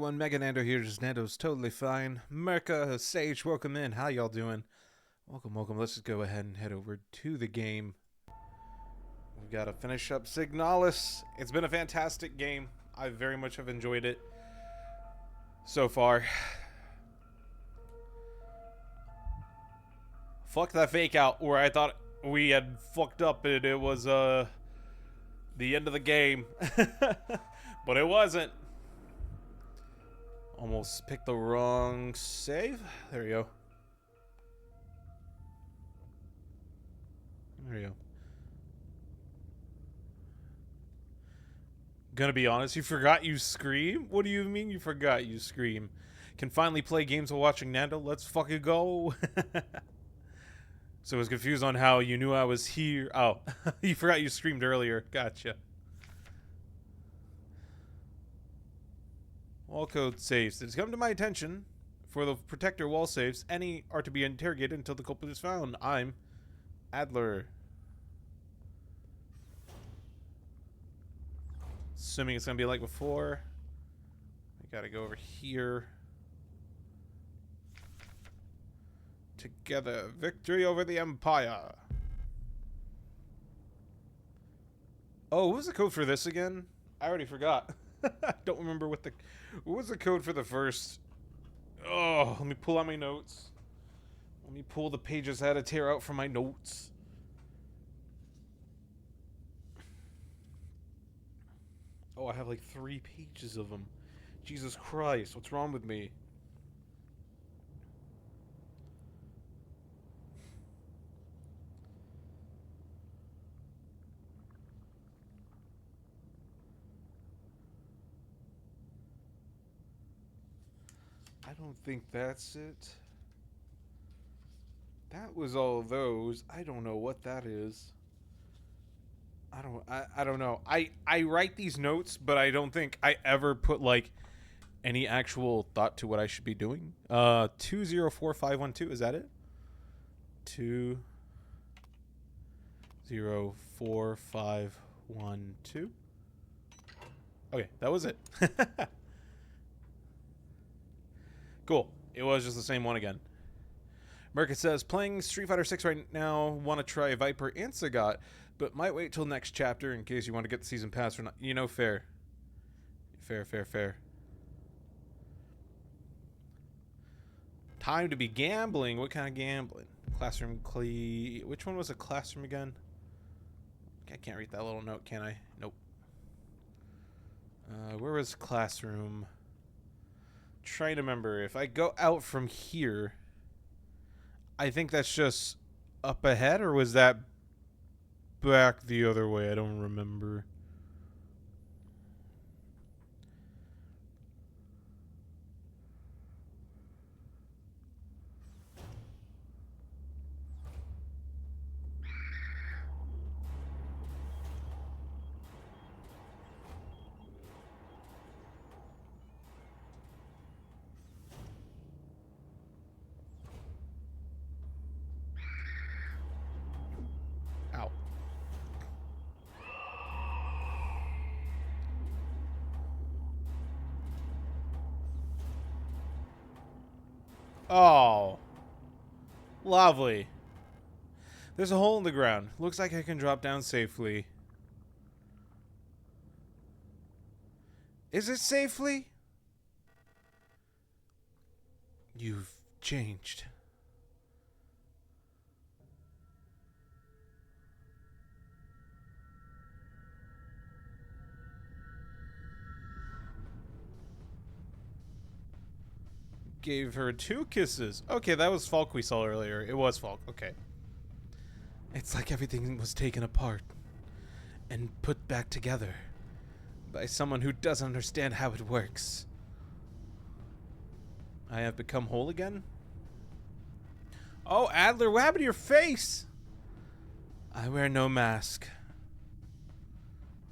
everyone, Mega Nando here, just Nando's totally fine. Merca, Sage, welcome in. How y'all doing? Welcome. Let's just go ahead and head over to the game. We've got to finish up Signalis. It's been a fantastic game. I very much have enjoyed it so far. Fuck that fake out where I thought we had fucked up and it was the end of the game. But it wasn't. Almost picked the wrong save. There you go. There you go. Gonna be honest, you forgot you scream? What do you mean you forgot you scream? Can finally play games while watching Nando? Let's fucking go. So I was confused on how you knew I was here. Oh, you forgot you screamed earlier. Gotcha. Wall code saves. It's come to my attention for the protector wall saves. Any are to be interrogated until the culprit is found. I'm Adler. Assuming it's going to be like before. We got to go over here. Together. Victory over the Empire. Oh, what was the code for this again? I already forgot. I don't remember what was the code for the first. Oh, let me pull out my notes. Let me pull the pages I had to tear out from my notes. Oh, I have like 3 pages of them. Jesus Christ, what's wrong with me? I don't think that's it. That was all of those. I don't know what that is. I don't know. I write these notes, but I don't think I ever put like any actual thought to what I should be doing. 204512, is that it? 204512. Okay, that was it. Cool. It was just the same one again. Merkit says, playing Street Fighter 6 right now, want to try Viper and Sagat, but might wait till next chapter in case you want to get the season pass or not. You know, fair. Fair. Time to be gambling. What kind of gambling? Classroom which one was a classroom again? I can't read that little note, can I? Nope. Where was classroom? Trying to remember. If I go out from here, I think that's just up ahead, or was that back the other way? I don't remember. Ow. Oh. Lovely. There's a hole in the ground. Looks like I can drop down safely. Is it safely? You've changed. Gave her 2 kisses. Okay, that was Falk we saw earlier. It was Falk. Okay. It's like everything was taken apart and put back together by someone who doesn't understand how it works. I have become whole again? Oh, Adler, what happened to your face? I wear no mask.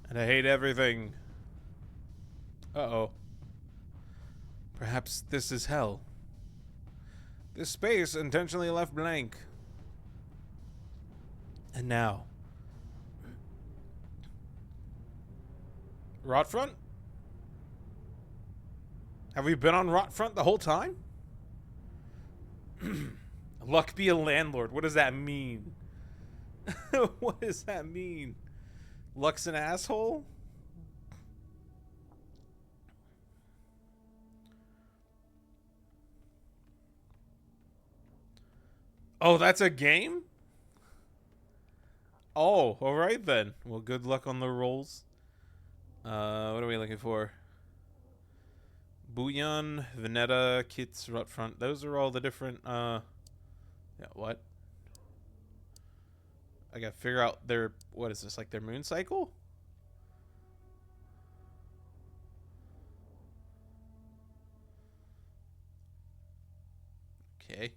And I hate everything. Uh-oh. Perhaps this is hell. This space intentionally left blank. And now. Rot front? Have we been on Rot Front the whole time? Luck be a landlord. What does that mean? What does that mean? Luck's an asshole? Oh, that's a game? Oh, alright then. Well, good luck on the rolls. What are we looking for? Bouillon, Veneta, Kits, Rutfront. Those are all the different, yeah, what? I gotta figure out their, what is this, like their moon cycle? Okay.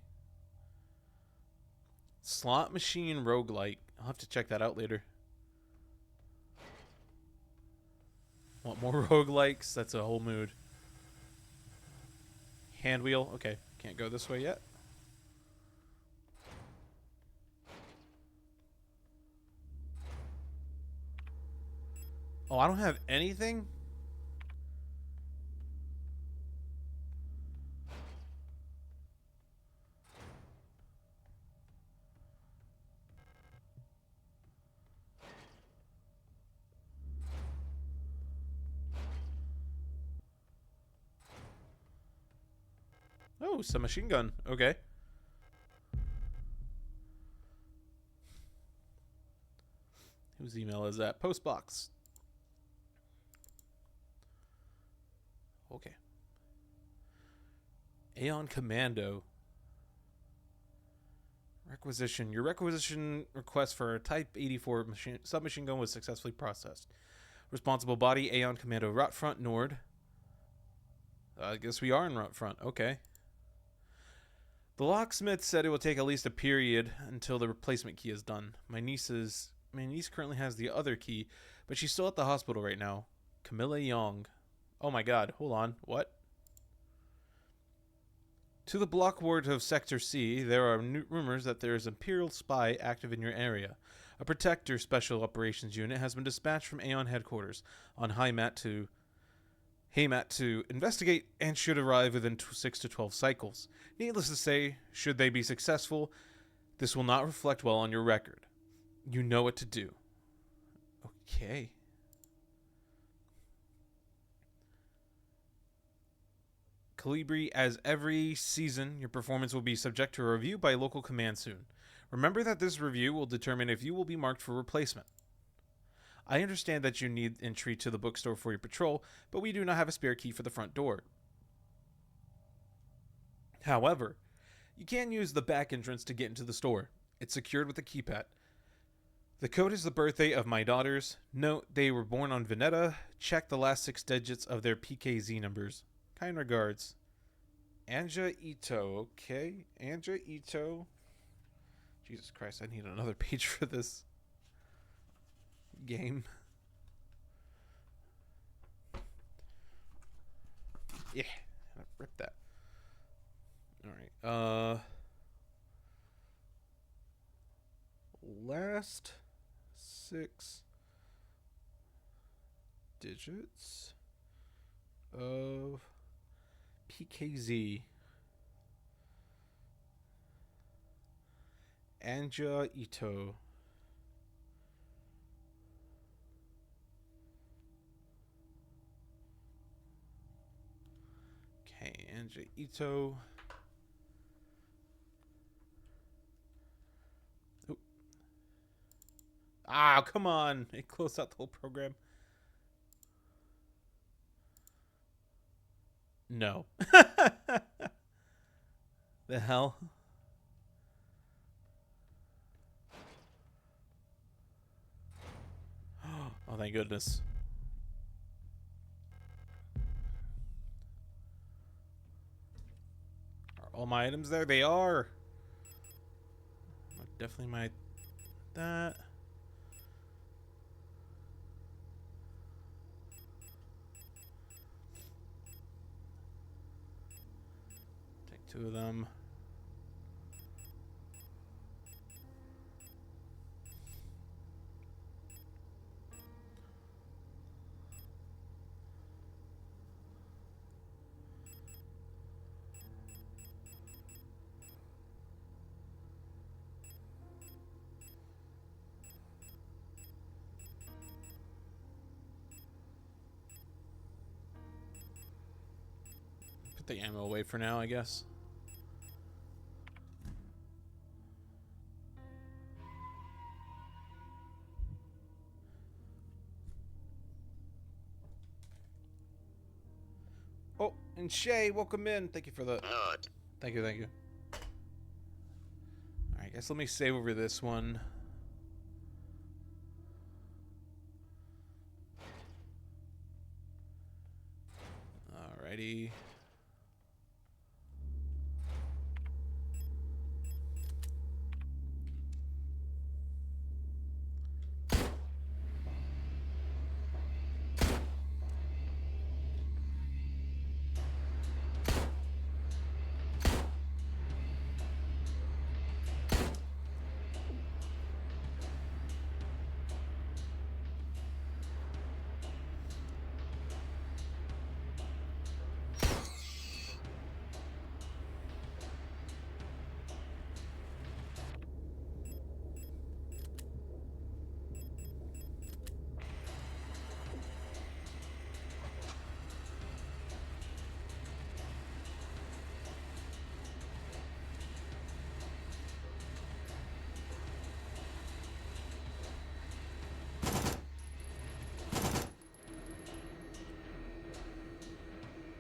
Slot machine roguelike. I'll have to check that out later. Want more roguelikes? That's a whole mood. Hand wheel. Okay. Can't go this way yet. Oh, I don't have anything? Oh, some machine gun. Okay. Whose email is that? Postbox. Okay. Aeon Commando. Requisition. Your requisition request for a Type 84 submachine gun was successfully processed. Responsible body, Aeon Commando, Rot Front, Nord. I guess we are in Rot Front. Okay. The locksmith said it will take at least a period until the replacement key is done. My niece currently has the other key, but she's still at the hospital right now. Camilla Young. Oh my god, hold on. What? To the block ward of Sector C, there are rumors that there is an Imperial spy active in your area. A Protector Special Operations Unit has been dispatched from Aeon headquarters on Haymat to investigate and should arrive within 6 to 12 cycles. Needless to say, should they be successful, this will not reflect well on your record. You know what to do. Okay. Calibri, as every season, your performance will be subject to a review by local command soon. Remember that this review will determine if you will be marked for replacement. I understand that you need entry to the bookstore for your patrol, but we do not have a spare key for the front door. However, you can use the back entrance to get into the store. It's secured with a keypad. The code is the birthday of my daughters. Note they were born on Veneta. Check the last 6 digits of their PKZ numbers. Kind regards. Anja Ito. Okay. Anja Ito. Jesus Christ, I need another page for this game. Yeah. Rip that. Alright. Last 6 digits of PKZ. Anja Ito. Okay, Anja Ito. Oop. Ah, come on. It closed out the whole program. No. The hell? Oh, thank goodness. Are all my items there? They are. Definitely my... That. Take 2 of them. Put the ammo away for now, I guess. Oh, and Shay, welcome in. Thank you for the... Thank you, thank you. Alright, guys, let me save over this one. Alrighty.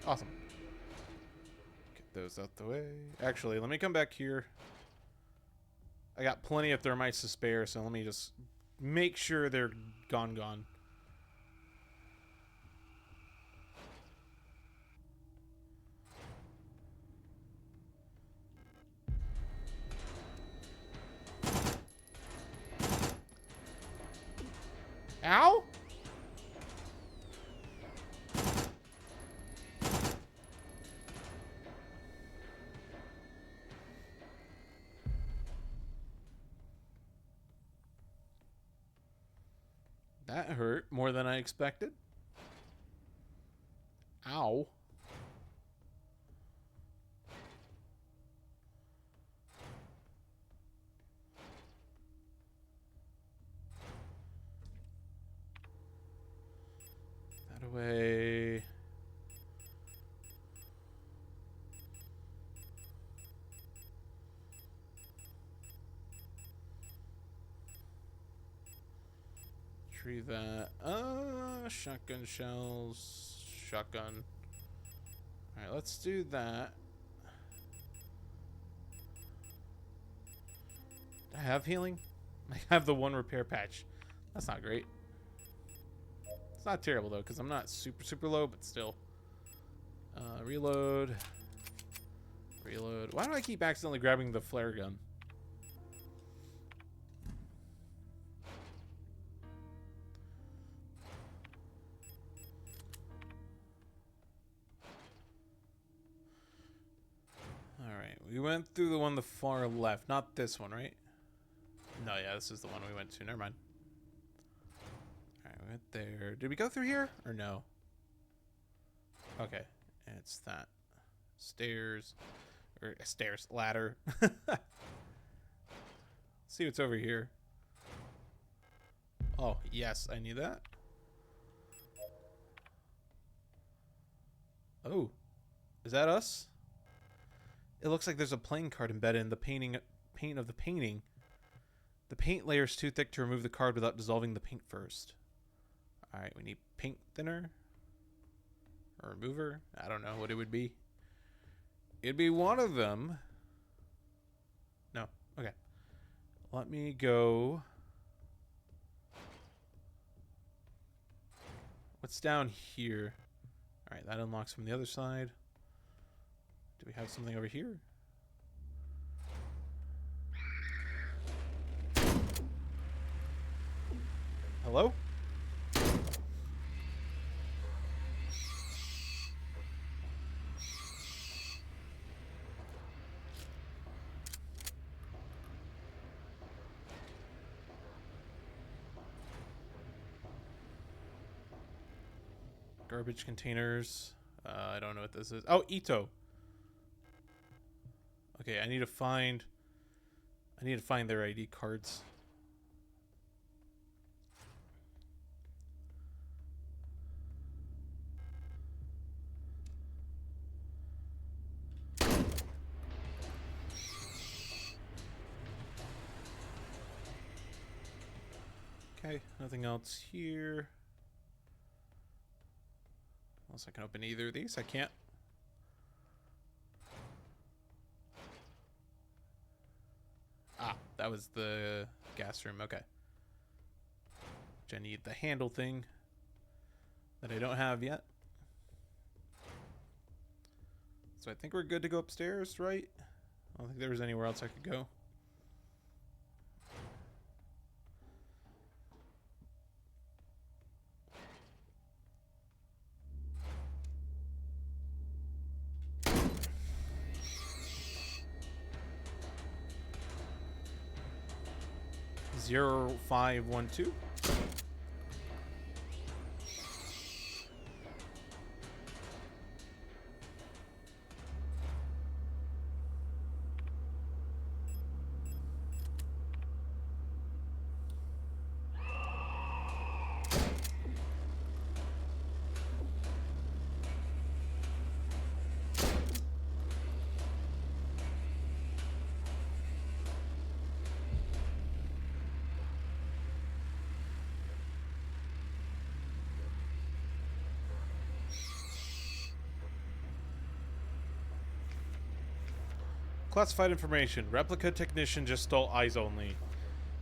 Awesome. Get those out the way. Actually, let me come back here. I got plenty of thermites to spare, so let me just make sure they're gone. Ow! That hurt more than I expected. Ow. That away. Retrieve that. Shotgun shells. Shotgun. Alright, let's do that. Do I have healing? I have the one repair patch. That's not great. It's not terrible though, because I'm not super low, but still. Reload. Reload. Why do I keep accidentally grabbing the flare gun? Alright, we went through the one the far left. Not this one, right? No, yeah, this is the one we went to. Never mind. Alright, we went there. Did we go through here? Or no? Okay, it's that. Stairs. Or stairs. Ladder. See what's over here. Oh, yes, I need that. Oh, is that us? It looks like there's a playing card embedded in the paint of the painting. The paint layer is too thick to remove the card without dissolving the paint first. Alright, we need paint thinner. Or remover. I don't know what it would be. It'd be one of them. No. Okay. Let me go. What's down here? Alright, that unlocks from the other side. Do we have something over here? Hello? Garbage containers. I don't know what this is. Oh, Ito. Okay, I need to find their ID cards. Okay, nothing else here. Unless I can open either of these. I can't. Ah, that was the gas room. Okay. Which I need the handle thing that I don't have yet. So I think we're good to go upstairs, right? I don't think there was anywhere else I could go. Zero 512. Classified information. Replica technician Gestalt eyes only.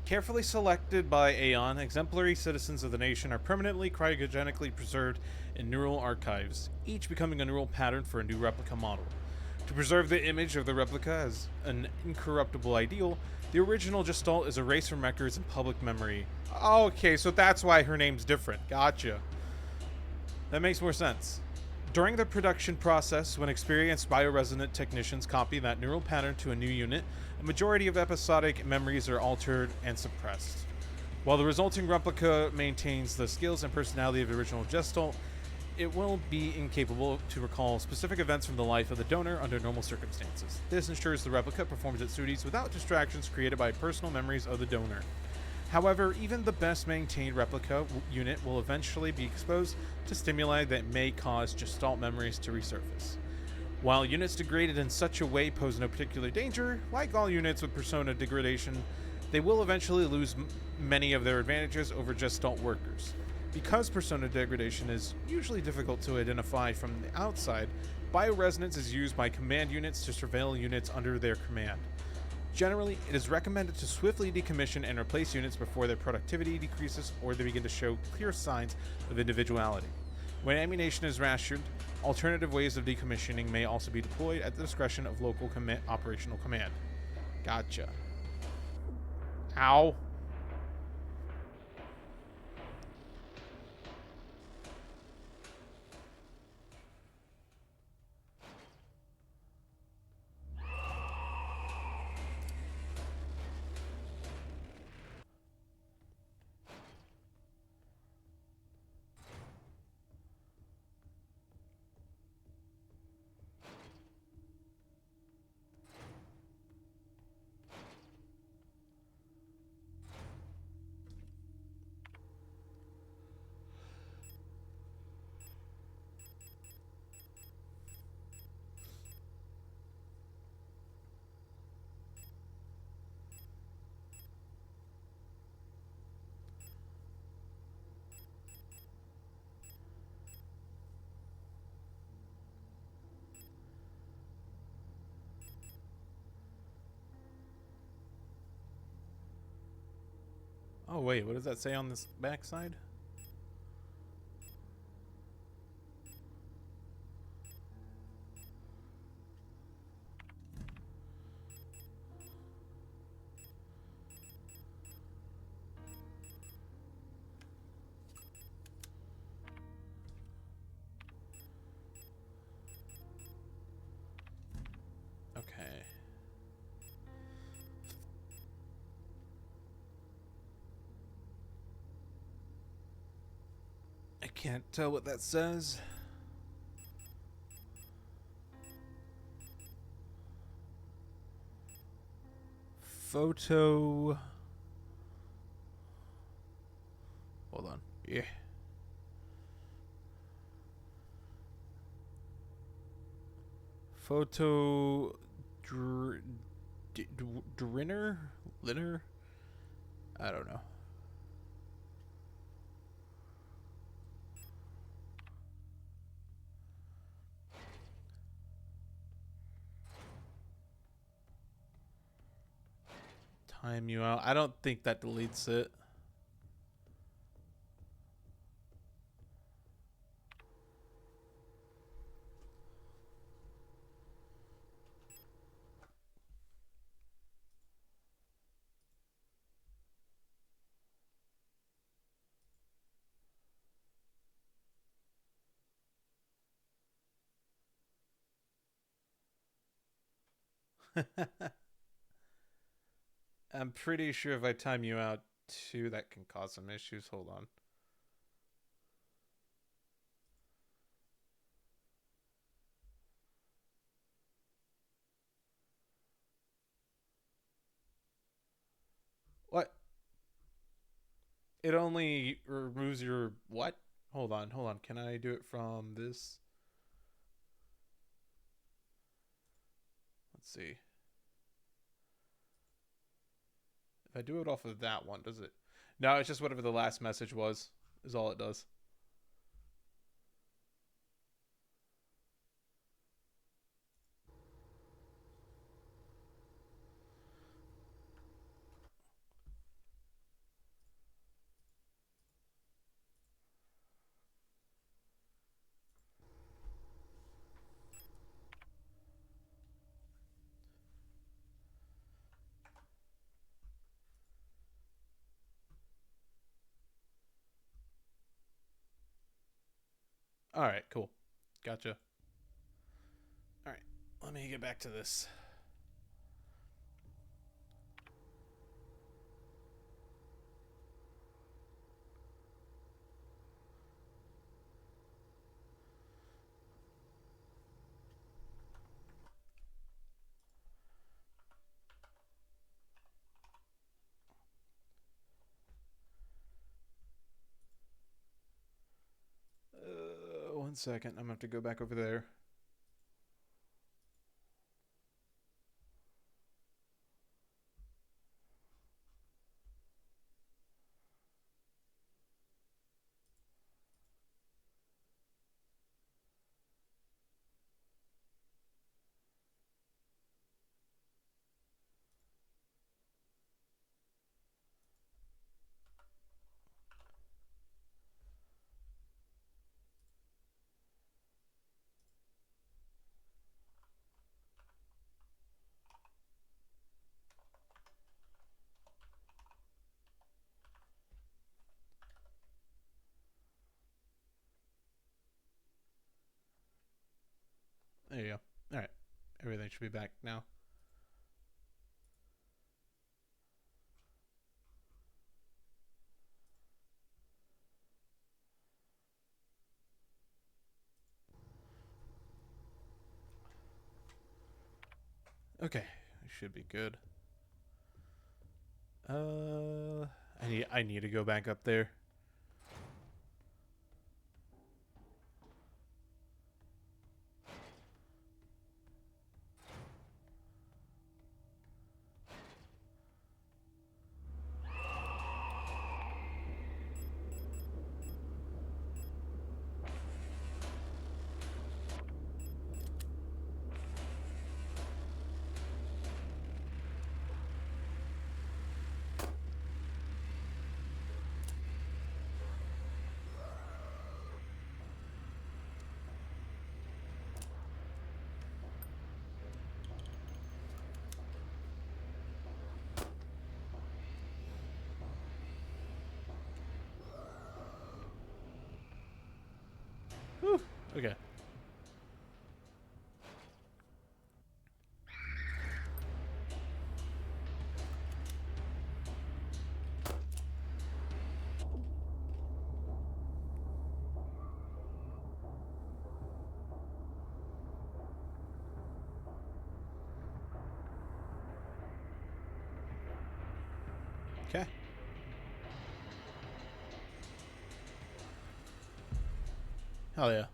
Carefully selected by Aeon, exemplary citizens of the nation are permanently cryogenically preserved in neural archives, each becoming a neural pattern for a new replica model. To preserve the image of the replica as an incorruptible ideal, the original Gestalt is erased from records and public memory. Okay, so that's why her name's different. Gotcha. That makes more sense. During the production process, when experienced bioresonant technicians copy that neural pattern to a new unit, a majority of episodic memories are altered and suppressed. While the resulting replica maintains the skills and personality of the original Gestalt, it will be incapable to recall specific events from the life of the donor under normal circumstances. This ensures the replica performs its duties without distractions created by personal memories of the donor. However, even the best maintained replica unit will eventually be exposed to stimuli that may cause Gestalt memories to resurface. While units degraded in such a way pose no particular danger, like all units with persona degradation, they will eventually lose many of their advantages over Gestalt workers. Because persona degradation is usually difficult to identify from the outside, bioresonance is used by command units to surveil units under their command. Generally, it is recommended to swiftly decommission and replace units before their productivity decreases or they begin to show clear signs of individuality. When ammunition is rationed, alternative ways of decommissioning may also be deployed at the discretion of local operational command. Gotcha. Ow. Oh wait, what does that say on this backside? Okay. I can't tell what that says. Photo. Hold on. Yeah. Photo. Drinner? Linner? I don't know. time you out. I don't think that deletes it. I'm pretty sure if I time you out too, that can cause some issues. Hold on. What? It only removes your what? Hold on, hold on. Can I do it from this? Let's see. If I do it off of that one, does it? No, it's just whatever the last message was, is all it does. All right, cool. Gotcha. All right, let me get back to this. One second. I'm going to have to go back over there. There you go. All right. Everything should be back now. Okay. I should be good. I need to go back up there. Whew. Okay. Okay. Hell yeah.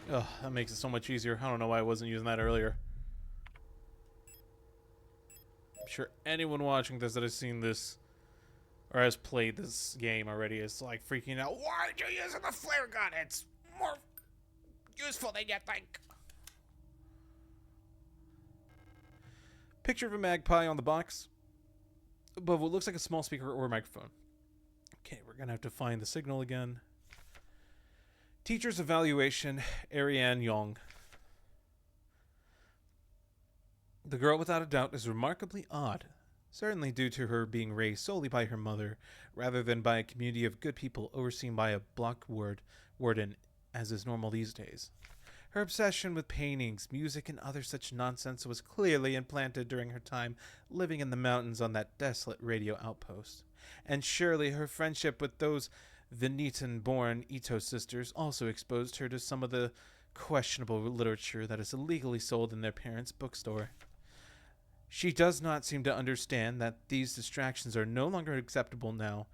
Oh, that makes it so much easier. I don't know why I wasn't using that earlier. I'm sure anyone watching this that has seen this or has played this game already is like freaking out. Why are you using the flare gun? It's more useful than you think. Picture of a magpie on the box above what looks like a small speaker or microphone. Okay, we're gonna have to find the signal again. Teacher's evaluation, Ariane Young. The girl, without a doubt, is remarkably odd, certainly due to her being raised solely by her mother, rather than by a community of good people overseen by a block warden, as is normal these days. Her obsession with paintings, music, and other such nonsense was clearly implanted during her time living in the mountains on that desolate radio outpost. And surely her friendship with those Venetian-born Ito sisters also exposed her to some of the questionable literature that is illegally sold in their parents' bookstore. She does not seem to understand that these distractions are no longer acceptable now,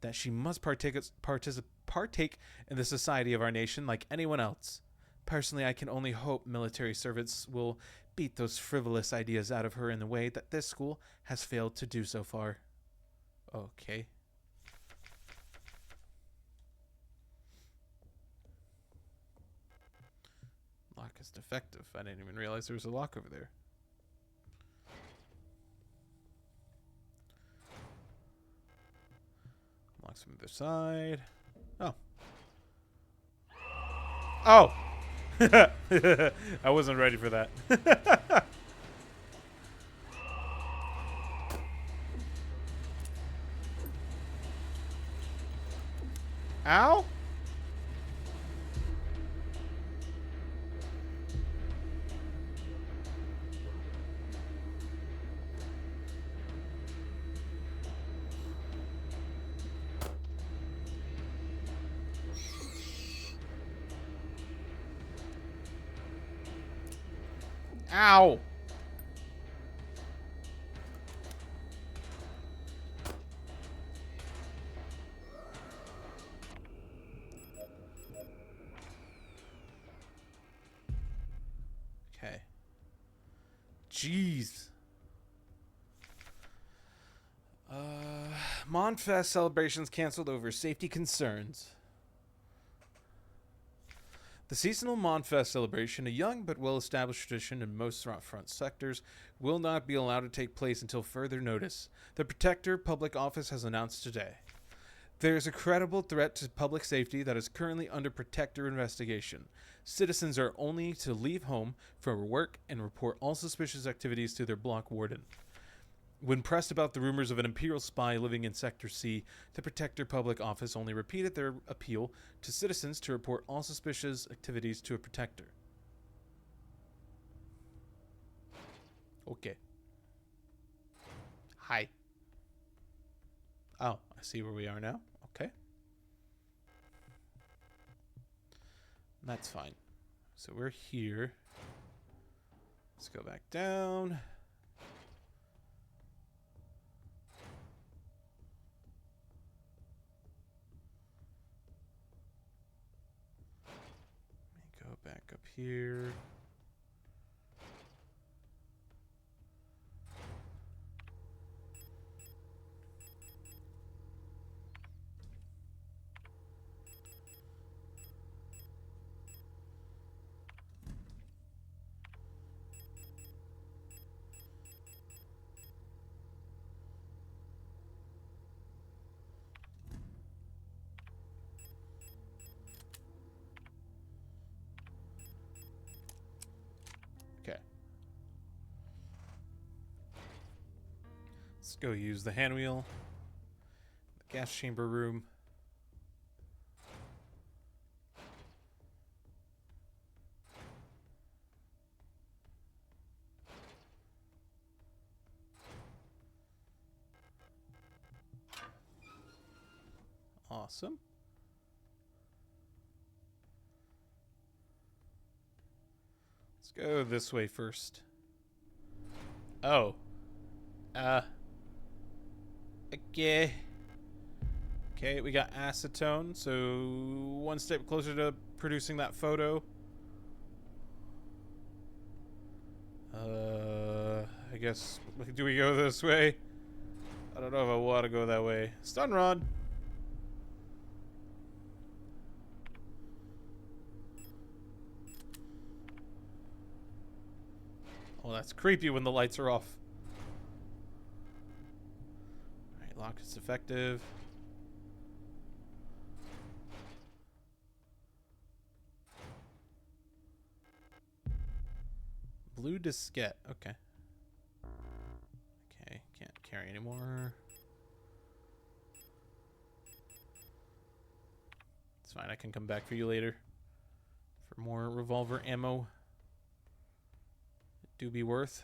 that she must partake in the society of our nation like anyone else. Personally, I can only hope military service will beat those frivolous ideas out of her in the way that this school has failed to do so far. Okay. Lock is defective. I didn't even realize there was a lock over there. Locks from the other side. Oh. Oh! I wasn't ready for that. Ow? Ow! Okay. Jeez. Monfest celebrations canceled over safety concerns. The seasonal Monfest celebration, a young but well-established tradition in most front sectors, will not be allowed to take place until further notice, the Protector Public Office has announced today. There is a credible threat to public safety that is currently under Protector investigation. Citizens are only to leave home for work and report all suspicious activities to their block warden. When pressed about the rumors of an Imperial spy living in Sector C, the Protector Public Office only repeated their appeal to citizens to report all suspicious activities to a Protector. Okay. Hi. Oh, I see where we are now. Okay. That's fine. So we're here. Let's go back down. Back up here. Let's go use the hand wheel. The gas chamber room. Awesome. Let's go this way first. Oh. Okay. Okay, we got acetone, so one step closer to producing that photo. I guess, do we go this way? I I don't know if I want to go that way. Stun rod. Oh, that's creepy when the lights are off. Alright, lock is effective. Blue diskette. Okay. Okay, can't carry anymore. It's fine, I can come back for you later. For more revolver ammo. It do be worth.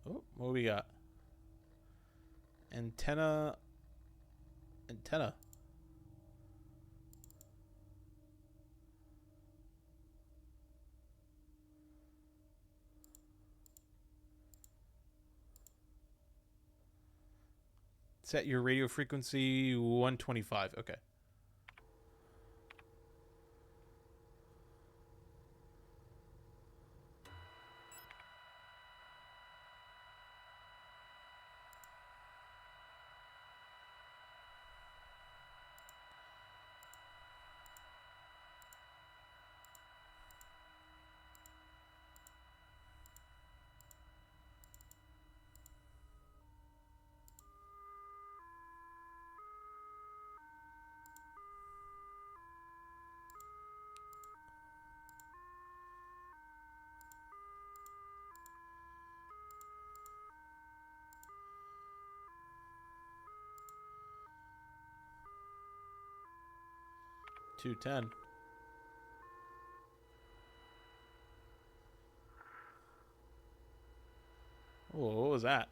Oh, what do we got? Antenna. Set your radio frequency 125. Okay. $210. Oh, what was that?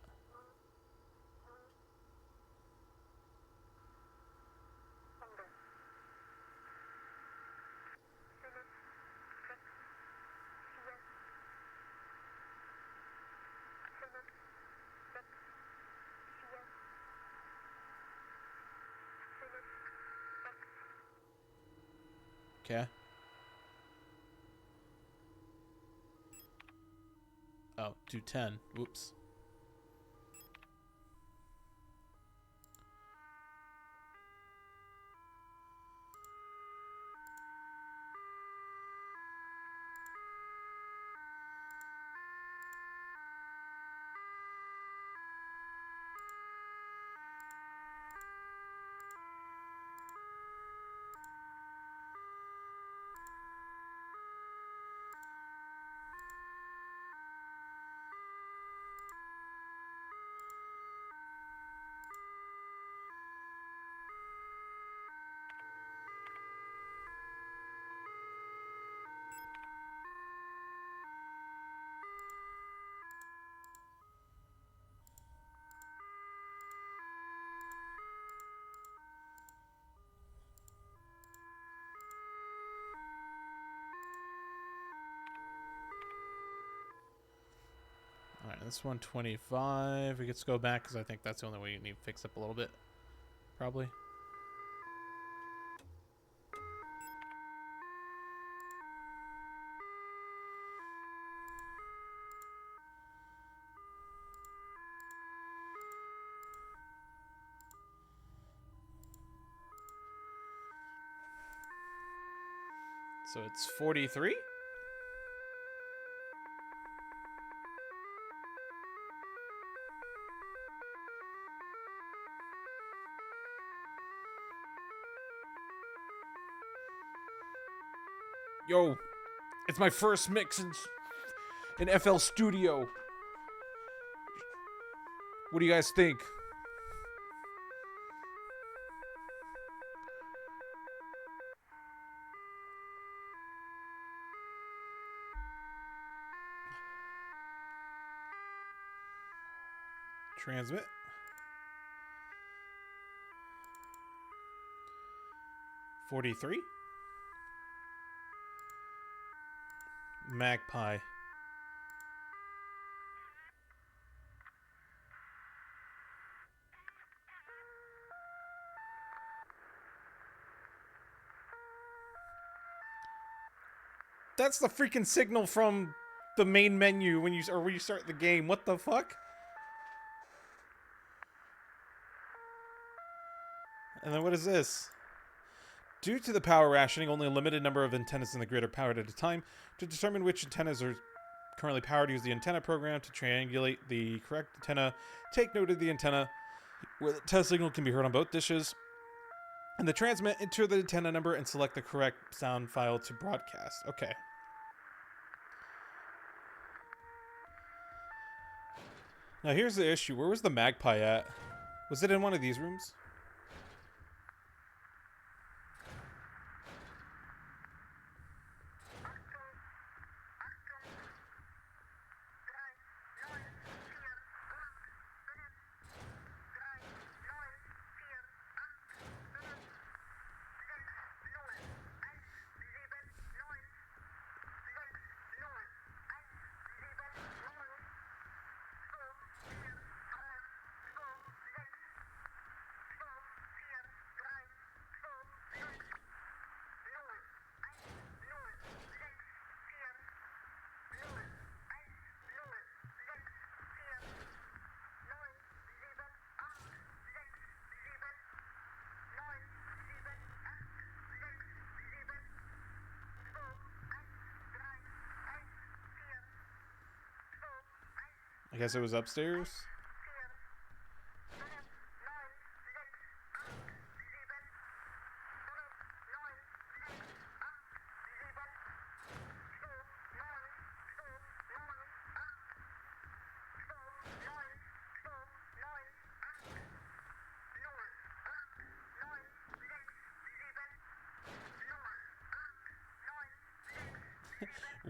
Okay. Oh, 210. Whoops. Alright, that's 125. We get to go back because I think that's the only way you need to fix up a little bit. Probably. So it's 43? Yo, it's my first mix in FL Studio. What do you guys think? Transmit. $43. Magpie. That's the freaking signal from the main menu when you start the game. What the fuck? And then what is this? Due to the power rationing, only a limited number of antennas in the grid are powered at a time. To determine which antennas are currently powered, use the antenna program to triangulate the correct antenna. Take note of the antenna where the test signal can be heard on both dishes. And the transmit, enter the antenna number and select the correct sound file to broadcast. Okay. Now here's the issue. Where was the Magpie at? Was it in one of these rooms? I guess it was upstairs.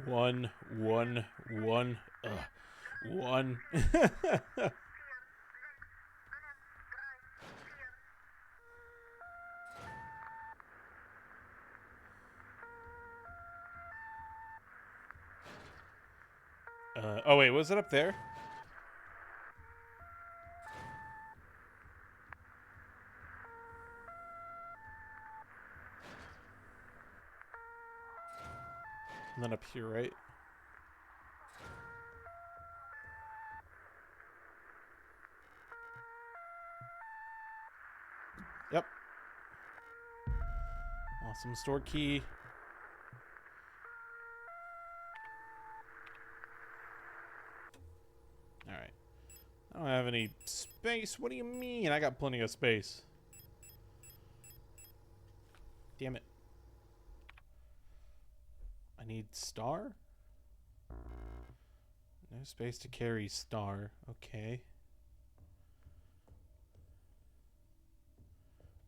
One. One. Oh wait, was it up there? And then up here, right? Yep. Awesome store key. Alright. I don't have any space. What do you mean? I got plenty of space. Damn it. I need star? No space to carry star. Okay.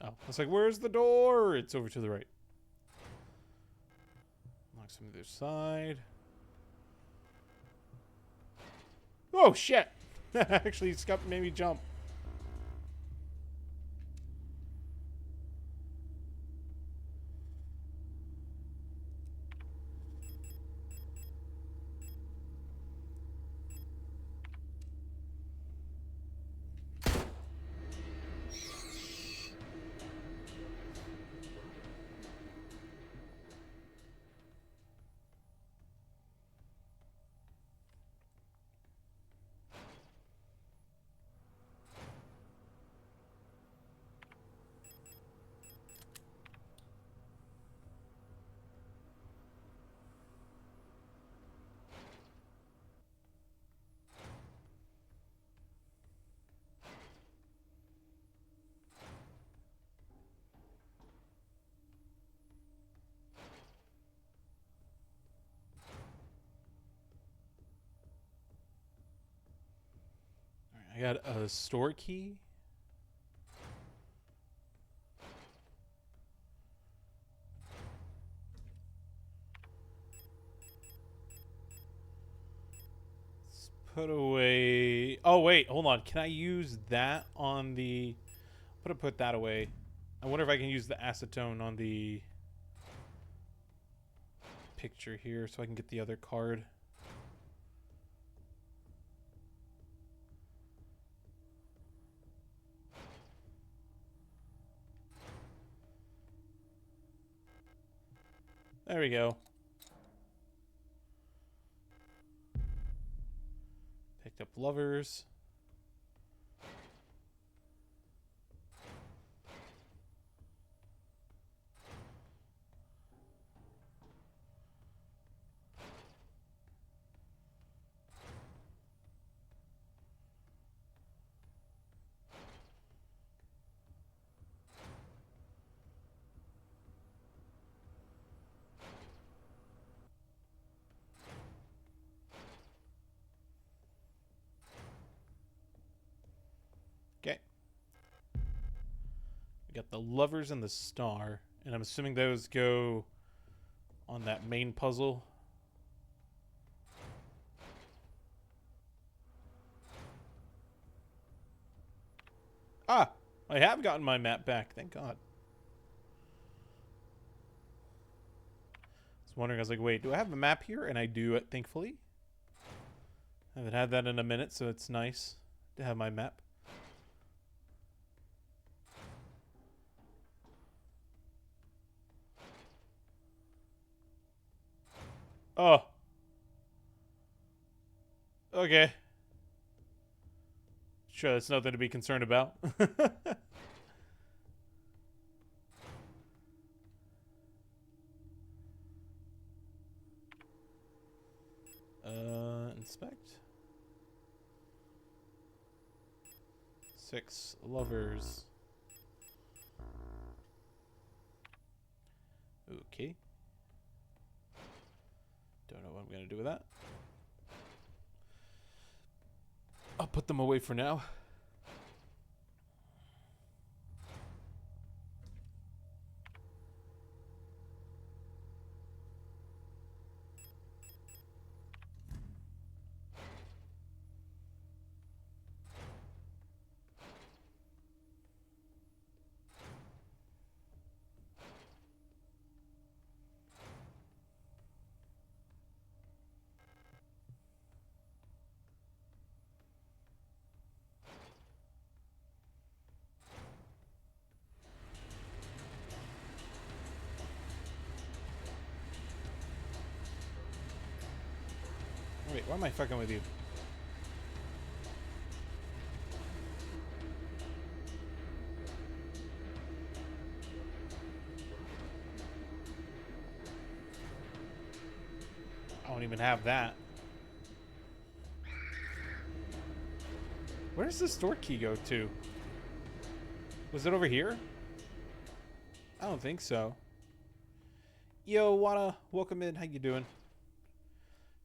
Oh, I was like, where's the door? It's over to the right. Locks on the other side. Oh, shit! Actually, Scott made me jump. I got a store key. Let's put away. Oh, wait. Hold on. Can I use that on the. I'm going to put that away. I wonder if I can use the acetone on the. picture here so I can get the other card. There we go. Picked up lovers. Okay. We got the lovers and the star, and I'm assuming those go on that main puzzle. Ah, I have gotten my map back, thank God. I was wondering, I was like, wait, do I have a map here? And I do, thankfully. I haven't had that in a minute, so it's nice to have my map. Oh. Okay. Sure, that's nothing to be concerned about. Inspect. 6 lovers. Okay. Don't know what I'm gonna do with that. I'll put them away for now. Wait, why am I fucking with you? I don't even have that. Where does the store key go to? Was it over here? I don't think so. Yo, welcome in. How you doing?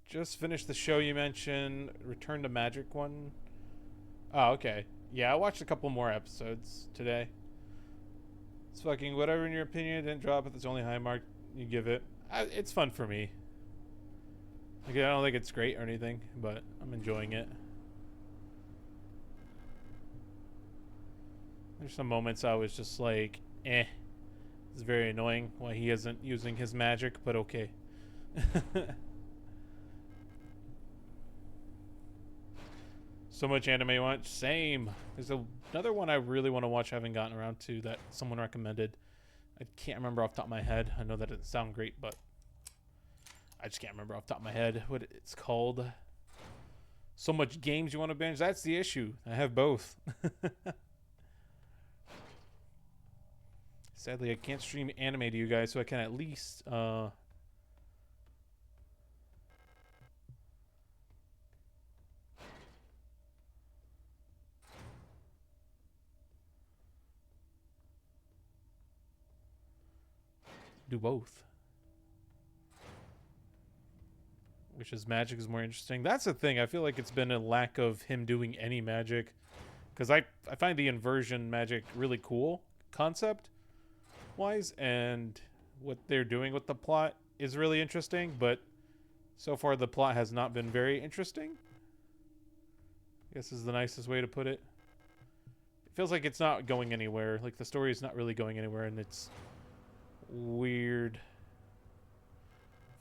Just finished the show you mentioned. Return to Magic one. Oh, okay. Yeah, I watched a couple more episodes today. It's fucking whatever in your opinion. It didn't drop at the only high mark you give it. It's fun for me. Like, I don't think it's great or anything, but I'm enjoying it. There's some moments I was just like, eh. It's very annoying why he isn't using his magic, but okay. So much anime I watch. Same. There's another one I really want to watch I haven't gotten around to that someone recommended. I can't remember off the top of my head. I know that doesn't sound great, but I just can't remember off the top of my head what it's called. So much games you want to binge? That's the issue. I have both. Sadly, I can't stream anime to you guys, so I can at least do both. Which is magic is more interesting. That's the thing. I feel like it's been a lack of him doing any magic. Because I find the inversion magic really cool concept-wise. And what they're doing with the plot is really interesting. But so far the plot has not been very interesting. I guess is the nicest way to put it. It feels like it's not going anywhere. Like the story is not really going anywhere. And it's weird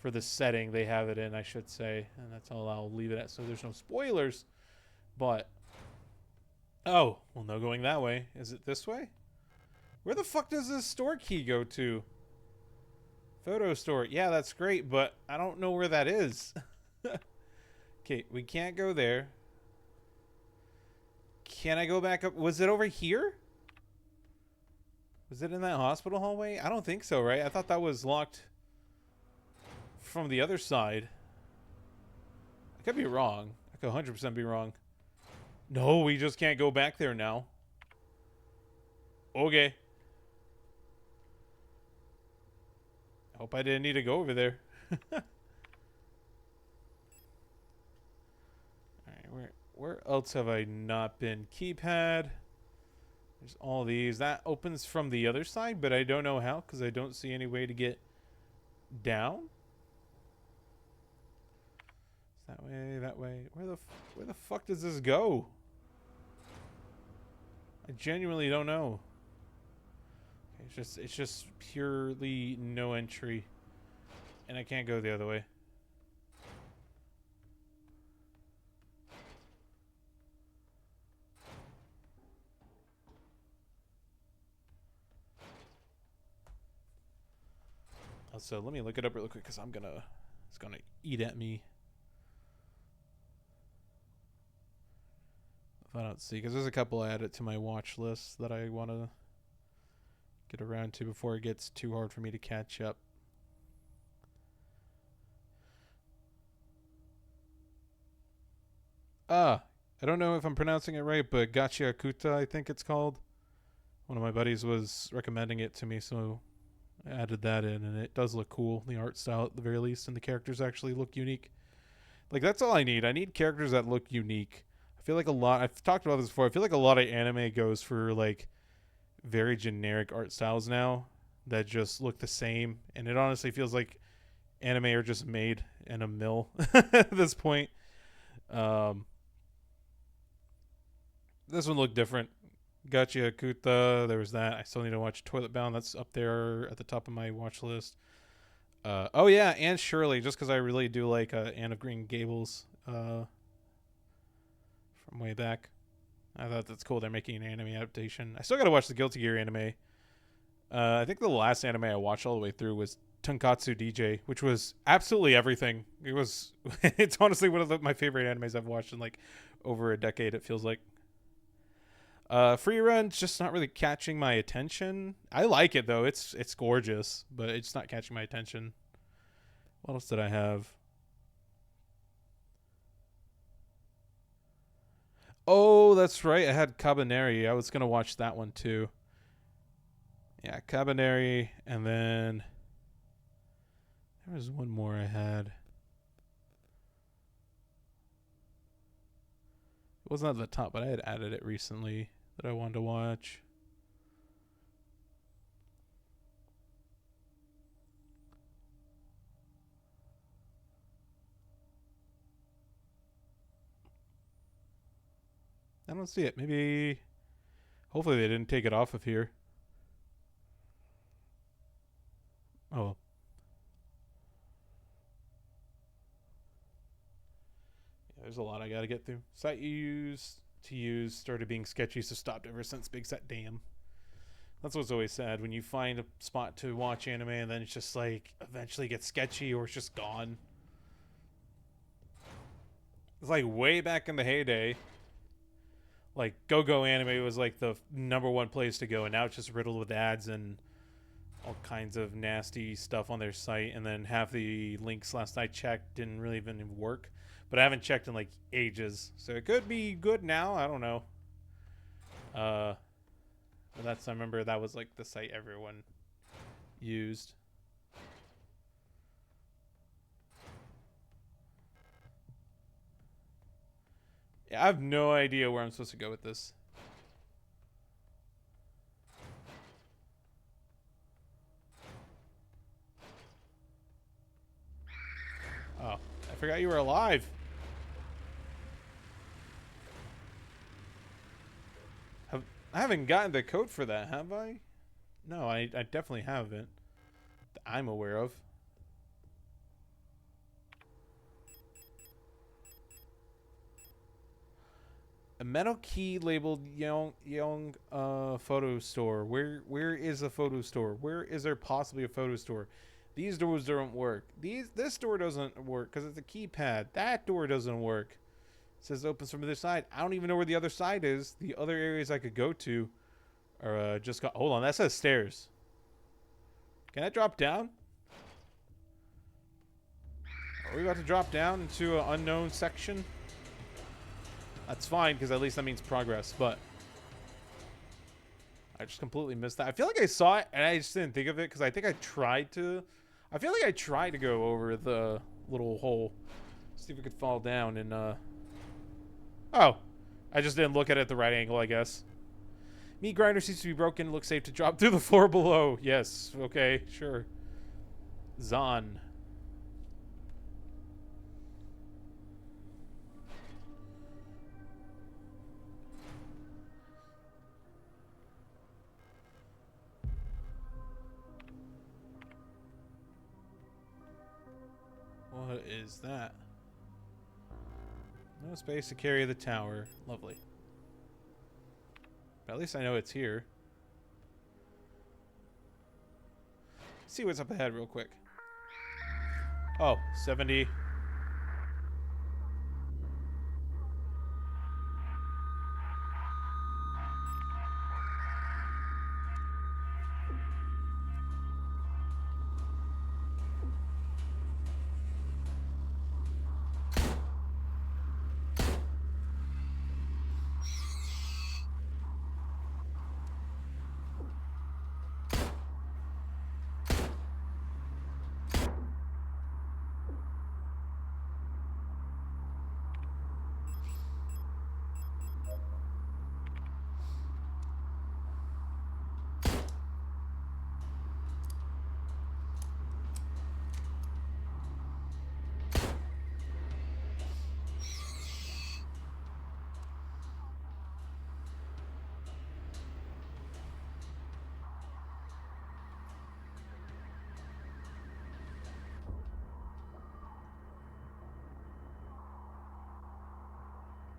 for the setting they have it in, I should say. And that's all I'll leave it at, so there's no spoilers. But, oh, well, no going that way. Is it this way? Where the fuck does this store key go to? Photo store. Yeah, that's great, but I don't know where that is. Okay, we can't go there. Can I go back up? Was it over here? Was it in that hospital hallway? I don't think so, right? I thought that was locked from the other side. I could be wrong. I could 100% be wrong. No, we just can't go back there now. Okay. Hope I didn't need to go over there. Alright, where else have I not been? Keypad. There's all these. That opens from the other side, but I don't know how because I don't see any way to get down. That way, that way. Where the fuck does this go? I genuinely don't know. Okay, it's just purely no entry, and I can't go the other way. So let me look it up real quick because it's gonna eat at me if I don't see, because there's a couple I added to my watch list that I want to get around to before it gets too hard for me to catch up. I don't know if I'm pronouncing it right, but Gachia Kuta, I think it's called. One of my buddies was recommending it to me, so I added that in, and it does look cool. The art style, at the very least, and the characters actually look unique. Like, that's all I need. I need characters that look unique. I feel like I've talked about this before, I feel like a lot of anime goes for, like, very generic art styles now that just look the same, and it honestly feels like anime are just made in a mill at this point. This one looked different. Gachia Kuta, there was that. I still need to watch Toilet Bound. That's up there at the top of my watch list. Oh yeah, and Shirley, just because I really do like Anne of Green Gables from way back. I thought that's cool. They're making an anime adaptation. I still got to watch the Guilty Gear anime. I think the last anime I watched all the way through was Tonkatsu DJ, which was absolutely everything. It's honestly one of my favorite animes I've watched in like over a decade, it feels like. Free Run's just not really catching my attention. I like it though. It's gorgeous, but it's not catching my attention. What else did I have? Oh, that's right. I had Cabaneri. I was going to watch that one too. Yeah, Cabaneri, and then there was one more I had. It wasn't at the top, but I had added it recently that I wanted to watch. I don't see it. Maybe, hopefully they didn't take it off of here. Oh. Yeah, there's a lot I gotta get through. Site you used to use started being sketchy, so stopped ever since Big Set. Damn. That's what's always sad, when you find a spot to watch anime and then it's just like eventually gets sketchy or it's just gone. It's like way back in the heyday, like Go Anime was like the #1 place to go, and now it's just riddled with ads and all kinds of nasty stuff on their site, and then half the links last I checked didn't really even work. But I haven't checked in like ages, so it could be good now. I don't know. But I remember that was like the site everyone used. Yeah, I have no idea where I'm supposed to go with this. Oh, I forgot you were alive. I haven't gotten the code for that, have I? No, I definitely haven't. That I'm aware of. A metal key labeled young photo store. Where is a photo store? Where is there possibly a photo store? These doors don't work. This door doesn't work because it's a keypad. That door doesn't work. It says it opens from the other side. I don't even know where the other side is. The other areas I could go to are just got. Hold on, that says stairs. Can I drop down? Are we about to drop down into an unknown section? That's fine, because at least that means progress, but I just completely missed that. I feel like I saw it, and I just didn't think of it, because I think I tried to... I feel like I tried to go over the little hole. See if we could fall down, and, Oh. I just didn't look at it at the right angle, I guess. Meat grinder seems to be broken. Looks safe to drop through the floor below. Yes. Okay, sure. Zahn. What is that? No space to carry the tower. Lovely. But at least I know it's here. Let's see what's up ahead real quick. Oh, 70.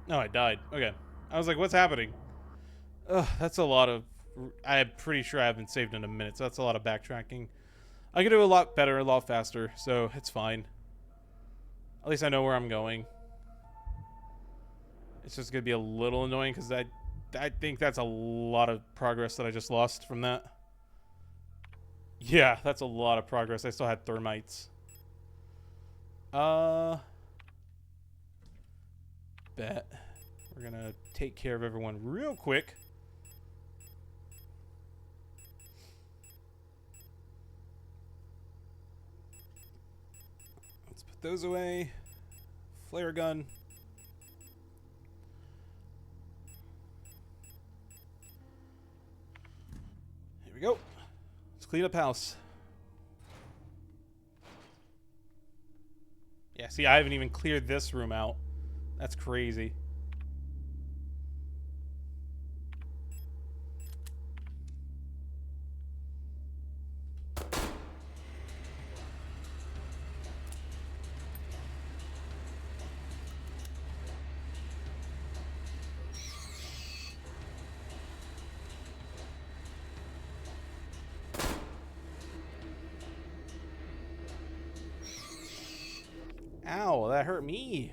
No, I died. Okay. I was like, what's happening? Ugh, that's a lot of... I'm pretty sure I haven't saved in a minute, so that's a lot of backtracking. I can do a lot better, a lot faster, so it's fine. At least I know where I'm going. It's just going to be a little annoying, because I think that's a lot of progress that I just lost from that. Yeah, that's a lot of progress. I still had thermites. Bet. We're gonna take care of everyone real quick. Let's put those away. Flare gun. Here we go. Let's clean up house. Yeah, see, I haven't even cleared this room out. That's crazy. Ow, that hurt me.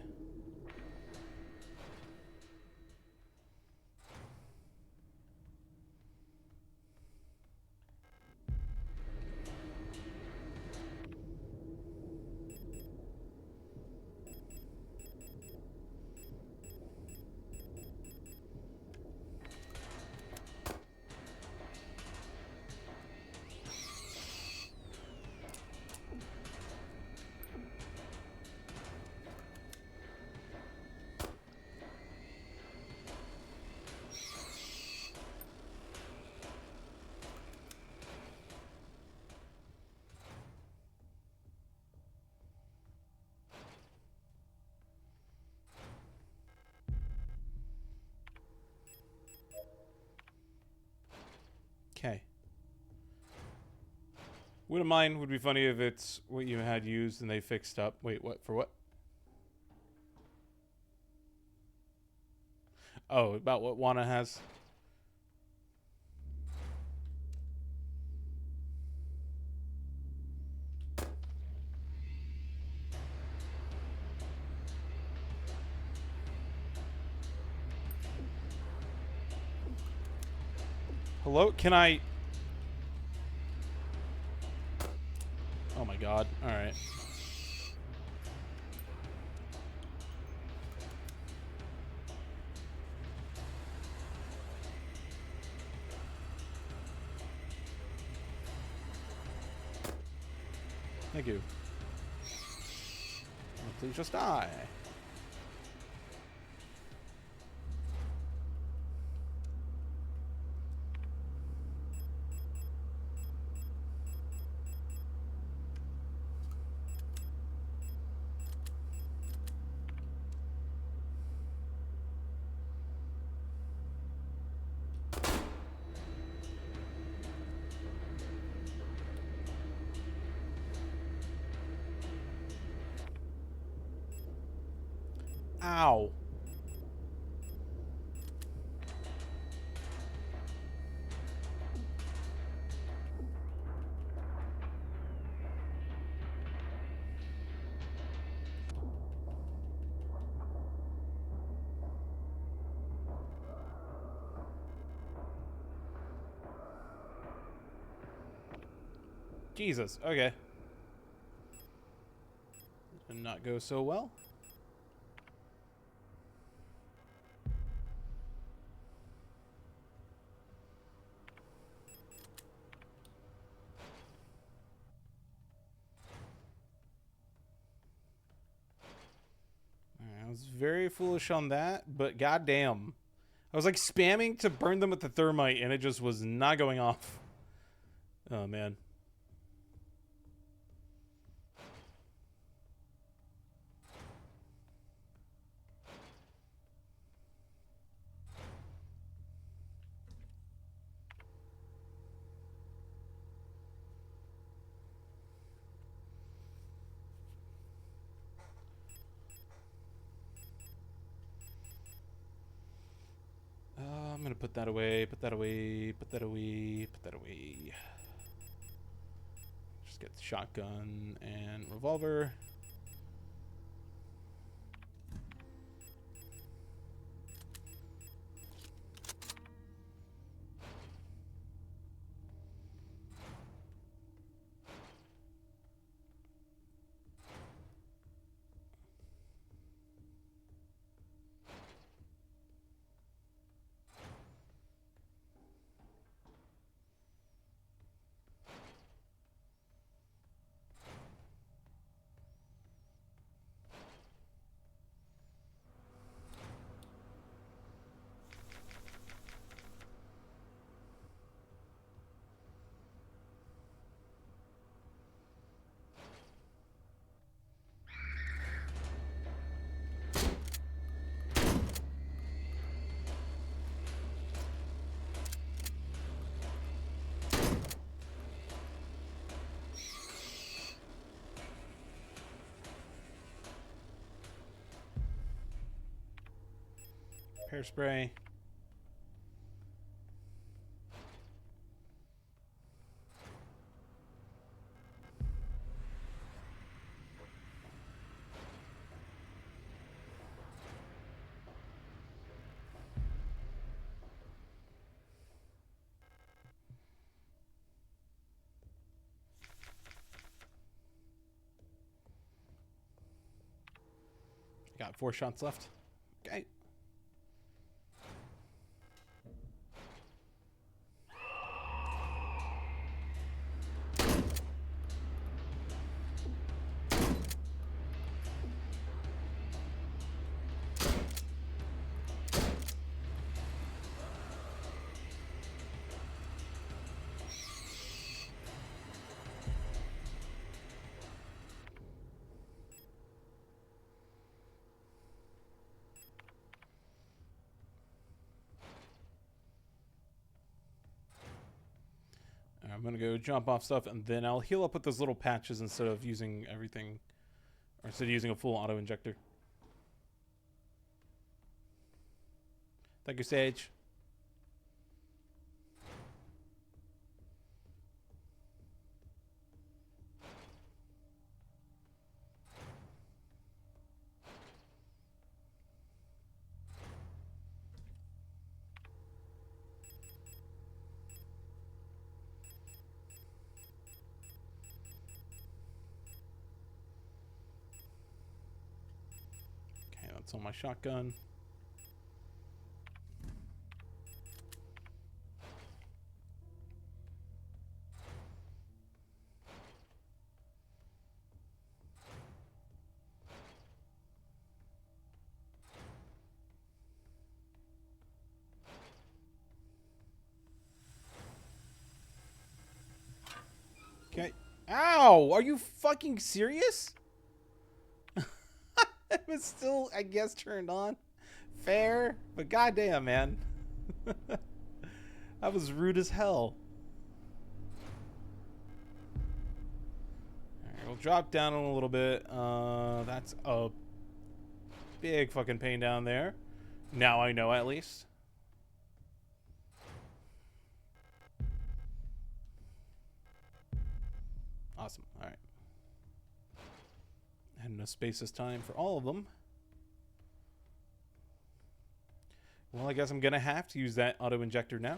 Okay. Wouldn't mind. Would be funny if it's what you had used and they fixed up. Wait, what? For what? Oh, about what Wana has. Hello? Can I... Oh my god. Alright. Thank you. Oh, please just die. Ow. Jesus. Okay. Did not go so well. I was very foolish on that, but goddamn. I was like spamming to burn them with the thermite and it just was not going off. Oh man. I'm gonna put that away, put that away, put that away, put that away. Just get the shotgun and revolver. Hairspray. Got 4 shots left. Okay. I'm gonna go jump off stuff and then I'll heal up with those little patches instead of using everything, or instead of using a full auto injector. Thank you, Sage. Okay, that's on my shotgun. Okay. Ow! Are you fucking serious? It was still, I guess, turned on. Fair, but goddamn, man. That was rude as hell. Alright, we'll drop down a little bit. That's a big fucking pain down there. Now I know, at least. Awesome. Alright. And no space this time for all of them. Well, I guess I'm going to have to use that auto-injector now.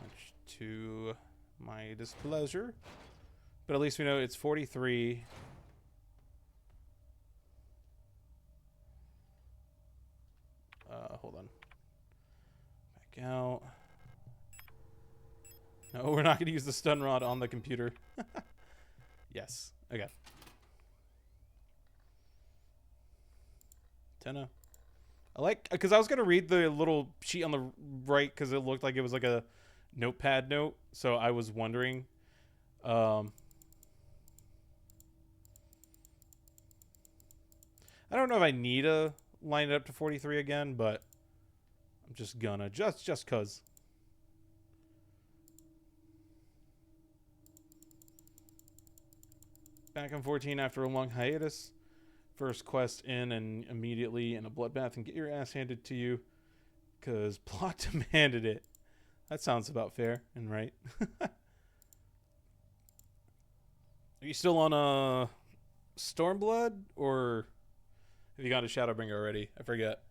Much to my displeasure. But at least we know it's 43. Hold on. Back out. No, we're not going to use the stun rod on the computer. Yes. Okay. 10. I like, because I was going to read the little sheet on the right because it looked like it was like a notepad note. So I was wondering. I don't know if I need to line it up to 43 again, but I'm just gonna. Just because. Back on 14 after a long hiatus. First quest in and immediately in a bloodbath and get your ass handed to you. Because plot demanded it. That sounds about fair and right. Are you still on Stormblood? Or have you got a Shadowbringer already? I forget.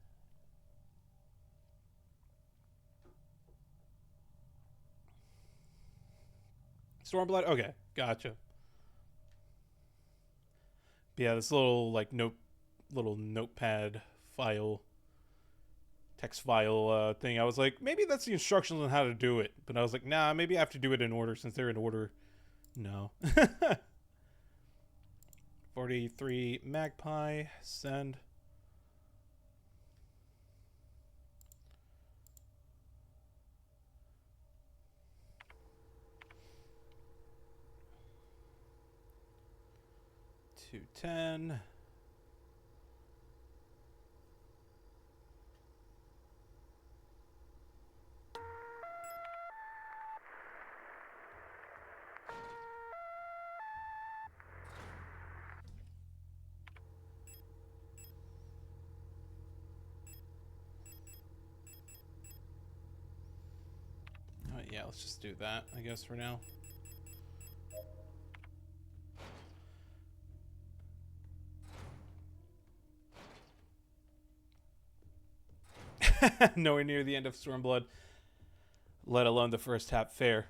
Stormblood? Okay, gotcha. Yeah, this little like little notepad file, text file thing. I was like, maybe that's the instructions on how to do it, but I was like, nah, maybe I have to do it in order since they're in order. No. 43 Magpie, send. $210. Yeah, let's just do that, I guess, for now. Nowhere near the end of Stormblood, let alone the first half. Fair.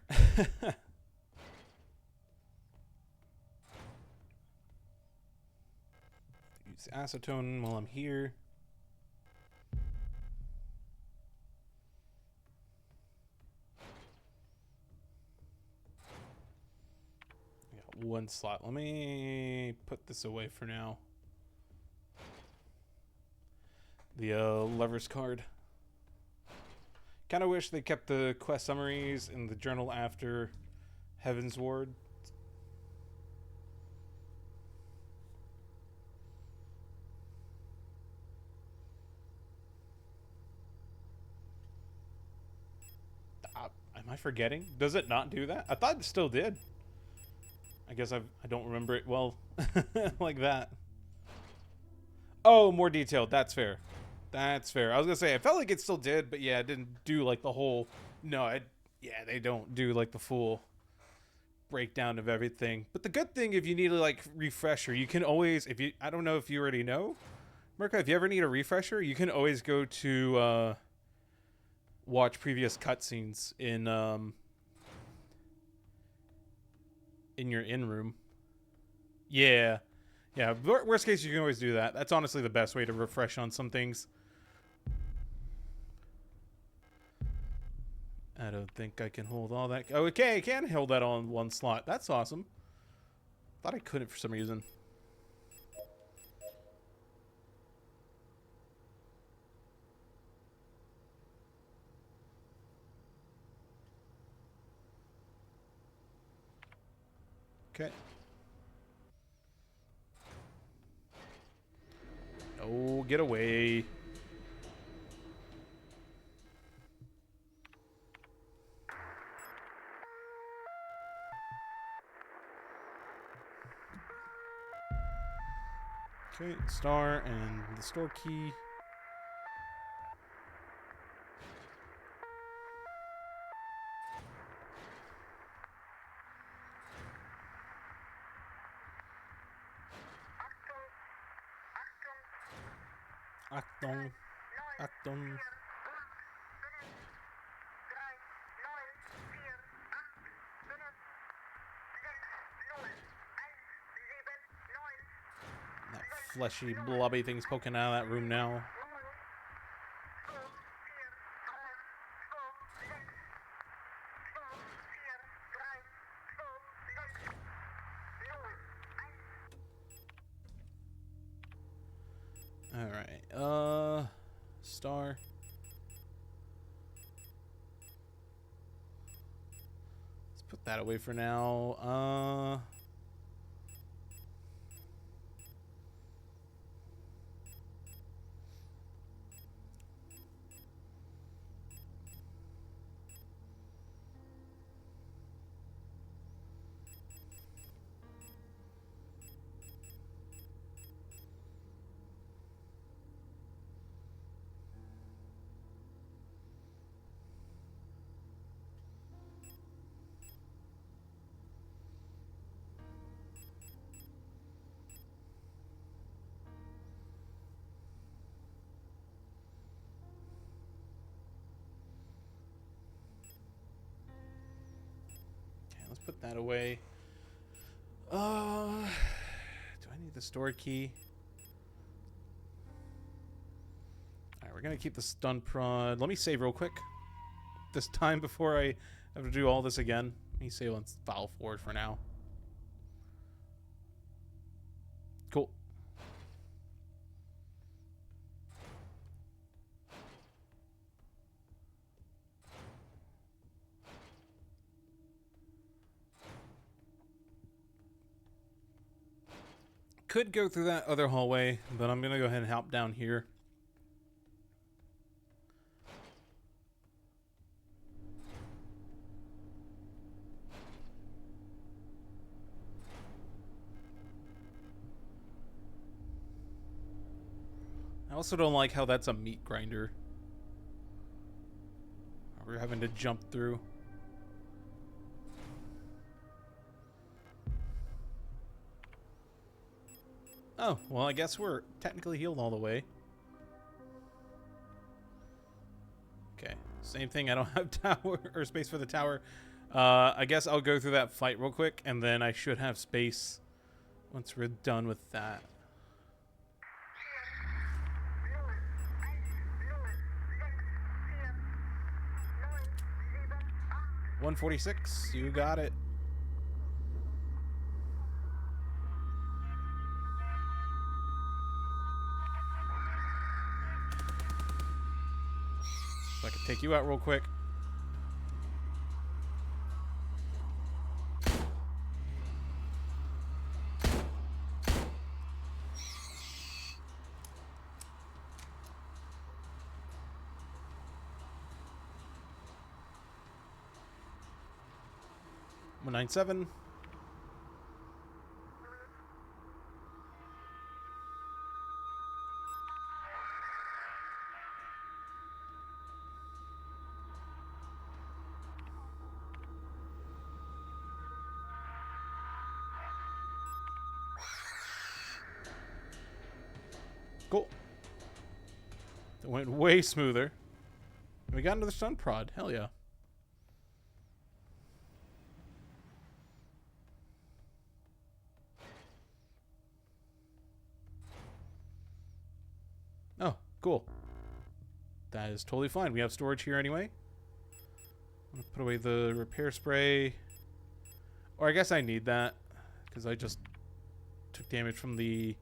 Use acetone while I'm here. I got one slot. Let me put this away for now. The lever's card. Kind of wish they kept the quest summaries in the journal after Heaven's Ward. Am I forgetting? Does it not do that? I thought it still did. I guess I don't remember it well like that. Oh, more detailed. That's fair. That's fair. I was gonna say I felt like it still did, but yeah, it didn't do like the whole. No, yeah, they don't do like the full breakdown of everything. But the good thing, if you need a like refresher, you can always, if you, I don't know if you already know, Mirka, if you ever need a refresher, you can always go to watch previous cutscenes in your in room. Yeah, yeah. Worst case, you can always do that. That's honestly the best way to refresh on some things. I don't think I can hold all that. Oh, okay, I can hold that on one slot. That's awesome. Thought I couldn't for some reason. Okay. Oh, get away. Okay, star and the store key. Achtung. Achtung. That fleshy, blobby thing's poking out of that room now. Alright, star. Let's put that away for now. Let's put that away. Do I need the store key? Alright, we're gonna keep the stun prod. Let me save real quick. This time before I have to do all this again. Let me save on file forward for now. Cool. Could go through that other hallway, but I'm gonna go ahead and hop down here. I also don't like how that's a meat grinder. We're having to jump through. Oh, well, I guess we're technically healed all the way. Okay, same thing. I don't have tower or space for the tower. I guess I'll go through that fight real quick, and then I should have space once we're done with that. $146, you got it. So I can take you out real quick. $197. Cool. That went way smoother. We got another stun prod. Hell yeah. Oh, cool. That is totally fine. We have storage here anyway. I'm gonna put away the repair spray. Or I guess I need that, because I just took damage from the...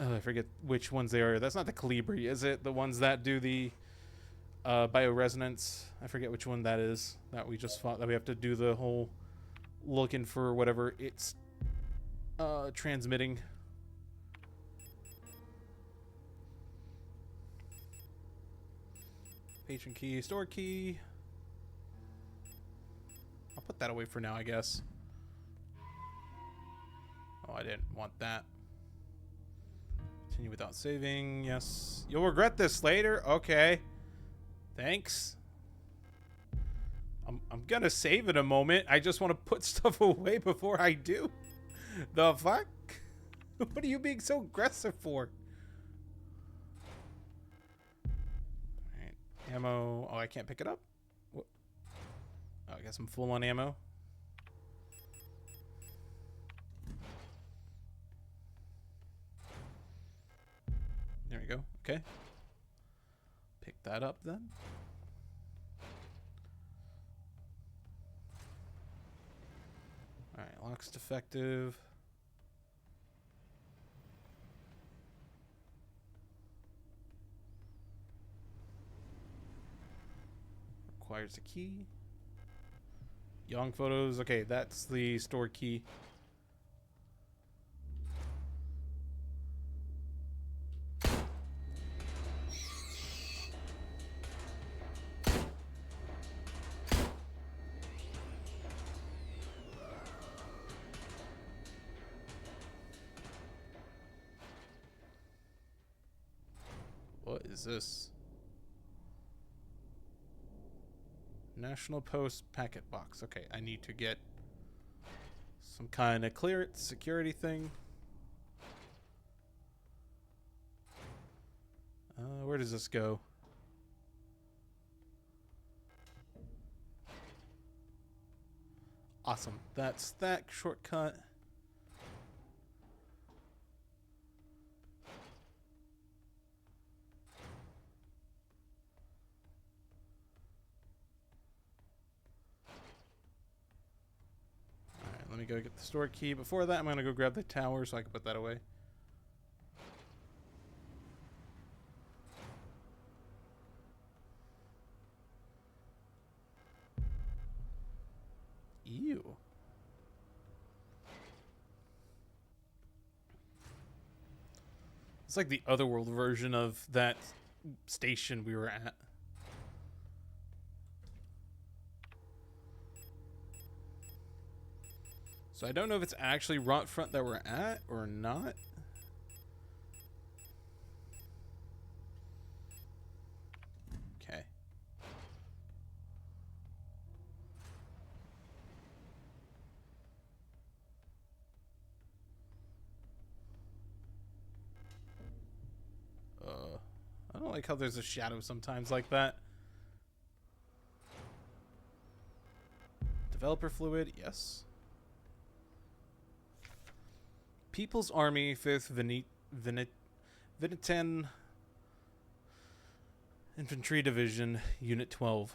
I forget which ones they are. That's not the Calibri, is it? The ones that do the bioresonance. I forget which one that is. That we just fought. That we have to do the whole looking for whatever it's transmitting. Patron key, store key. I'll put that away for now, I guess. Oh, I didn't want that. Continue without saving. Yes. You'll regret this later. Okay. Thanks. I'm gonna save in a moment. I just want to put stuff away before I do. The fuck? What are you being so aggressive for? Alright. Ammo. Oh, I can't pick it up? What? Oh, I guess I'm full on ammo. There we go. Okay. Pick that up then. Alright, lock's defective. Requires a key. Young photos. Okay, that's the store key. What is this? National Post packet box. Okay, I need to get some kind of clearance security thing. Where does this go? Awesome. That's that shortcut. Let me go get the store key. Before that, I'm going to go grab the tower so I can put that away. Ew. It's like the Otherworld version of that station we were at. So I don't know if it's actually Rot Front that we're at or not. Okay. I don't like how there's a shadow sometimes like that. Developer fluid, yes. People's Army, 5th Venetian Infantry Division, Unit 12.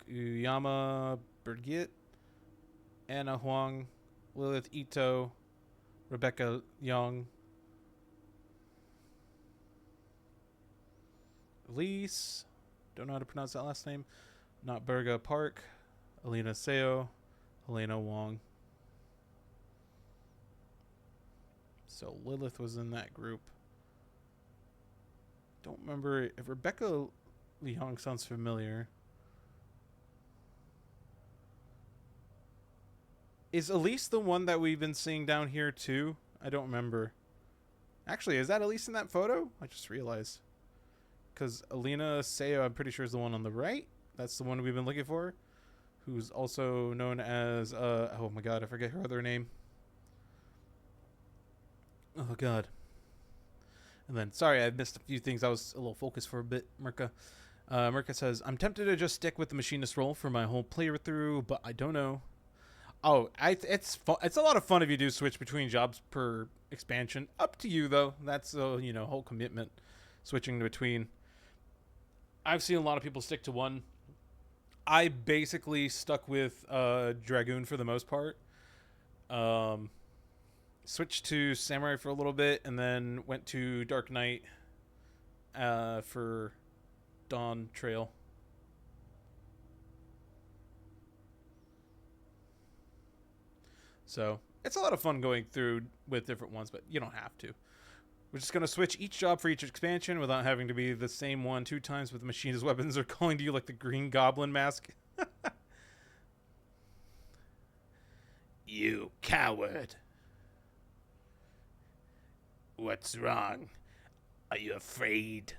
Fukuyama Birgit, Anna Huang, Lilith Ito, Rebecca Young, Elise, don't know how to pronounce that last name, Not Berga Park, Alina Seo, Helena Wong. So Lilith was in that group. Don't remember if Rebecca Leong sounds familiar. Is Elise the one that we've been seeing down here too? I don't remember. Actually, is that Elise in that photo? I just realized. Because Alina Seo, I'm pretty sure, is the one on the right. That's the one we've been looking for. Who's also known as, oh my god, I forget her other name. Oh god. And then, sorry, I missed a few things. I was a little focused for a bit, Mirka. Mirka says, I'm tempted to just stick with the machinist role for my whole playthrough, but I don't know. Oh, it's a lot of fun if you do switch between jobs per expansion. Up to you, though. That's a, whole commitment, switching between. I've seen a lot of people stick to one. I basically stuck with Dragoon for the most part. Switched to Samurai for a little bit, and then went to Dark Knight for Dawn Trail. So it's a lot of fun going through with different ones, but you don't have to. We're just going to switch each job for each expansion without having to be the same one 2 times with machinist weapons or calling to you like the Green Goblin mask. You coward. What's wrong? Are you afraid?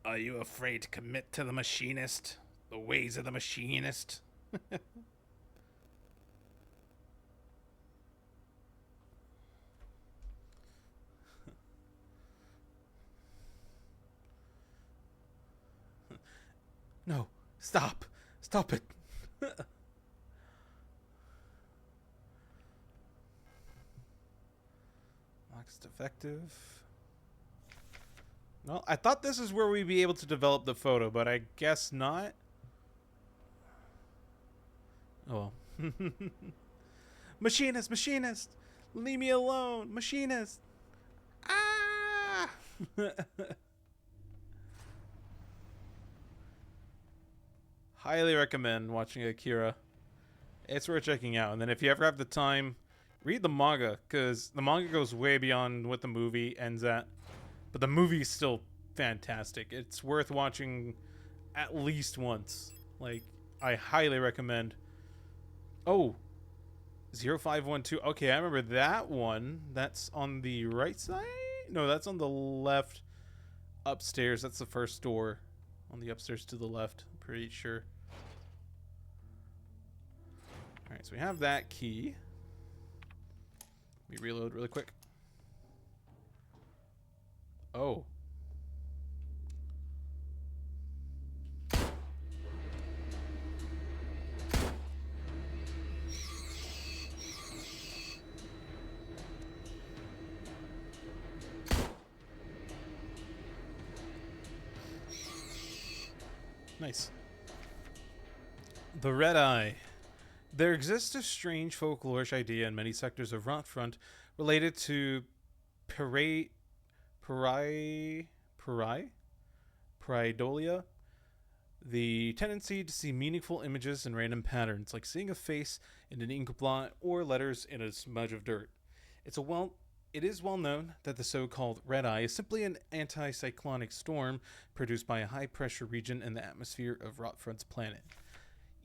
Are you afraid to commit to the machinist? The ways of the machinist? No, stop. Stop it. Locks defective. Well, I thought this is where we'd be able to develop the photo, but I guess not. Oh. Machinist, machinist! Leave me alone, machinist! Ah! Highly recommend watching Akira. It's worth checking out. And then if you ever have the time, read the manga, because the manga goes way beyond what the movie ends at. But the movie's still fantastic. It's worth watching at least once. Like, I highly recommend. Oh, 0512. Okay, I remember that one. That's on the right side? No, that's on the left upstairs. That's the first door on the upstairs to the left. I'm pretty sure. Alright, so we have that key. Let me reload really quick. Oh. Nice. The Red Eye. There exists a strange folklorish idea in many sectors of Rotfront related to pareidolia, the tendency to see meaningful images and random patterns, like seeing a face in an ink blot or letters in a smudge of dirt. It is well known that the so-called red eye is simply an anticyclonic storm produced by a high-pressure region in the atmosphere of Rotfront's planet.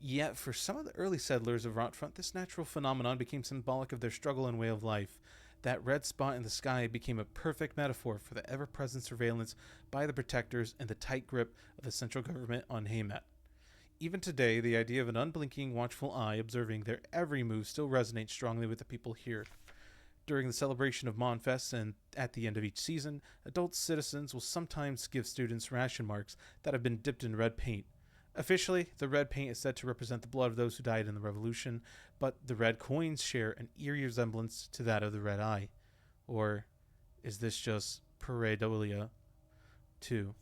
Yet, for some of the early settlers of Rotfront, this natural phenomenon became symbolic of their struggle and way of life. That red spot in the sky became a perfect metaphor for the ever-present surveillance by the protectors and the tight grip of the central government on Haymat. Even today, the idea of an unblinking, watchful eye observing their every move still resonates strongly with the people here. During the celebration of Monfest and at the end of each season, adult citizens will sometimes give students ration marks that have been dipped in red paint. Officially, the red paint is said to represent the blood of those who died in the revolution, but the red coins share an eerie resemblance to that of the red eye. Or is this just pareidolia too?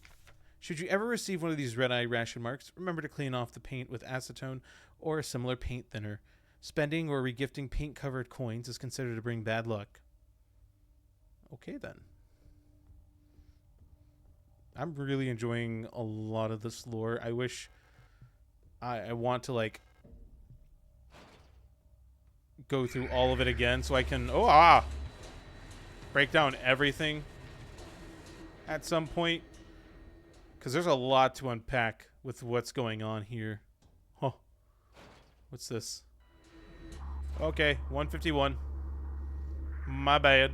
Should you ever receive one of these red eye ration marks, remember to clean off the paint with acetone or a similar paint thinner. Spending or regifting paint-covered coins is considered to bring bad luck. Okay, then. I'm really enjoying a lot of this lore. I wish I want to, like, go through all of it again so I can... break down everything at some point. Because there's a lot to unpack with what's going on here. Huh. What's this? Okay, 151. My bad.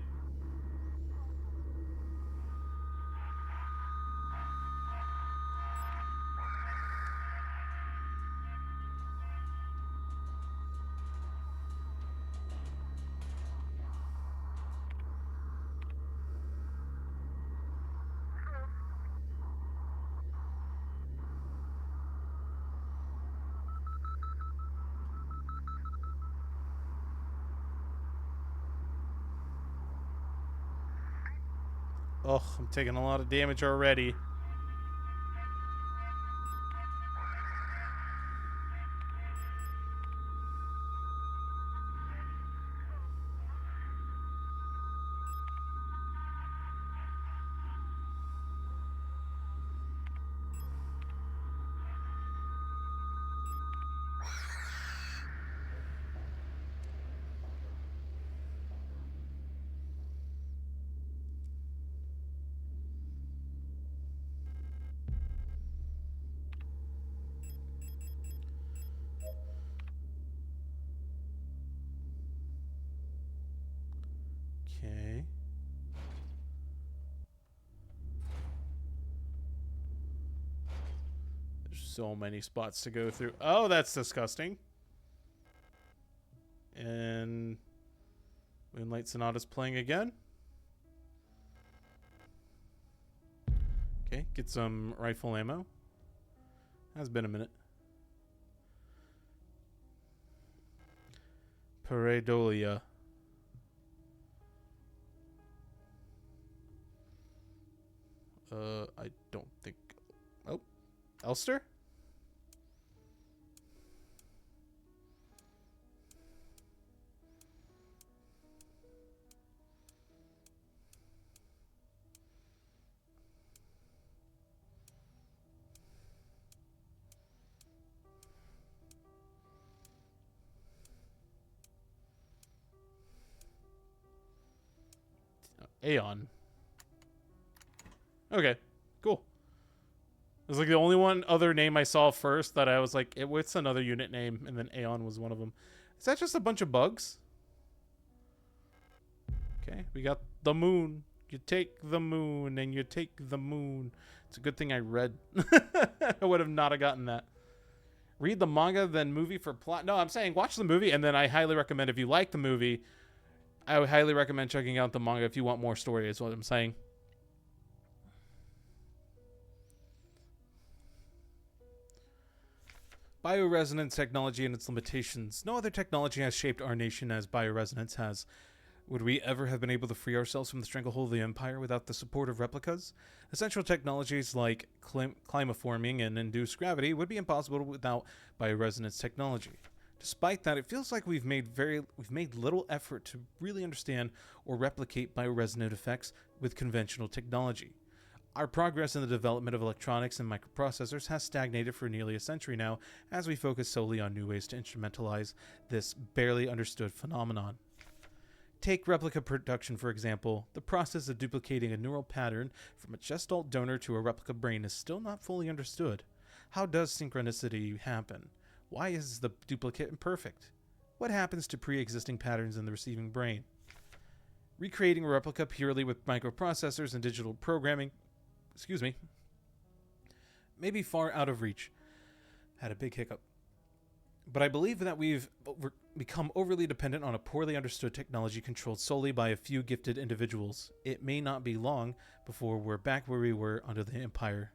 Ugh, I'm taking a lot of damage already. Okay. There's so many spots to go through. Oh, that's disgusting. And Moonlight Sonata's playing again. Okay, get some rifle ammo. Has been a minute. Pareidolia. I don't think... Oh, Elster? Aeon. Okay, cool. It was like the only one other name I saw first that I was like, what's another unit name? And then Aeon was one of them. Is that just a bunch of bugs? Okay, we got the moon. You take the moon and you take the moon. It's a good thing I read. I would have not have gotten that. Read the manga, then movie for plot. No, I'm saying watch the movie, and then I highly recommend, if you like the movie, I would highly recommend checking out the manga if you want more story, is what I'm saying. Bioresonance technology and its limitations. No other technology has shaped our nation as bioresonance has. Would we ever have been able to free ourselves from the stranglehold of the Empire without the support of replicas? Essential technologies like climaforming and induced gravity would be impossible without bioresonance technology. Despite that, it feels like we've made little effort to really understand or replicate bioresonant effects with conventional technology. Our progress in the development of electronics and microprocessors has stagnated for nearly a century now, as we focus solely on new ways to instrumentalize this barely understood phenomenon. Take replica production, for example. The process of duplicating a neural pattern from a gestalt donor to a replica brain is still not fully understood. How does synchronicity happen? Why is the duplicate imperfect? What happens to pre-existing patterns in the receiving brain? Recreating a replica purely with microprocessors and digital programming, may be far out of reach. Had a big hiccup. But I believe that we've become overly dependent on a poorly understood technology controlled solely by a few gifted individuals. It may not be long before we're back where we were under the Empire.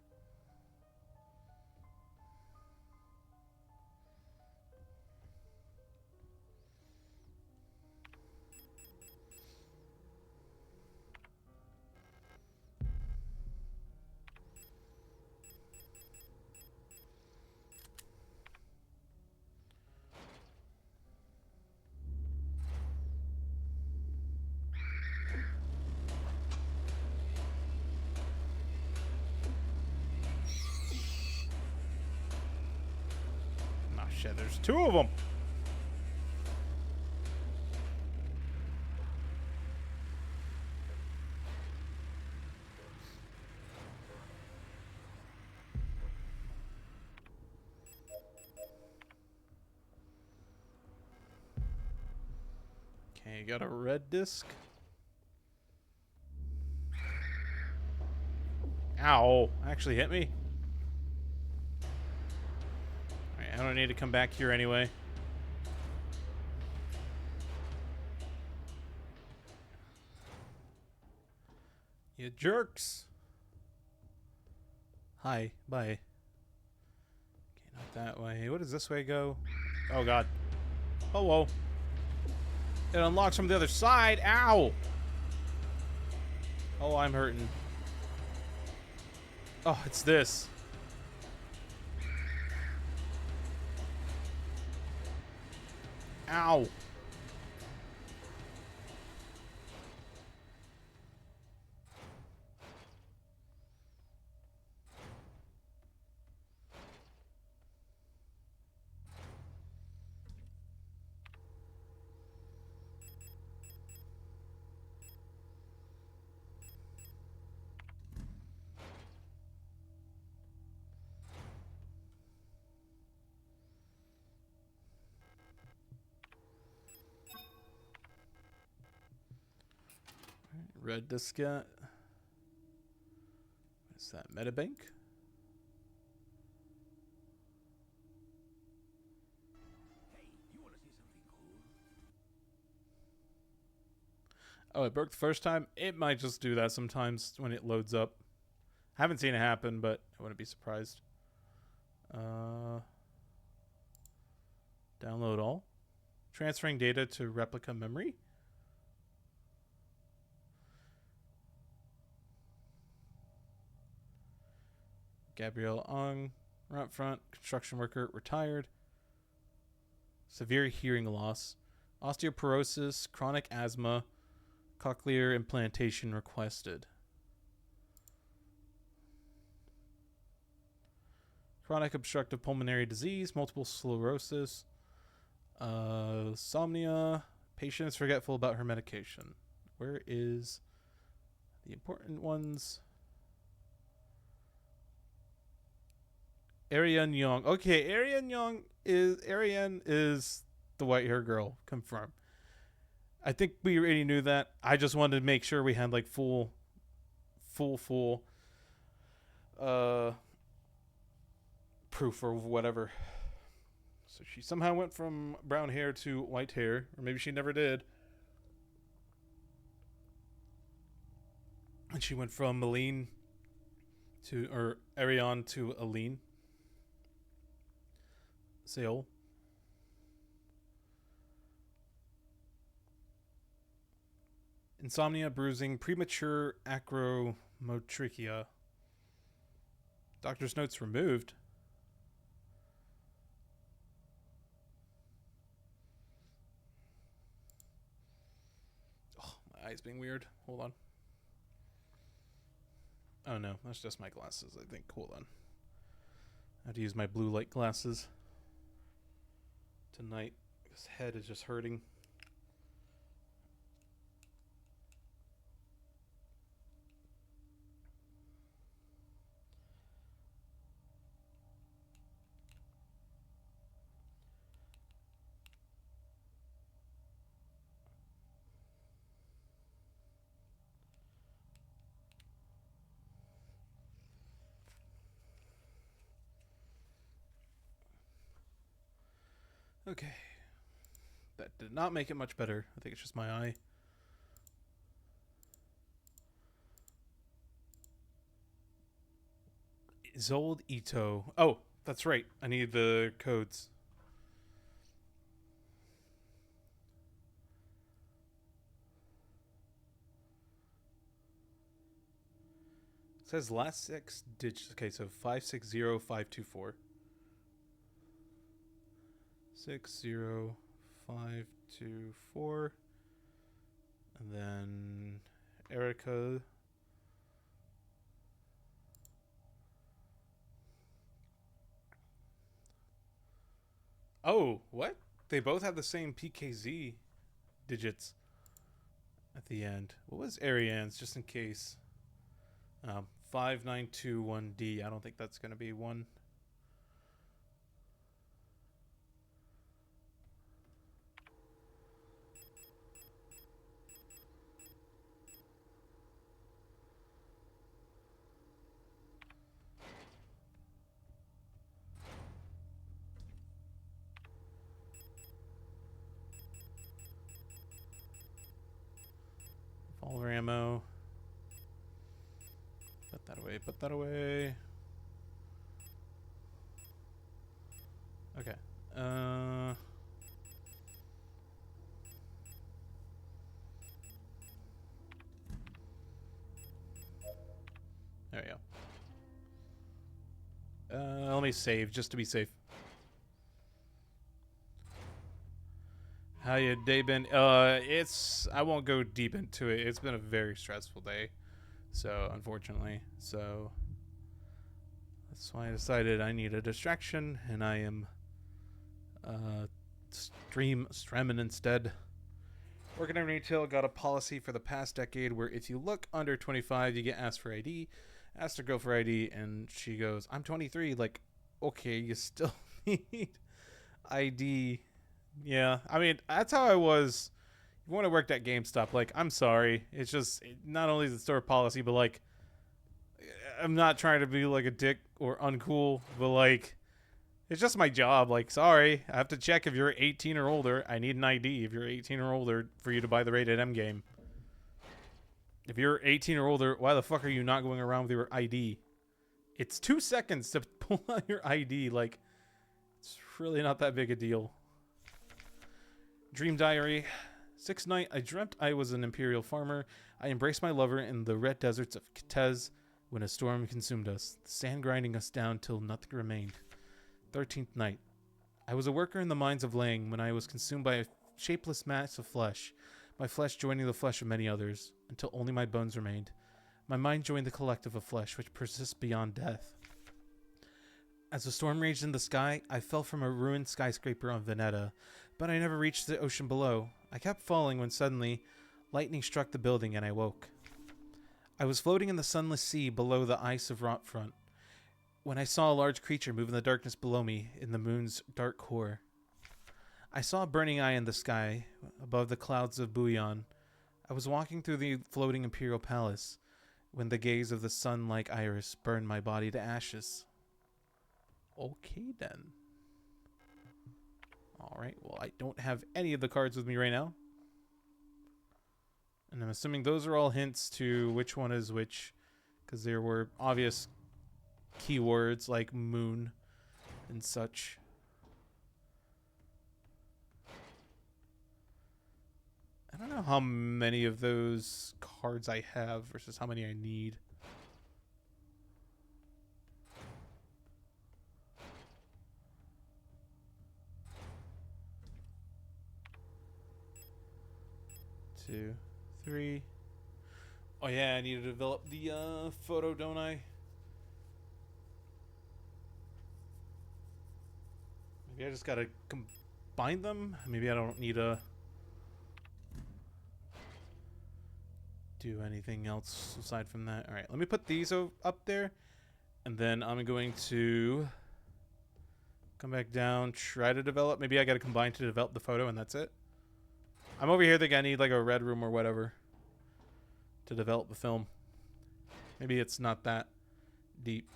Oh shit, there's two of them. Okay, got a red disc. Ow, actually hit me. Alright, I don't need to come back here anyway. You jerks. Hi, bye. Okay, not that way. What does this way go? Oh god. Oh, whoa. It unlocks from the other side. Ow! Oh, I'm hurting. Oh, it's this. Ow. Red diskette. What's that? Metabank? Oh, it broke the first time? It might just do that sometimes when it loads up. Haven't seen it happen, but I wouldn't be surprised. Download all. Transferring data to replica memory. Gabrielle Ong, right front, construction worker, retired. Severe hearing loss. Osteoporosis, chronic asthma, cochlear implantation requested. Chronic obstructive pulmonary disease, multiple sclerosis, insomnia. Patient is forgetful about her medication. Where is the important ones? Ariane Young. Okay, Ariane is the white hair girl. Confirmed. I think we already knew that. I just wanted to make sure we had like full proof or whatever. So she somehow went from brown hair to white hair, or maybe she never did. And she went from Aline to, or Ariane to Aline. Seol. Insomnia, bruising, premature acromotrichia. Doctor's notes removed. Oh, my eyes being weird. Hold on. Oh no, that's just my glasses, I think. Hold on. I have to use my blue light glasses tonight. This head is just hurting. Okay. That did not make it much better. I think it's just my eye. Isolde Ito. Oh, that's right. I need the codes. It says last 6 digits. Okay, so 560524. 60524. And then Erica. Oh, what? They both have the same PKZ digits at the end. What was Ariane's, just in case? 5921D. I don't think that's going to be one. Revolver ammo. Put that away, put that away. Okay. Let me save just to be safe. How your day been? I won't go deep into it. It's been a very stressful day. So, unfortunately. So, that's why I decided I need a distraction, and I am streaming instead. Working in retail, got a policy for the past decade where if you look under 25, you get asked for ID. Asked a girl for ID, and she goes, "I'm 23." Like, okay, you still need ID. Yeah, I mean, that's how I was when I worked at GameStop. Like, I'm sorry. It's just not only the store policy, but like, I'm not trying to be like a dick or uncool, but like, it's just my job. Like, sorry, I have to check if you're 18 or older. I need an ID if you're 18 or older for you to buy the rated M game. If you're 18 or older, why the fuck are you not going around with your ID? It's 2 seconds to pull out your ID. Like, it's really not that big a deal. Dream diary. 6th night, I dreamt I was an imperial farmer. I embraced my lover in the red deserts of Kitez when a storm consumed us, the sand grinding us down till nothing remained. 13th night. I was a worker in the mines of Lang when I was consumed by a shapeless mass of flesh, my flesh joining the flesh of many others, until only my bones remained. My mind joined the collective of flesh which persists beyond death. As the storm raged in the sky, I fell from a ruined skyscraper on Veneta, but I never reached the ocean below. I kept falling when suddenly, lightning struck the building and I woke. I was floating in the sunless sea below the ice of Rotfront, when I saw a large creature move in the darkness below me in the moon's dark core. I saw a burning eye in the sky, above the clouds of Bouillon. I was walking through the floating imperial palace, when the gaze of the sun-like iris burned my body to ashes. Okay, then. Alright, well, I don't have any of the cards with me right now. And I'm assuming those are all hints to which one is which, because there were obvious keywords like moon and such. I don't know how many of those cards I have versus how many I need. Two, three. Oh yeah, I need to develop the photo, don't I? Maybe I just gotta combine them? Maybe I don't need to do anything else aside from that. Alright, let me put these up there. And then I'm going to come back down, try to develop. Maybe I gotta combine to develop the photo and that's it. I'm over here thinking I need like a red room or whatever to develop the film. Maybe it's not that deep.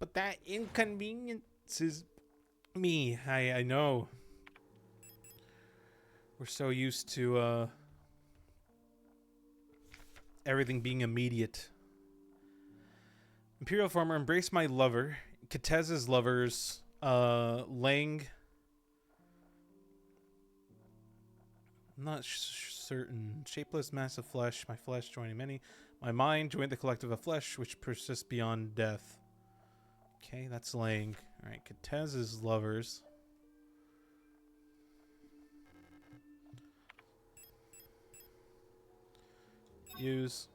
But that inconveniences me. I know. We're so used to everything being immediate. Imperial Farmer, embrace my lover. Kitez's lovers. Lang. I'm not certain. Shapeless mass of flesh. My flesh joining many. My mind joined the collective of flesh, which persists beyond death. Okay, that's Lang. Alright, Kitez's lovers. Use.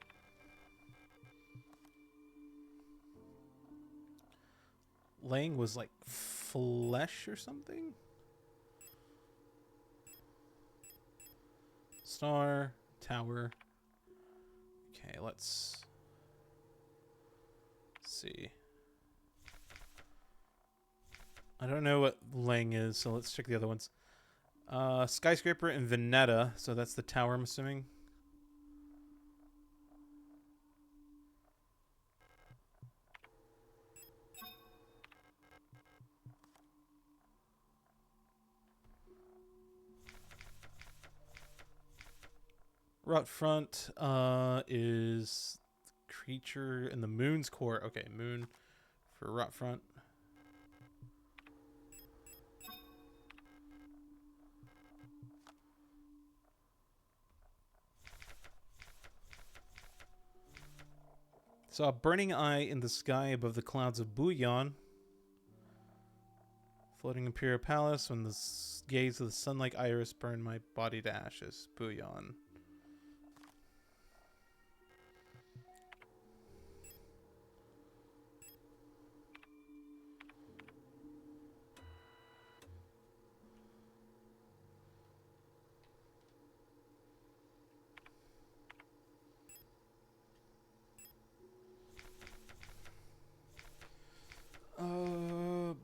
Lang was like flesh or something? Star, tower. Okay, let's see. I don't know what Lang is, so let's check the other ones. Skyscraper and Veneta, so that's the tower, I'm assuming. Rotfront is creature in the moon's core. Okay, moon for Rotfront. Saw a burning eye in the sky above the clouds of Bouillon. Floating Imperial Palace when the gaze of the sun-like iris burned my body to ashes. Bouillon.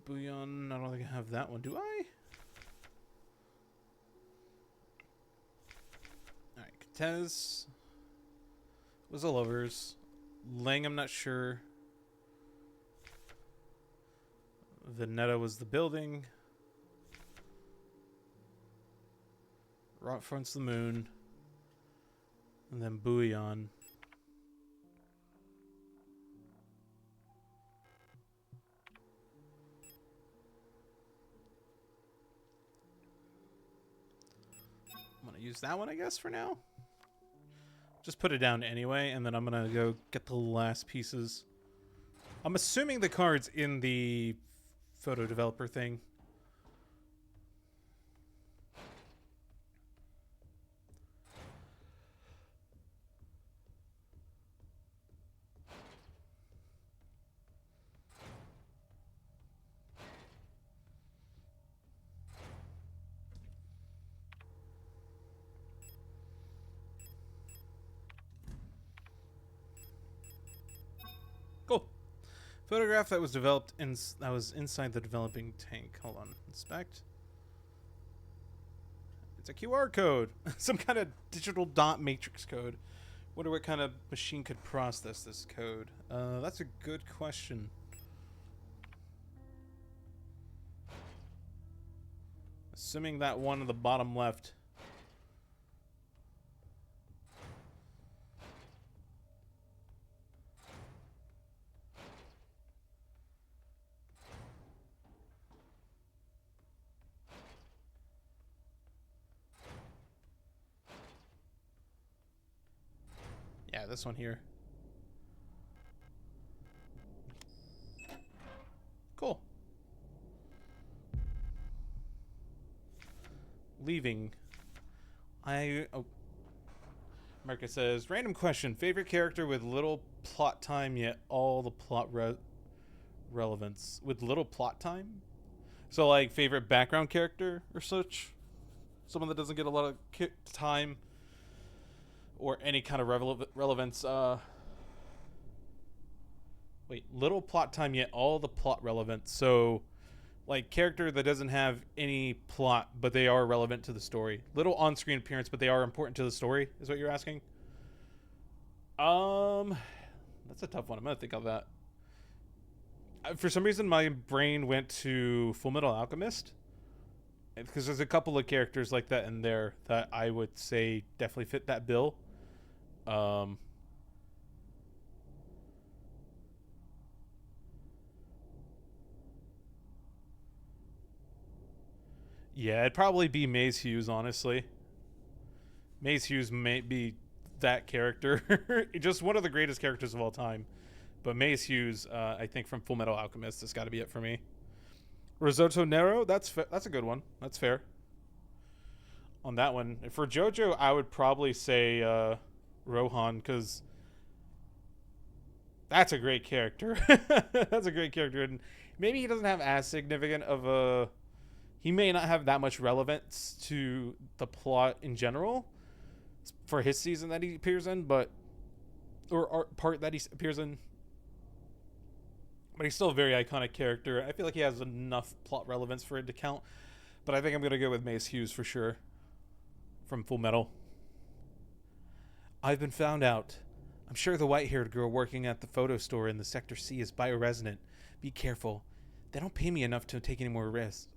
Bouillon. I don't think I have that one. Do I? Alright, Cortez was a lovers. Lang, I'm not sure. Veneta was the building. Rockfront's the moon. And then Bouillon. I'm going to use that one, I guess, for now. Just put it down anyway, and then I'm going to go get the last pieces. I'm assuming the card's in the photo developer thing. Cool. Photograph that was developed that was inside the developing tank. Hold on. Inspect. It's a QR code. Some kind of digital dot matrix code. Wonder what kind of machine could process this code. That's a good question. Assuming that one on the bottom left. Yeah, this one here. Cool. Leaving. Oh. Marcus says, random question. Favorite character with little plot time yet all the plot relevance. With little plot time? So like favorite background character or such? Someone that doesn't get a lot of time or any kind of relevance. Wait, little plot time yet all the plot relevance. So like character that doesn't have any plot but they are relevant to the story. Little on-screen appearance but they are important to the story is what you're asking? That's a tough one. I'm gonna think of that. For some reason my brain went to Fullmetal Alchemist because there's a couple of characters like that in there that I would say definitely fit that bill. Yeah, it'd probably be Maze Hughes, honestly. Maze Hughes may be that character. Just one of the greatest characters of all time. But Maze Hughes, I think from Fullmetal Alchemist, has got to be it for me. Risotto Nero, that's a good one. That's fair. On that one, for JoJo, I would probably say Rohan, because that's a great character. That's a great character, and maybe he doesn't have as significant of a. He may not have that much relevance to the plot in general for his season that he appears in, but or part that he appears in. But he's still a very iconic character. I feel like he has enough plot relevance for it to count. But I think I'm going to go with Mace Hughes for sure. From Full Metal. I've been found out. I'm sure the white-haired girl working at the photo store in the Sector C is bioresonant. Be careful. They don't pay me enough to take any more risks.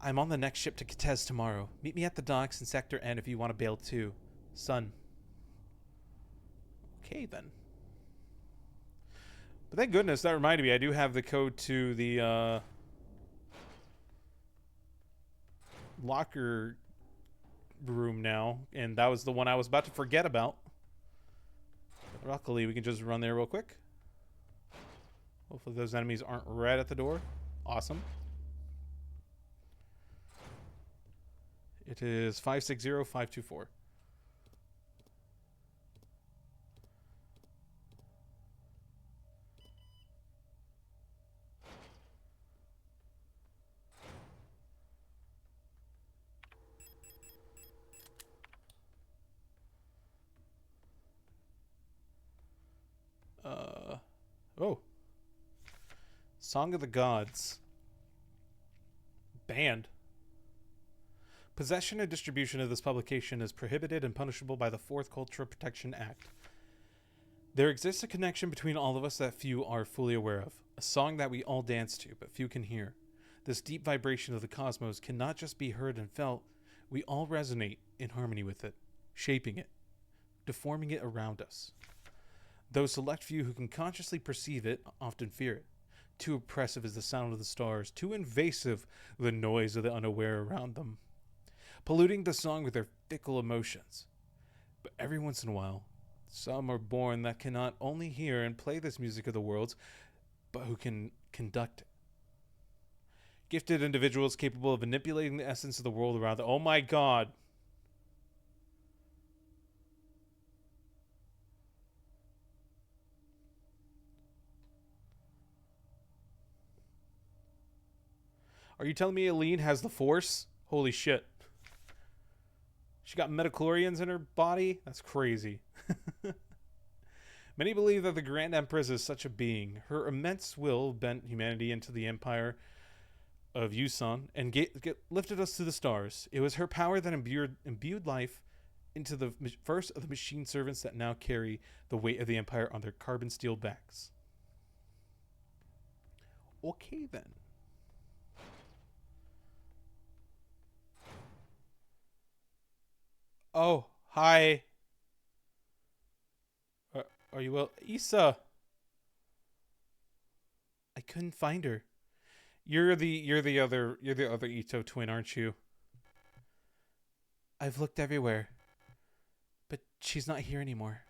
I'm on the next ship to Kitez tomorrow. Meet me at the docks in Sector N if you want to bail too. Son. Okay, then. But thank goodness, that reminded me, I do have the code to the locker room now, and that was the one I was about to forget about. Luckily, we can just run there real quick. Hopefully those enemies aren't right at the door. Awesome. It is 560524. Oh. Song of the Gods. Banned. Possession and distribution of this publication is prohibited and punishable by the Fourth Cultural Protection Act. There exists a connection between all of us that few are fully aware of. A song that we all dance to, but few can hear. This deep vibration of the cosmos cannot just be heard and felt. We all resonate in harmony with it, shaping it, deforming it around us. Those select few who can consciously perceive it often fear it. Too oppressive is the sound of the stars, too invasive the noise of the unaware around them, polluting the song with their fickle emotions. But every once in a while, some are born that can not only hear and play this music of the worlds, but who can conduct it. Gifted individuals capable of manipulating the essence of the world around them. Oh my god! Are you telling me Aline has the Force? Holy shit. She got metachlorians in her body? That's crazy. Many believe that the Grand Empress is such a being. Her immense will bent humanity into the empire of Yusan and lifted us to the stars. It was her power that imbued life into the first of the machine servants that now carry the weight of the empire on their carbon steel backs. Okay then. Oh, hi. Are you well? Issa. I couldn't find her. You're the other Ito twin, aren't you? I've looked everywhere, but she's not here anymore.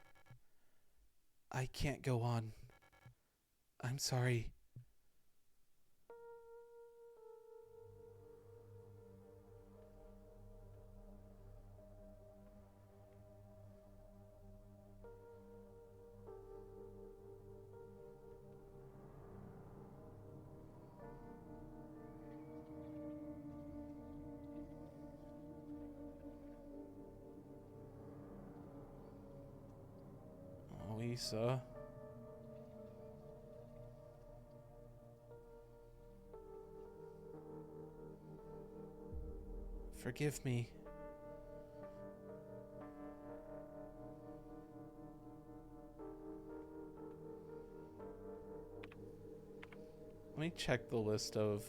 I can't go on. I'm sorry. Lisa. Forgive me. Let me check the list of...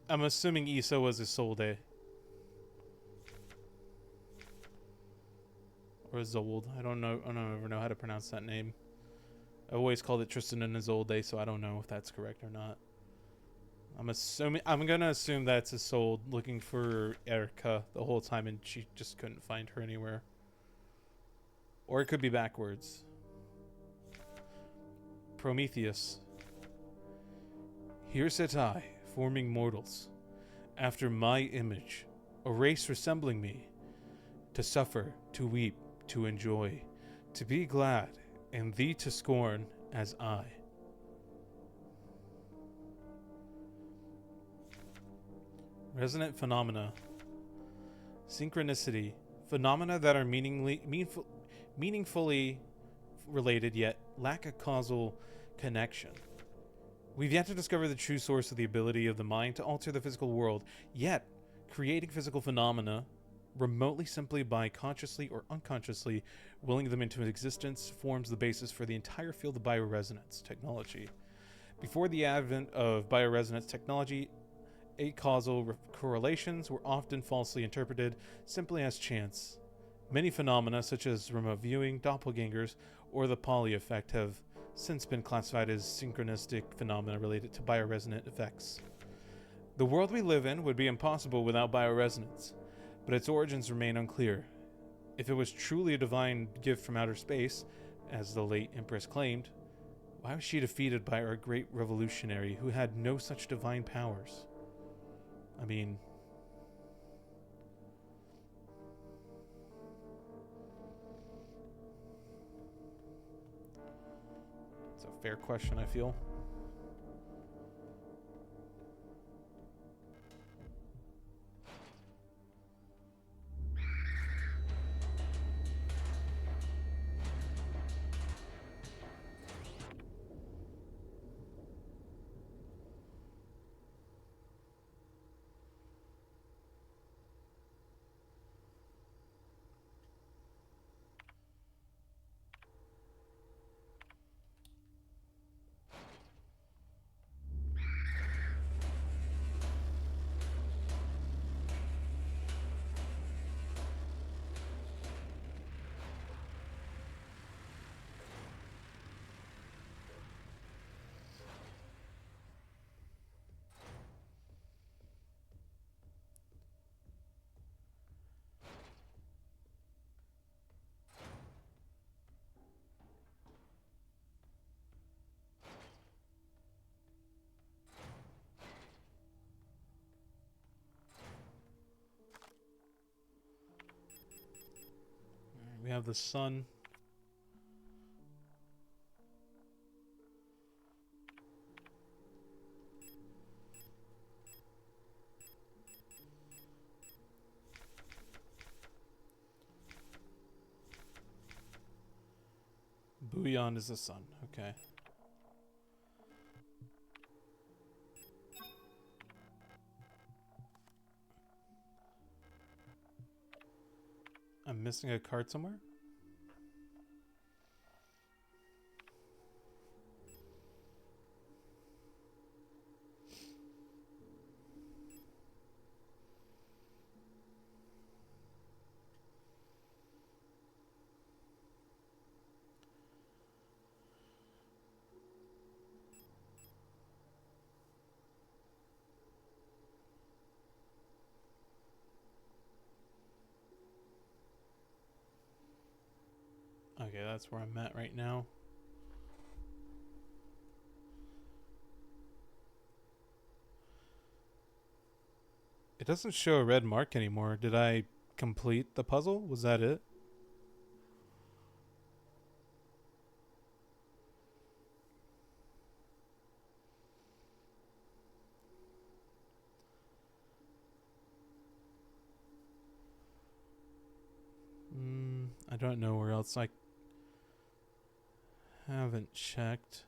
I'm assuming Issa was Isolde. Or Isolde. I don't ever know how to pronounce that name. I always called it Tristan and Isolde, so I don't know if that's correct or not. I'm gonna assume that's Isolde looking for Erica the whole time and she just couldn't find her anywhere. Or it could be backwards. Prometheus. Here sit I, forming mortals, after my image, a race resembling me, to suffer, to weep, to enjoy, to be glad, and thee to scorn as I. Resonant phenomena. Synchronicity. Phenomena that are meaningfully related yet lack a causal connection. We've yet to discover the true source of the ability of the mind to alter the physical world, yet creating physical phenomena remotely simply by consciously or unconsciously willing them into existence forms the basis for the entire field of bioresonance technology. Before the advent of bioresonance technology, acausal correlations were often falsely interpreted simply as chance. Many phenomena, such as remote viewing, doppelgangers, or the Pauli effect, have since been classified as synchronistic phenomena related to bioresonant effects. The world we live in would be impossible without bioresonance, but its origins remain unclear. If it was truly a divine gift from outer space, as the late Empress claimed, why was she defeated by our great revolutionary who had no such divine powers? I mean, it's a fair question, I feel. We have the sun. Beyond is the sun. Okay. I'm missing a card somewhere? Okay, that's where I'm at right now. It doesn't show a red mark anymore. Did I complete the puzzle? Was that it? I don't know where else I haven't checked.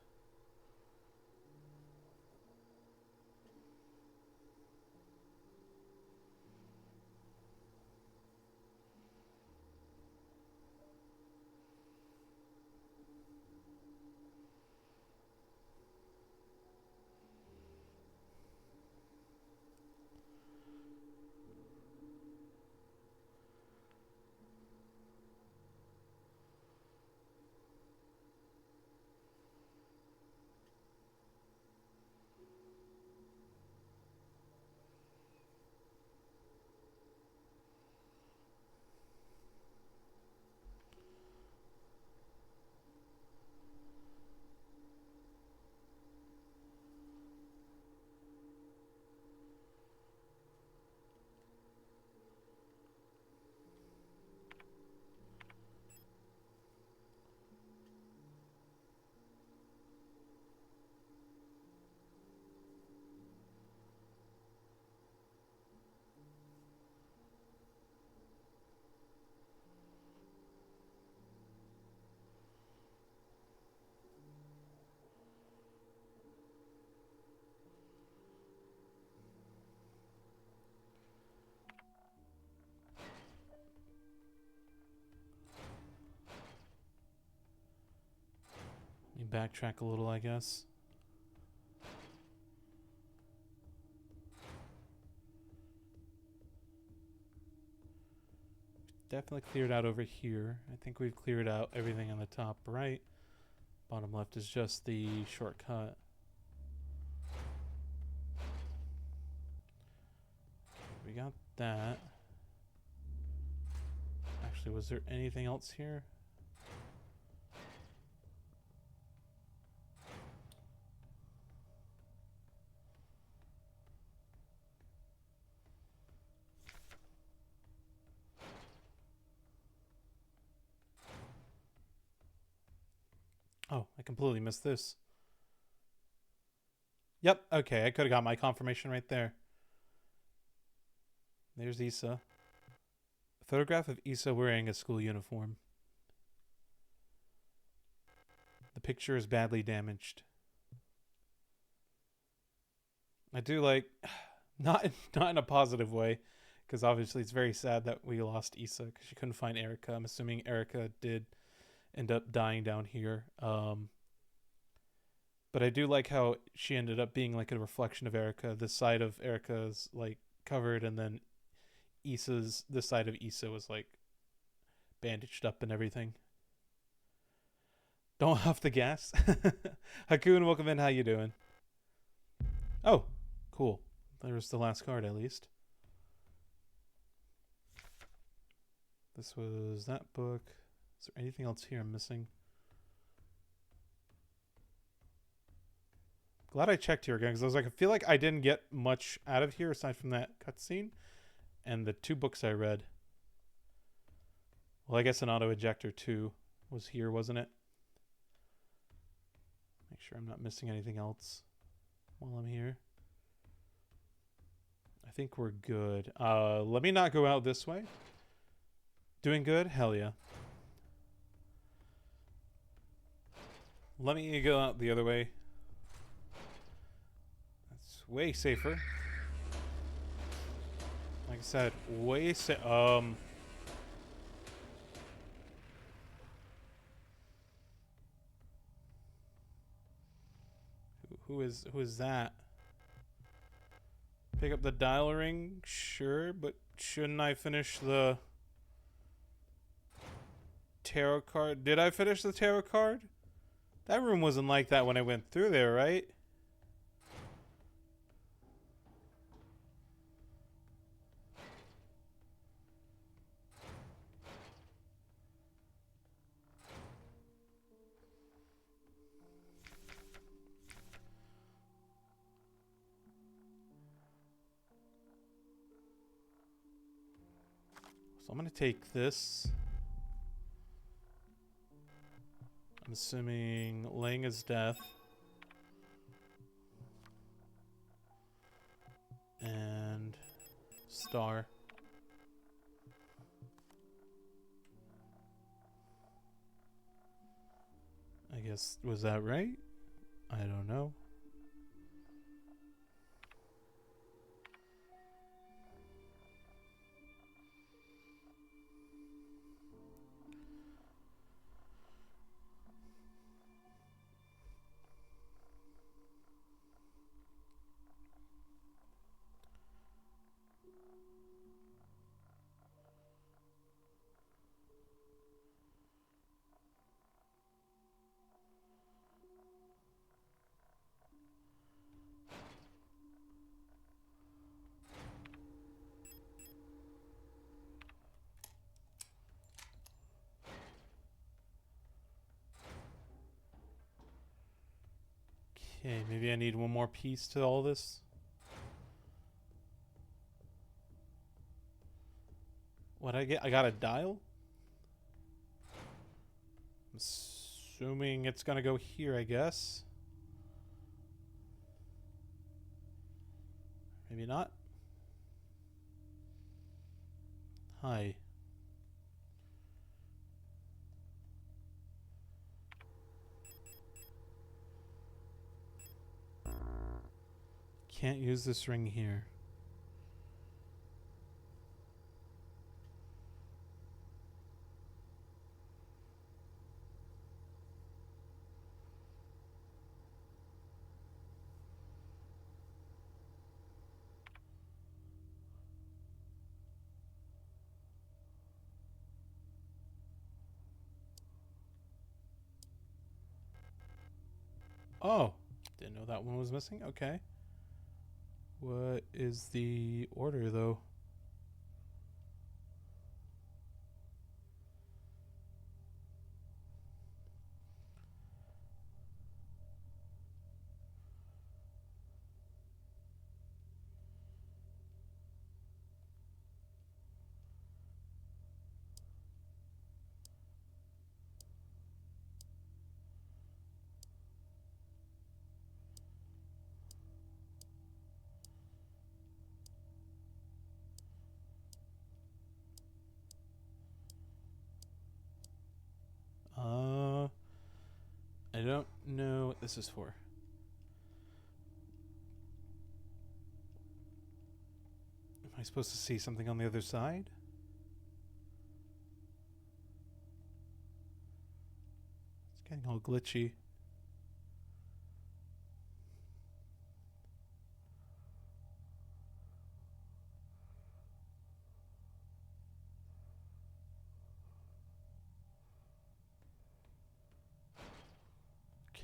Let me backtrack a little, I guess. Definitely cleared out over here. I think we've cleared out everything on the top right. Bottom left is just the shortcut. We got that. Actually, was there anything else here? Oh, I completely missed this. Yep, okay, I could have got my confirmation right there. There's Issa. A photograph of Issa wearing a school uniform. The picture is badly damaged. I do like, not in a positive way, because obviously it's very sad that we lost Issa because she couldn't find Erica. I'm assuming Erica did end up dying down here. But I do like how she ended up being like a reflection of Erica. This side of Erica's like covered, and then this side of Issa was like bandaged up and everything. Don't huff the gas. Hakun, welcome in. How you doing? Oh, cool. There was the last card at least. This was that book. Is there anything else here I'm missing? Glad I checked here again because I was like, I feel like I didn't get much out of here aside from that cutscene and the 2 books I read. Well, I guess an auto ejector too was here, wasn't it? Make sure I'm not missing anything else while I'm here. I think we're good. Let me not go out this way. Doing good? Hell yeah. Let me go out the other way. That's way safer. Like I said, way who is that? Pick up the dial ring? Sure, but shouldn't I finish the tarot card? Did I finish the tarot card? That room wasn't like that when I went through there, right? So I'm going to take this. I'm assuming Lang is death. And Star. I guess, was that right? I don't know. Okay, maybe I need one more piece to all this. What I get? I got a dial? I'm assuming it's gonna go here, I guess. Maybe not. Hi. Can't use this ring here. Oh, didn't know that one was missing. Okay. What is the order, though? I don't know what this is for. Am I supposed to see something on the other side? It's getting all glitchy.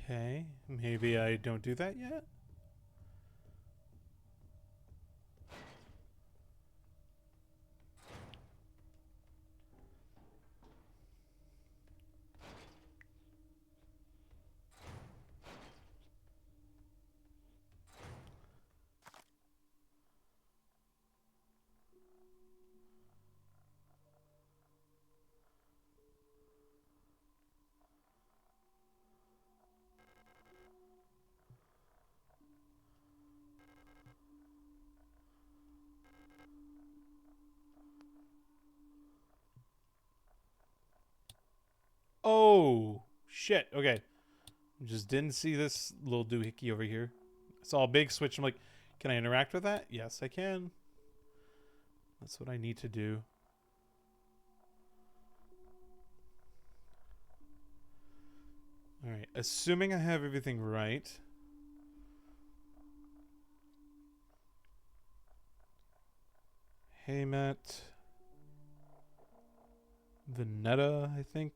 Okay, maybe I don't do that yet? Oh, shit. Okay. Just didn't see this little doohickey over here. I saw a big switch. I'm like, can I interact with that? Yes, I can. That's what I need to do. Alright, assuming I have everything right. Haymet. Veneta, I think.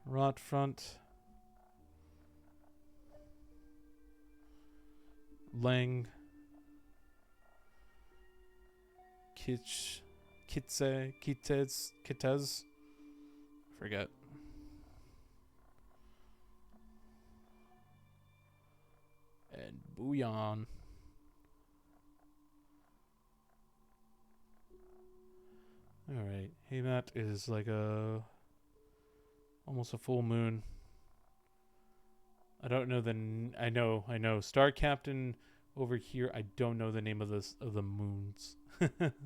Rot front. Lang. Kitez. Forget. And Bouillon. Alright. Haymat is like a almost a full moon. I don't know I know. Star Captain over here. I don't know the name of the moons.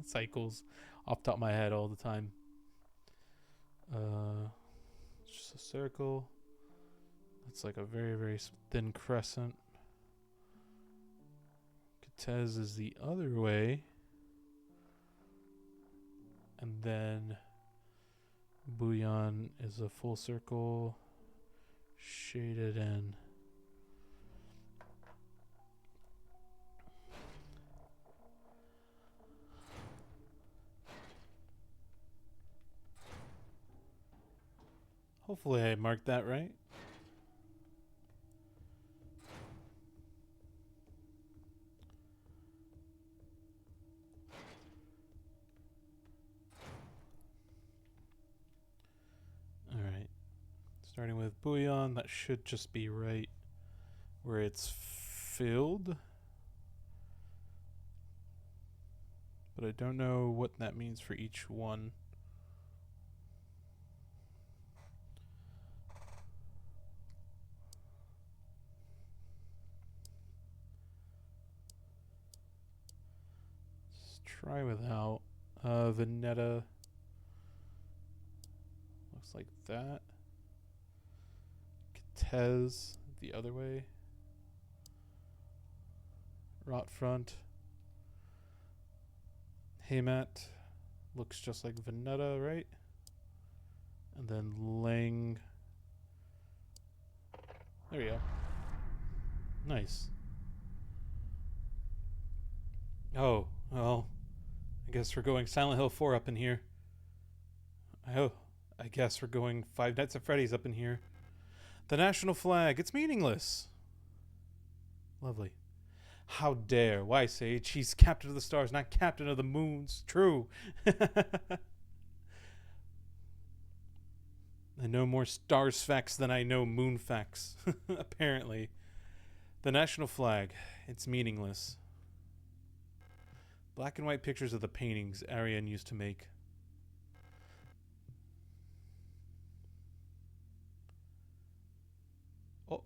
Cycles off the top of my head all the time. Just a circle. That's like a very, very thin crescent. Kitez is the other way. And then Bouillon is a full circle shaded in. Hopefully I marked that right. Alright. Starting with Bouillon, that should just be right where it's filled. But I don't know what that means for each one. Let's try without. Veneta. Looks like that. Kitez the other way. Rot front. Haymat looks just like Veneta, right? And then Lang. There we go. Nice. Oh, well, I guess we're going Silent Hill 4 up in here. I guess we're going Five Nights at Freddy's up in here. The national flag. It's meaningless. Lovely. How dare. Why, Sage? He's captain of the stars, not captain of the moons. True. I know more stars facts than I know moon facts. Apparently. The national flag. It's meaningless. Black and white pictures of the paintings Ariane used to make. Oh.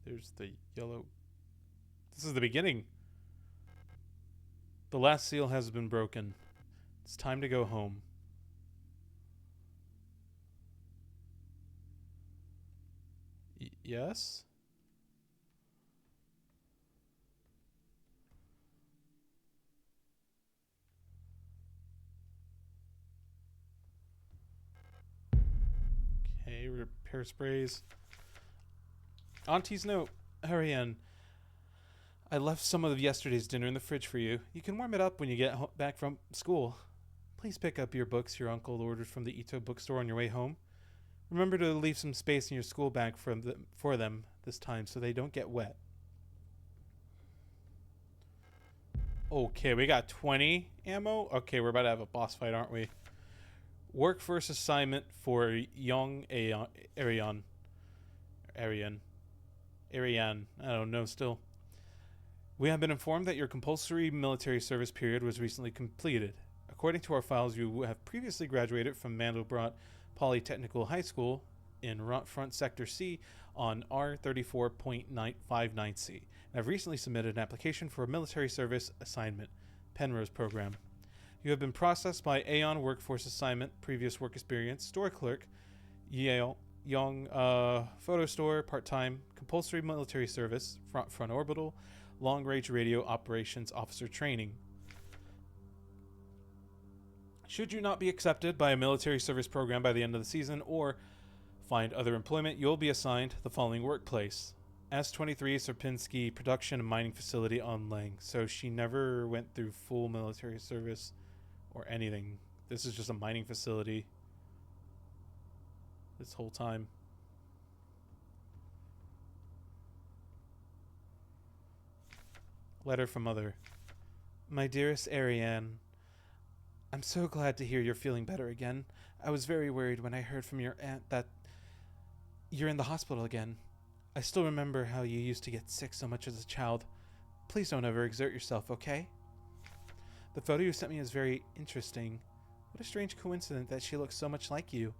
There's the yellow. This is the beginning. The last seal has been broken. It's time to go home. Yes? Okay, repair sprays. Auntie's note. Ariane, I left some of yesterday's dinner in the fridge for you. You can warm it up when you get back from school. Please pick up your books your uncle ordered from the Ito bookstore on your way home. Remember to leave some space in your school bag for them this time so they don't get wet. Okay, we got 20 ammo. Okay, we're about to have a boss fight, aren't we? Work first assignment for young Ariane. Ariane. I don't know still. We have been informed that your compulsory military service period was recently completed. According to our files, you have previously graduated from Mandelbrot Polytechnical High School in Front Sector C on R34.959C and have recently submitted an application for a military service assignment, Penrose program. You have been processed by Aeon Workforce Assignment, previous work experience, store clerk, Yale, young photo store, part-time, compulsory military service, front orbital, long-range radio operations officer training. Should you not be accepted by a military service program by the end of the season or find other employment, you'll be assigned the following workplace. S-23 Sierpinski Production and Mining Facility on Lang. So she never went through full military service or anything. This is just a mining facility this whole time. Letter from Mother. My dearest Ariane, I'm so glad to hear you're feeling better again. I was very worried when I heard from your aunt that you're in the hospital again. I still remember how you used to get sick so much as a child. Please don't ever exert yourself, okay? The photo you sent me is very interesting. What a strange coincidence that she looks so much like you.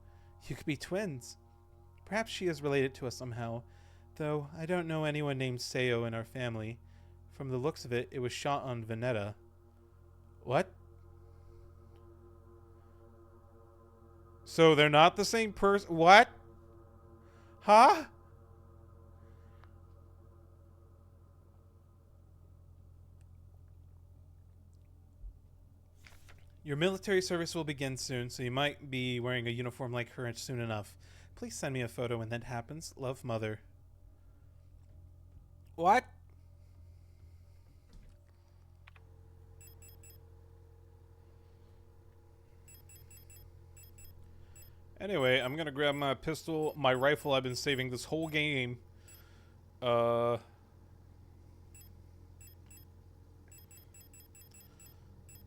You could be twins. Perhaps she is related to us somehow, though I don't know anyone named Seo in our family. From the looks of it, it was shot on Veneta. What? So they're not the same person? What? Huh? Your military service will begin soon, so you might be wearing a uniform like her soon enough. Please send me a photo when that happens. Love, Mother. What? Anyway, I'm gonna grab my pistol, my rifle I've been saving this whole game.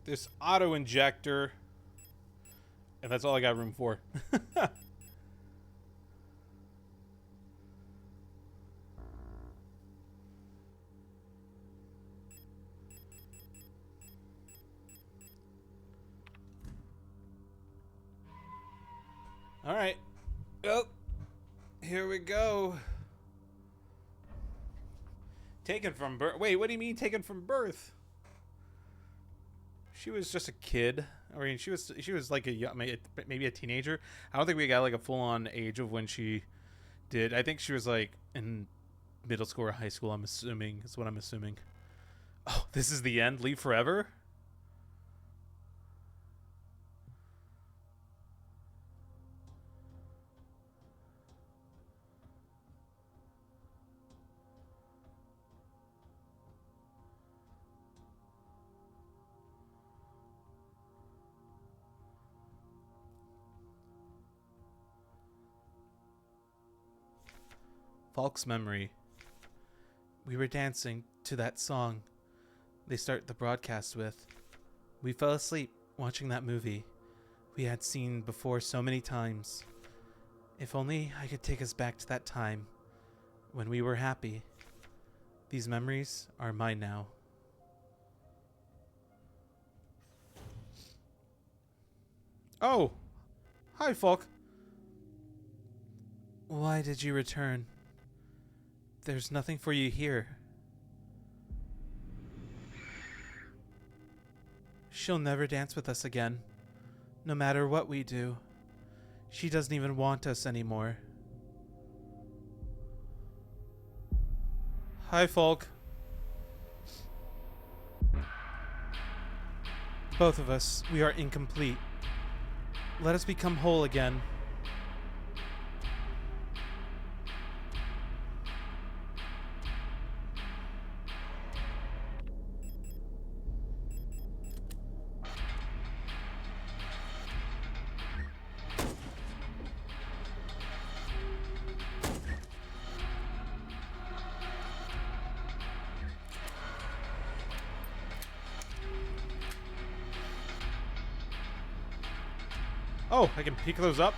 This auto injector. And that's all I got room for. Alright. Oh. Here we go. Taken from birth. Wait, what do you mean taken from birth? She was just a kid. I mean, she was like maybe a teenager. I don't think we got like a full-on age of when she did. I think she was like in middle school or high school, I'm assuming. That's what I'm assuming. Oh, this is the end? Leave forever? Falk's memory. We were dancing to that song they start the broadcast with. We fell asleep watching that movie we had seen before so many times. If only I could take us back to that time when we were happy. These memories are mine now. Oh! Hi, Falk. Why did you return? There's nothing for you here. She'll never dance with us again, no matter what we do. She doesn't even want us anymore. Hi, Falk. Both of us, we are incomplete. Let us become whole again. Oh, I can pick those up?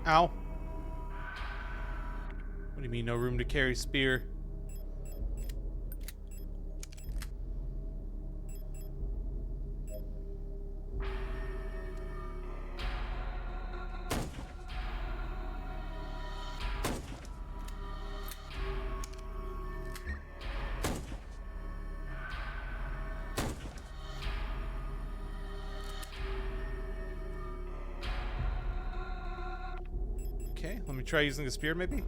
Ow. What do you mean, no room to carry spear? Okay, let me try using the spear, maybe?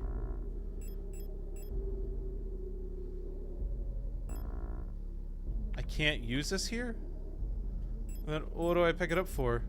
I can't use this here? Then what do I pick it up for?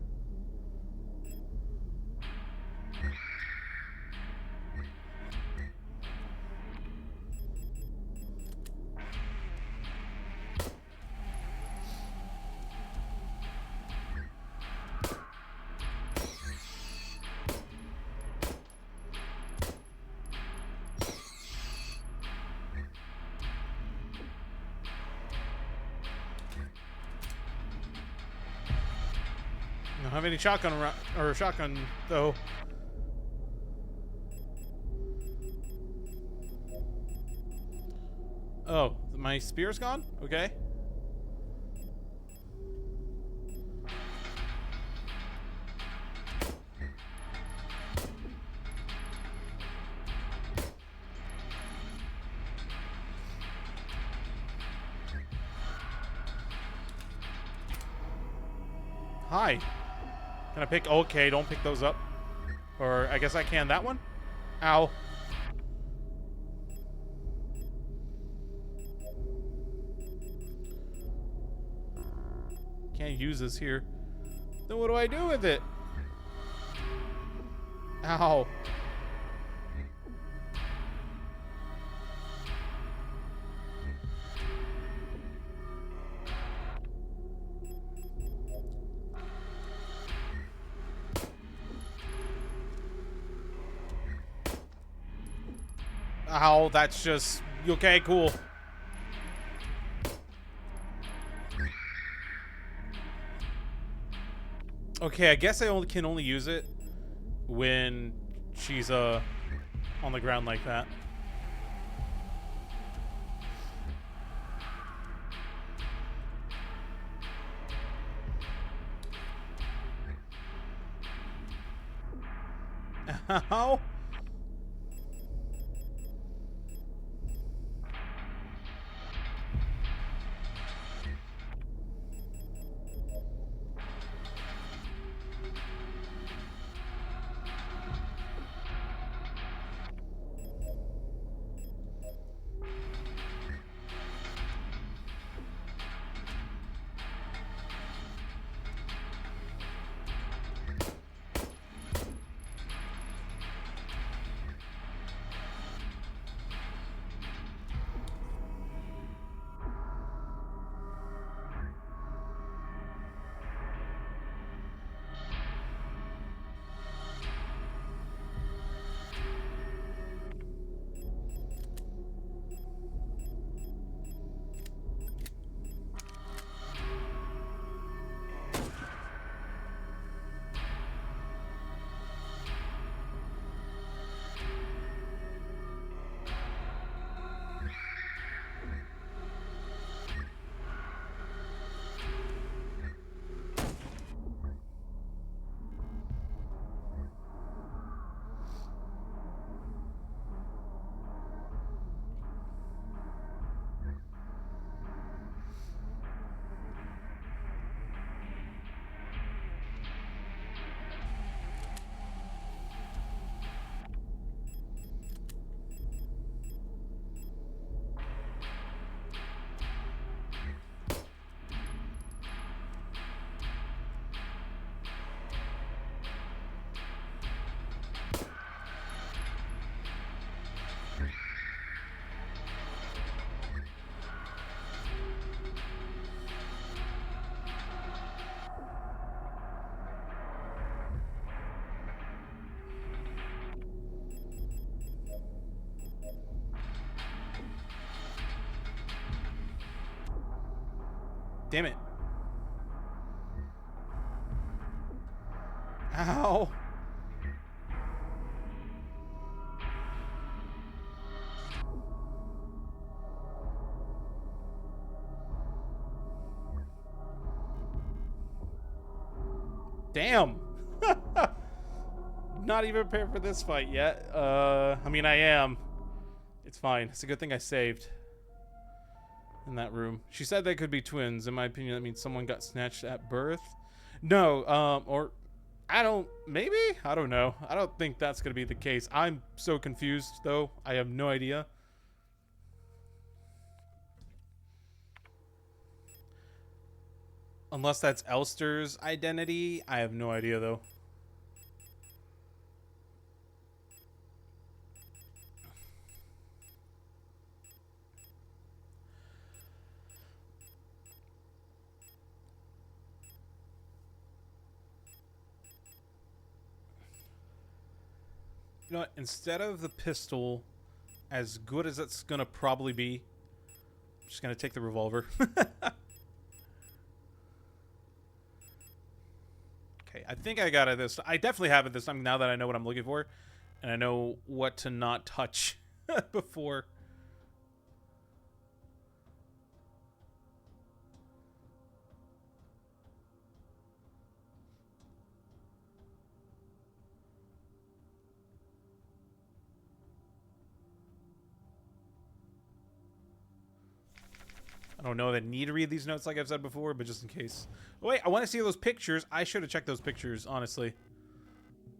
I don't have any shotgun around, or shotgun though. Oh, my spear's gone? Okay. Hi. Can I pick? Okay, don't pick those up. Or I guess I can that one? Ow. Can't use this here. Then what do I do with it? Ow. Ow, that's just... Okay, cool. Okay, I guess I can only use it when she's on the ground like that. Ow. Damn it. Ow. Damn. Not even prepared for this fight yet. I mean, I am. It's fine. It's a good thing I saved in that room. She said they could be twins. In my opinion, that means someone got snatched at birth. No, or I don't, maybe? I don't know. I don't think that's going to be the case. I'm so confused, though. I have no idea. Unless that's Elster's identity. I have no idea, though. You know what? Instead of the pistol, as good as it's going to probably be, I'm just going to take the revolver. Okay, I think I got it this time. I definitely have it this time now that I know what I'm looking for. And I know what to not touch before. I don't know that I need to read these notes like I've said before, but just in case. Oh, wait, I want to see those pictures. I should have checked those pictures, honestly.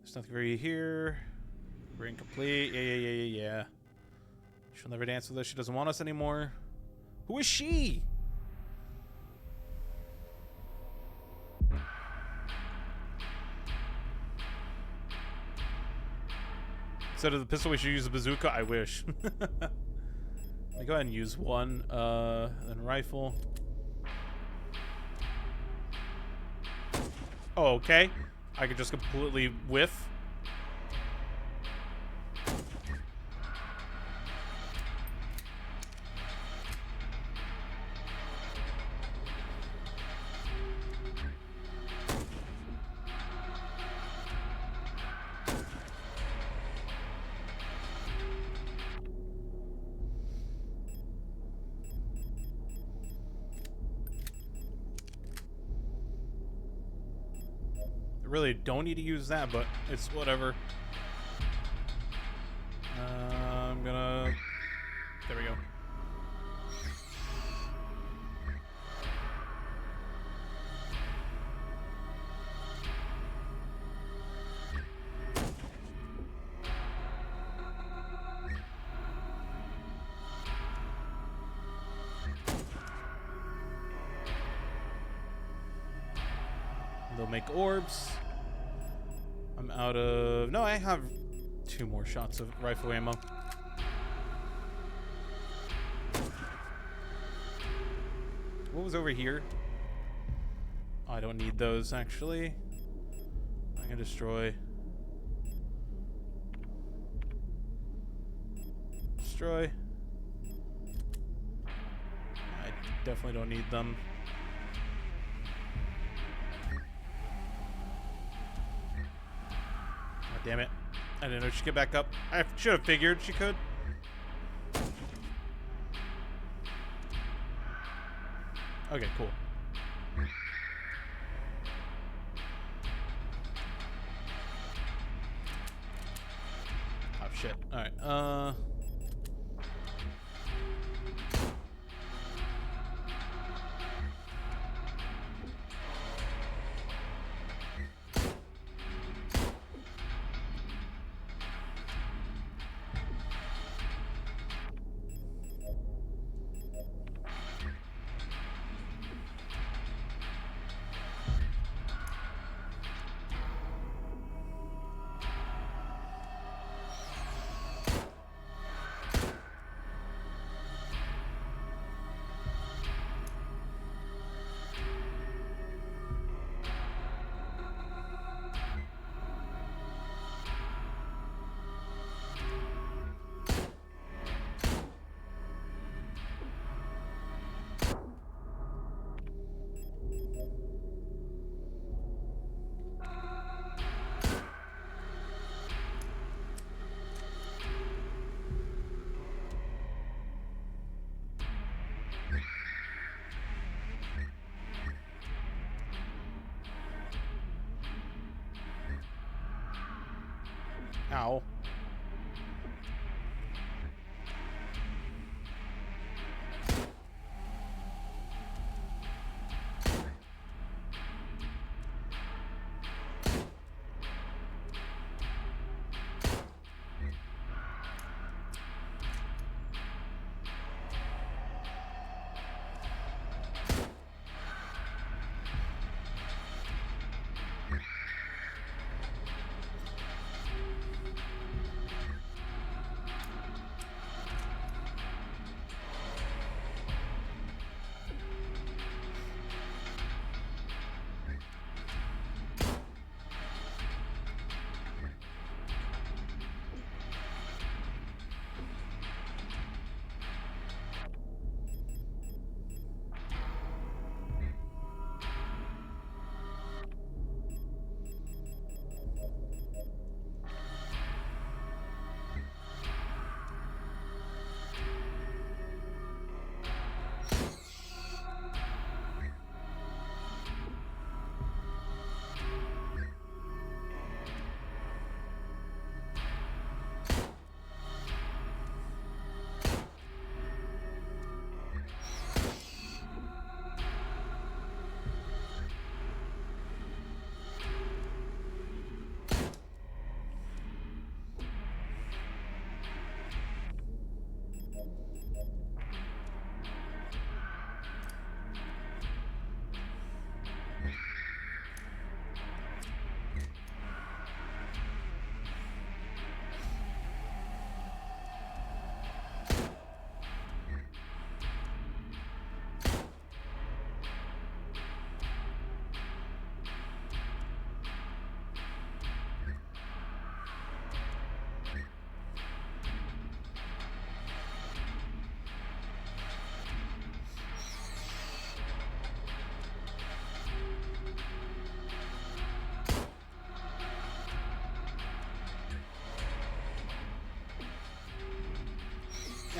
There's nothing for you here. We're incomplete. Yeah. She'll never dance with us. She doesn't want us anymore. Who is she? Instead of the pistol, we should use a bazooka. I wish. Let me go ahead and use one, then rifle. Oh, okay. I could just completely whiff. Really don't need to use that, but it's whatever. I'm gonna... There we go. They'll make orbs. I'm out of... No, I have 2 more shots of rifle ammo. What was over here? Oh, I don't need those, actually. I can destroy. Destroy. I definitely don't need them. Damn it. I didn't know she'd get back up. I should have figured she could. Okay, cool. Oh, shit. Alright, Ow.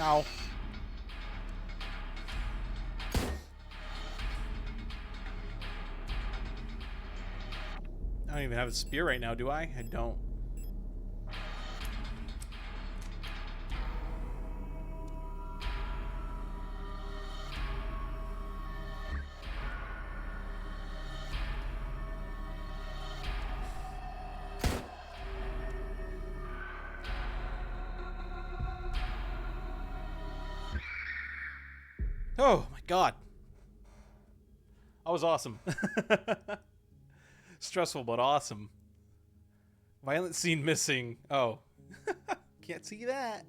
Ow. I don't even have a spear right now, do I? I don't. Oh my god. That was awesome. Stressful, but awesome. Violent scene missing. Oh. Can't see that.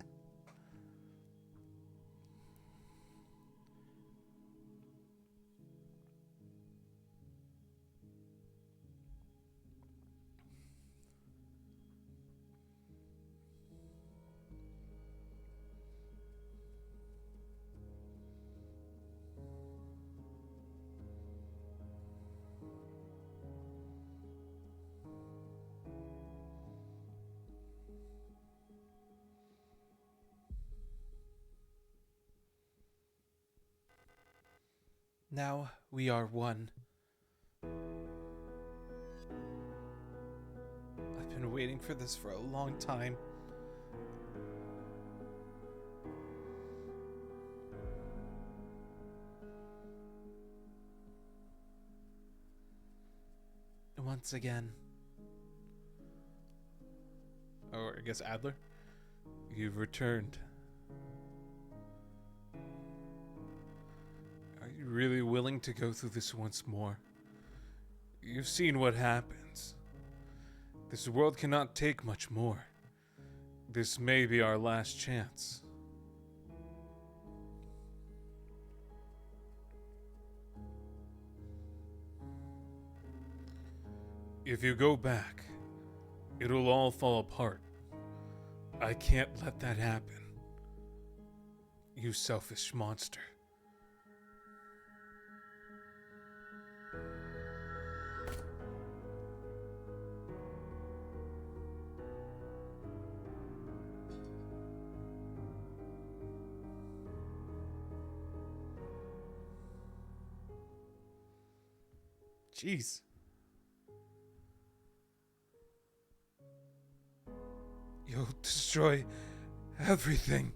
Now we are one. I've been waiting for this for a long time. Once again. Or I guess Adler. You've returned. Are you really willing to go through this once more? You've seen what happens. This world cannot take much more. This may be our last chance. If you go back, it'll all fall apart. I can't let that happen. You selfish monster. Jeez. You'll destroy everything.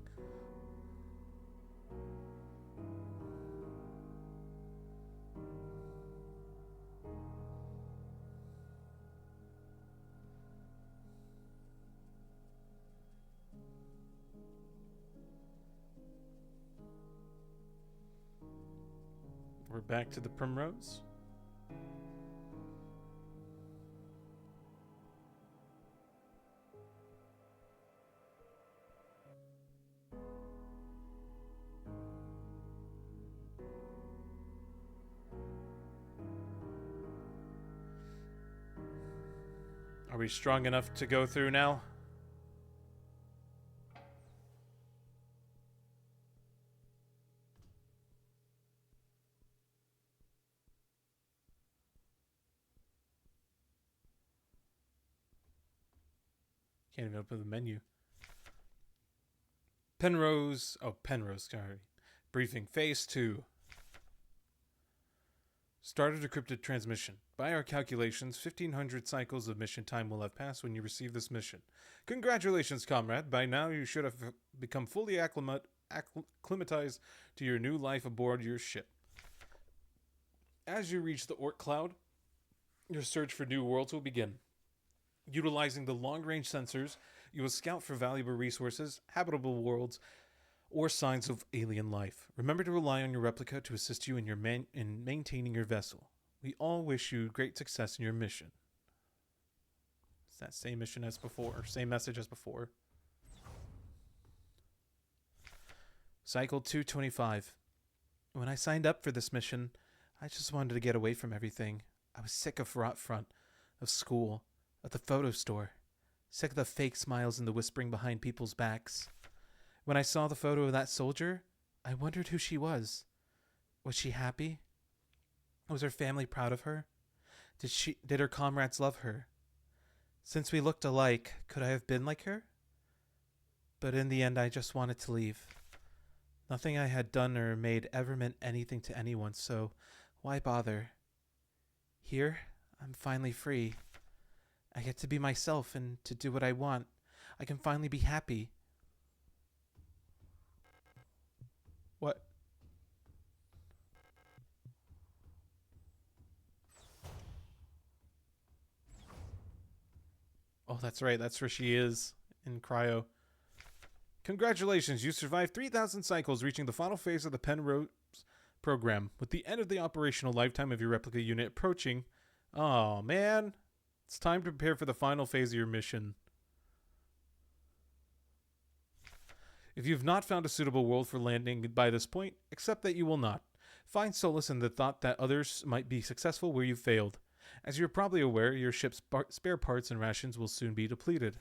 We're back to the Primrose. Are we strong enough to go through now? Can't even open the menu. Penrose. Oh, Penrose, sorry. Briefing Phase 2. Started decrypted transmission. By our calculations, 1,500 cycles of mission time will have passed when you receive this mission. Congratulations, comrade. By now, you should have become fully acclimatized to your new life aboard your ship. As you reach the Orc Cloud, your search for new worlds will begin. Utilizing the long-range sensors, you will scout for valuable resources, habitable worlds, or signs of alien life. Remember to rely on your replica to assist you in maintaining your vessel. We all wish you great success in your mission. It's that same mission as before, same message as before. Cycle 225. When I signed up for this mission, I just wanted to get away from everything. I was sick of Rot Front, of school, of the photo store. Sick of the fake smiles and the whispering behind people's backs. When I saw the photo of that soldier, I wondered who she was. Was she happy? Was her family proud of her? Did her comrades love her? Since we looked alike, could I have been like her? But in the end, I just wanted to leave. Nothing I had done or made ever meant anything to anyone, so why bother? Here, I'm finally free. I get to be myself and to do what I want. I can finally be happy. What? Oh, that's right. That's where she is in cryo. Congratulations. You survived 3,000 cycles, reaching the final phase of the Penrose program. With the end of the operational lifetime of your replica unit approaching, oh man, it's time to prepare for the final phase of your mission. If you've not found a suitable world for landing by this point, accept that you will not. Find solace in the thought that others might be successful where you failed. As you're probably aware, your ship's spare parts and rations will soon be depleted.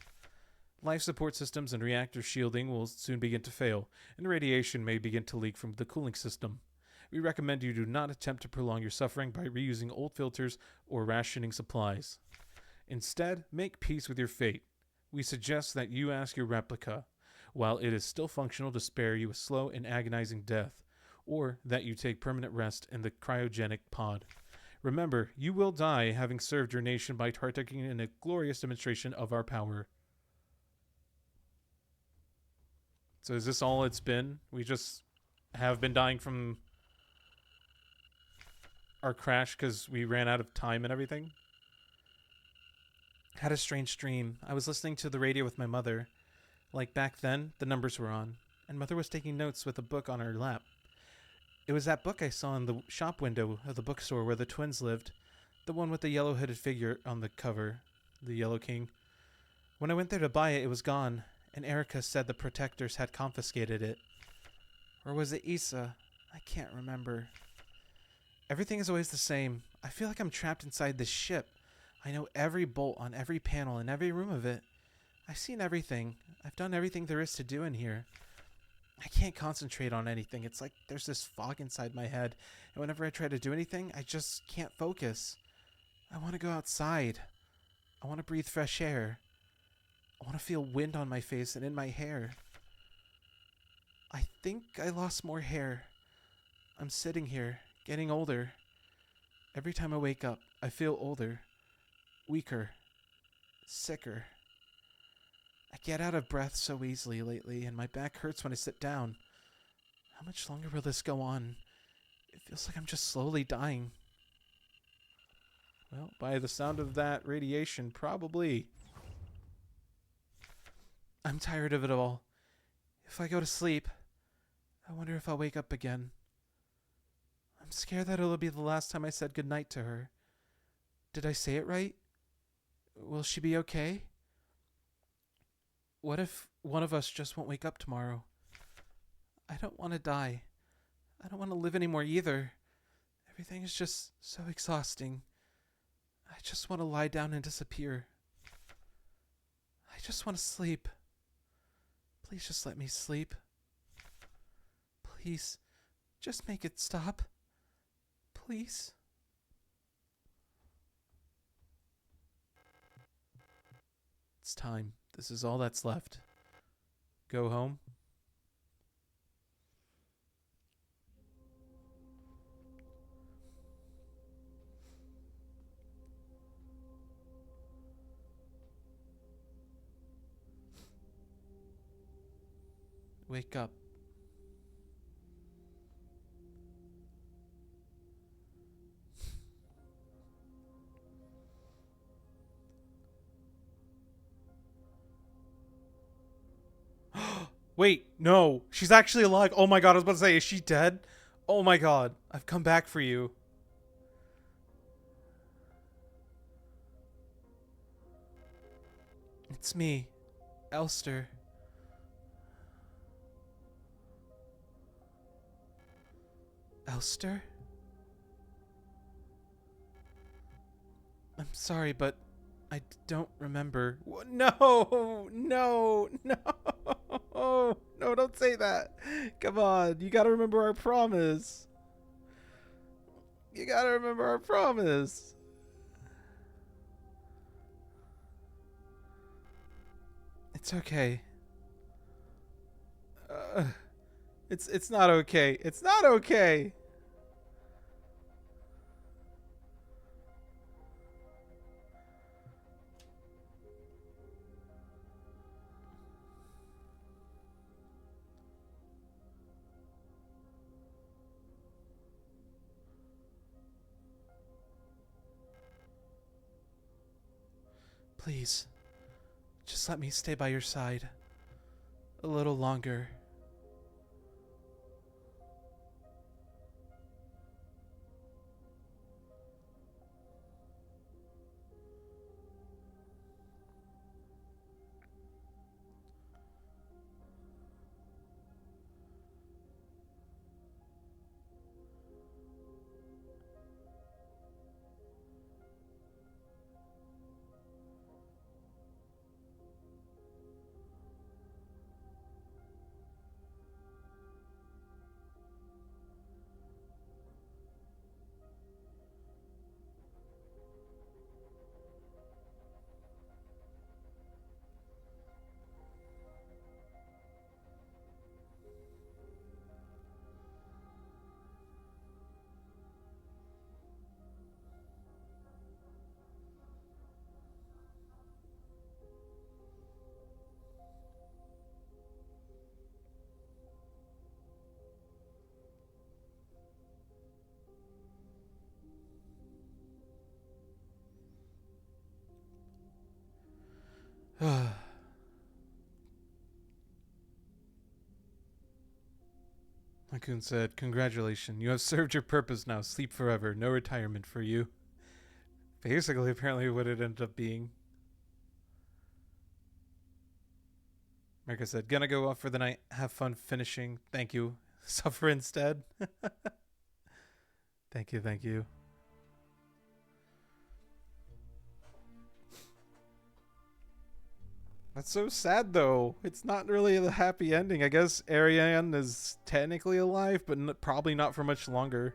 Life support systems and reactor shielding will soon begin to fail, and radiation may begin to leak from the cooling system. We recommend you do not attempt to prolong your suffering by reusing old filters or rationing supplies. Instead, make peace with your fate. We suggest that you ask your replica, while it is still functional, to spare you a slow and agonizing death, or that you take permanent rest in the cryogenic pod. Remember, you will die having served your nation by partaking in a glorious demonstration of our power. So is this all it's been? We just have been dying from our crash because we ran out of time and everything? Had a strange dream. I was listening to the radio with my mother. Like back then, the numbers were on, and Mother was taking notes with a book on her lap. It was that book I saw in the shop window of the bookstore where the twins lived, the one with the yellow-headed figure on the cover, the Yellow King. When I went there to buy it, it was gone, and Erica said the protectors had confiscated it. Or was it Issa? I can't remember. Everything is always the same. I feel like I'm trapped inside this ship. I know every bolt on every panel in every room of it. I've seen everything. I've done everything there is to do in here. I can't concentrate on anything. It's like there's this fog inside my head, and whenever I try to do anything, I just can't focus. I want to go outside. I want to breathe fresh air. I want to feel wind on my face and in my hair. I think I lost more hair. I'm sitting here, getting older. Every time I wake up, I feel older, weaker, sicker. I get out of breath so easily lately, and my back hurts when I sit down. How much longer will this go on? It feels like I'm just slowly dying. Well, by the sound of that radiation, probably. I'm tired of it all. If I go to sleep, I wonder if I'll wake up again. I'm scared that it'll be the last time I said goodnight to her. Did I say it right? Will she be okay? What if one of us just won't wake up tomorrow? I don't want to die. I don't want to live anymore either. Everything is just so exhausting. I just want to lie down and disappear. I just want to sleep. Please just let me sleep. Please, just make it stop. Please. It's time. This is all that's left. Go home. Wake up. Wait, no. She's actually alive. Oh my god, I was about to say, is she dead? Oh my god, I've come back for you. It's me, Elster. Elster? I'm sorry, but I don't remember. No, no, no, no, don't say that. Come on, you gotta remember our promise. You gotta remember our promise. It's okay. It's not okay. It's not okay. Please, just let me stay by your side a little longer. Makun said, "Congratulations, you have served your purpose now. Sleep forever. No retirement for you." Basically, apparently, what it ended up being. Marika said, "Gonna go off for the night. Have fun finishing. Thank you. Suffer instead." Thank you, thank you. That's so sad, though. It's not really a happy ending. I guess Ariane is technically alive, but probably not for much longer.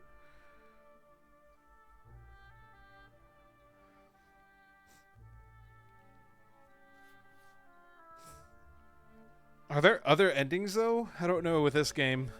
Are there other endings, though? I don't know with this game.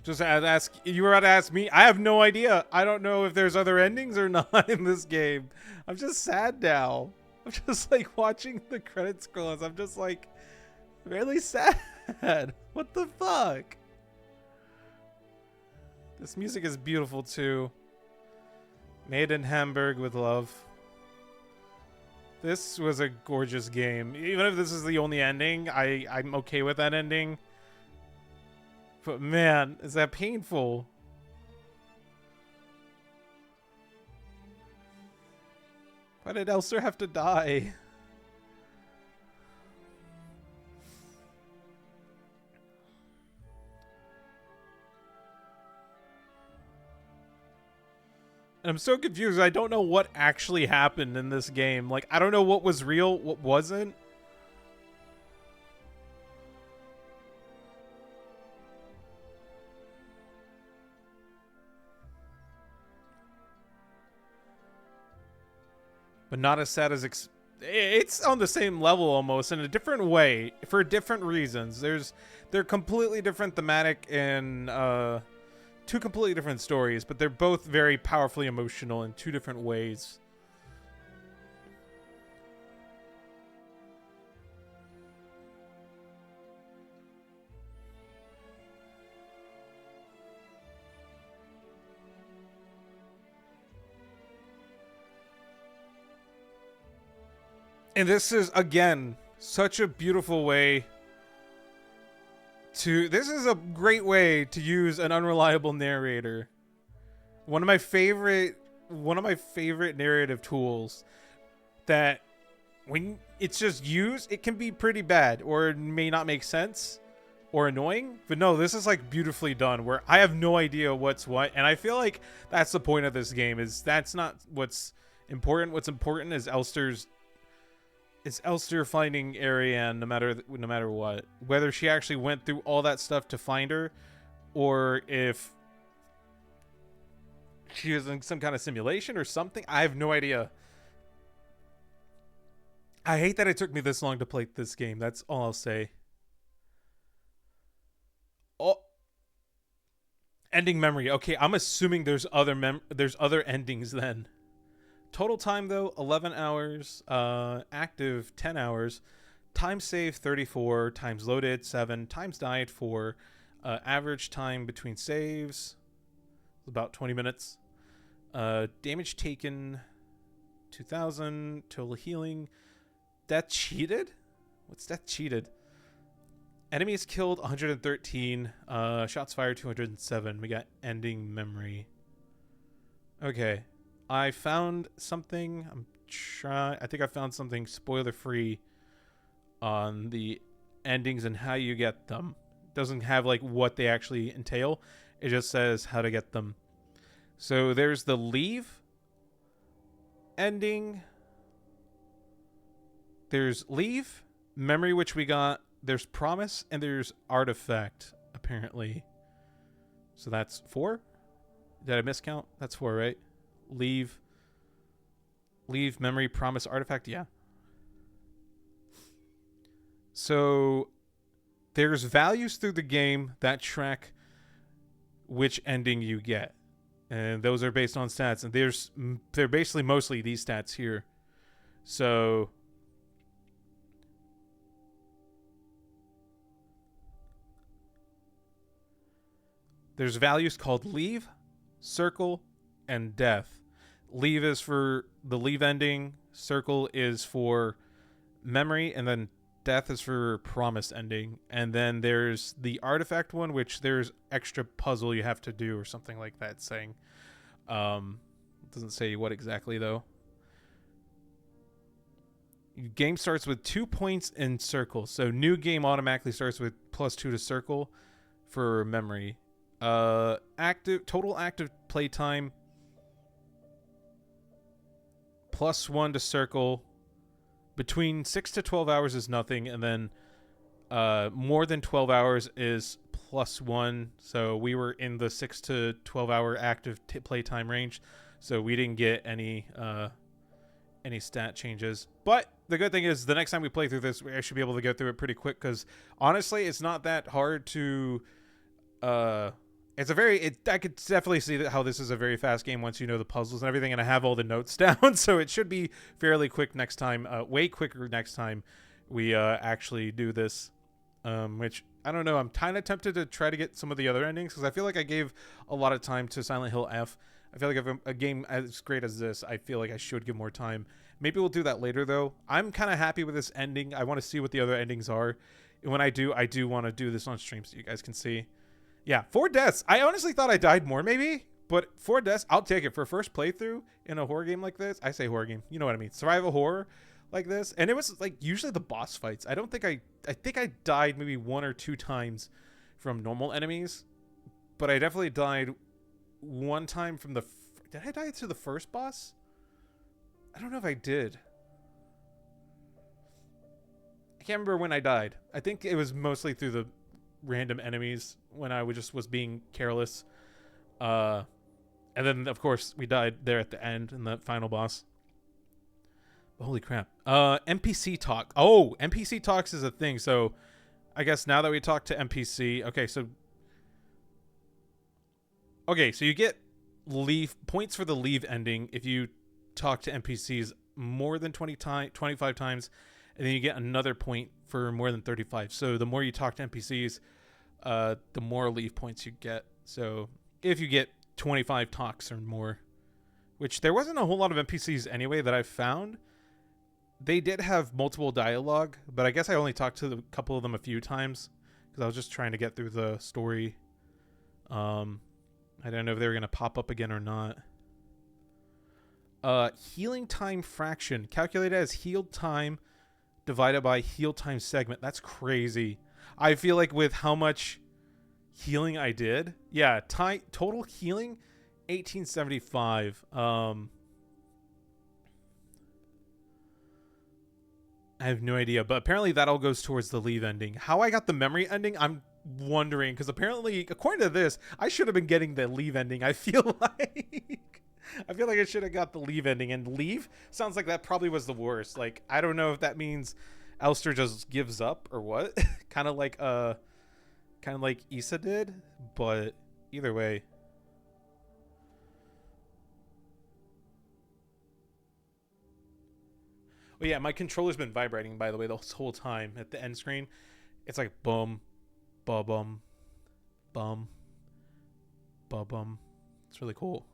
Just ask. You were about to ask me. I have no idea. I don't know if there's other endings or not in this game. I'm just sad now. I'm just like watching the credits close. I'm just like really sad. What the fuck? This music is beautiful too. Made in Hamburg with love. This was a gorgeous game. Even if this is the only ending, I'm okay with that ending. But man, is that painful. Why did Elster have to die? And I'm so confused. I don't know what actually happened in this game. Like, I don't know what was real, what wasn't. But not as sad as it's on the same level almost in a different way for different reasons. They're completely different thematic and two completely different stories, but they're both very powerfully emotional in two different ways. And this is, again, such a beautiful way to... This is a great way to use an unreliable narrator. One of my favorite narrative tools that when it's just used, it can be pretty bad or it may not make sense or annoying. But no, this is like beautifully done where I have no idea what's what. And I feel like that's the point of this game is that's not what's important. What's important is Elster finding Ariane no matter what. Whether she actually went through all that stuff to find her or if she was in some kind of simulation or something. I have no idea. I hate that it took me this long to play this game. That's all I'll say. Oh, ending memory. Okay, I'm assuming there's other endings then. Total time though 11 hours, active 10 hours, time save 34, times loaded 7, times died 4, average time between saves about 20 minutes, damage taken 2000, total healing, death cheated. What's death cheated? Enemies killed 113, shots fired 207. We got ending memory. Okay. I found something. I think I found something spoiler free on the endings and how you get them. It doesn't have like what they actually entail. It just says how to get them. So there's the leave ending. There's leave, memory, which we got. There's promise, and there's artifact, apparently. So that's 4. Did I miscount? That's 4, right? Leave, memory, promise, artifact. Yeah. So there's values through the game that track which ending you get, and those are based on stats. And they're basically mostly these stats here. So there's values called leave, circle, and death. Leave is for the leave ending, circle is for memory, and then death is for promise ending. And then there's the artifact one, which there's extra puzzle you have to do or something like that saying. It doesn't say what exactly though. Game starts with 2 points in circle. So new game automatically starts with +2 to circle for memory. Total active playtime +1 to circle. Between 6 to 12 hours is nothing, and then more than 12 hours is +1. So we were in the 6 to 12 hour active playtime range, so we didn't get any stat changes. But the good thing is the next time we play through this, I should be able to go through it pretty quick, because honestly it's not that hard to I could definitely see how this is a very fast game once you know the puzzles and everything, and I have all the notes down, so it should be fairly quick next time. Way quicker next time we actually do this. Which I don't know. I'm kind of tempted to try to get some of the other endings because I feel like I gave a lot of time to Silent Hill F. I feel like if a game as great as this, I feel like I should give more time. Maybe we'll do that later though. I'm kind of happy with this ending. I want to see what the other endings are. And when I do want to do this on stream so you guys can see. Yeah, 4 deaths. I honestly thought I died more maybe, but 4 deaths, I'll take it for first playthrough in a horror game like this. I say horror game, you know what I mean. Survival horror like this. And it was like usually the boss fights. I think I died maybe 1 or 2 times from normal enemies, but I definitely died 1 time from the did I die to the first boss? I don't know if I did. I can't remember when I died. I think it was mostly through the random enemies when I was being careless. And then of course we died there at the end in the final boss. Holy crap. NPC talk. Oh, NPC talks is a thing. So I guess now that we talk to NPC, okay, so you get points for the leave ending if you talk to NPCs more than 25 times, and then you get another point for more than 35. So the more you talk to NPCs, the more leave points you get. So if you get 25 talks or more, which there wasn't a whole lot of NPCs anyway that I found. They did have multiple dialogue, but I guess I only talked to a couple of them a few times because I was just trying to get through the story. I don't know if they were going to pop up again or not. Healing time fraction. Calculated as healed time divided by healed time segment. That's crazy. I feel like with how much healing I did. Yeah, total healing, 1875. I have no idea, but apparently that all goes towards the leave ending. How I got the memory ending, I'm wondering, because apparently, according to this, I should have been getting the leave ending. I feel like I should have got the leave ending, and leave sounds like that probably was the worst. Like, I don't know if that means Elster just gives up or what. kind of like Issa did, but either way. Oh yeah, my controller's been vibrating, by the way, this whole time at the end screen. It's like bum, ba bum, bum, ba bum. It's really cool.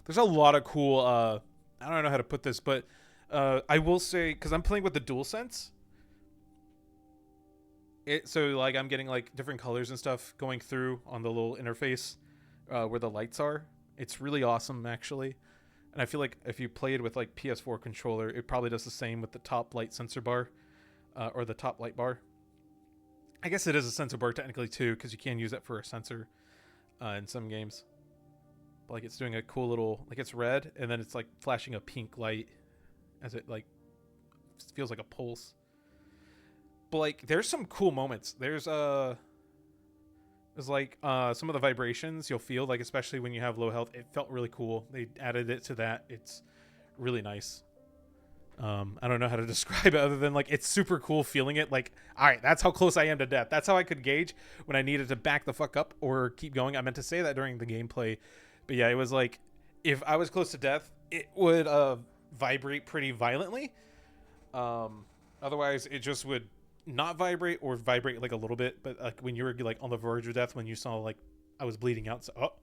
There's a lot of cool, I don't know how to put this, but I will say, because I'm playing with the DualSense, so like I'm getting like different colors and stuff going through on the little interface where the lights are. It's really awesome, actually. And I feel like if you played with like PS4 controller, it probably does the same with the top light sensor bar or the top light bar. I guess it is a sensor bar technically too, because you can use it for a sensor in some games. But like it's doing a cool little, like it's red and then it's like flashing a pink light as it like feels like a pulse. But like there's some cool moments. There's like some of the vibrations you'll feel, like especially when you have low health. It felt really cool. They added it to that. It's really nice. I don't know how to describe it other than like it's super cool feeling it. Like, all right, that's how close I am to death. That's how I could gauge when I needed to back the fuck up or keep going. I meant to say that during the gameplay, but yeah, it was like if I was close to death, it would vibrate pretty violently. Otherwise, it just would not vibrate or vibrate like a little bit. But like when you were like on the verge of death, when you saw like I was bleeding out, so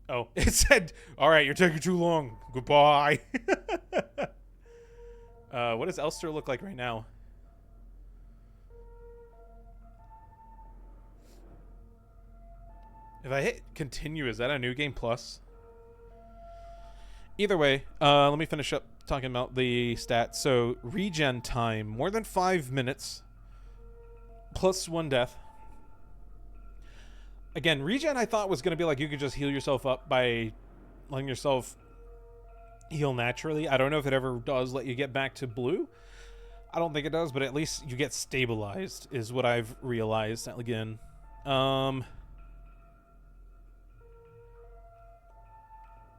oh, it said, "All right, you're taking too long. Goodbye." What does Elster look like right now? If I hit continue, is that a new game plus? Either way, let me finish up talking about the stats. So regen time, more than 5 minutes, plus 1 death. Again, regen I thought was going to be like you could just heal yourself up by letting yourself heal naturally. I don't know if it ever does let you get back to blue. I don't think it does, but at least you get stabilized is what I've realized again.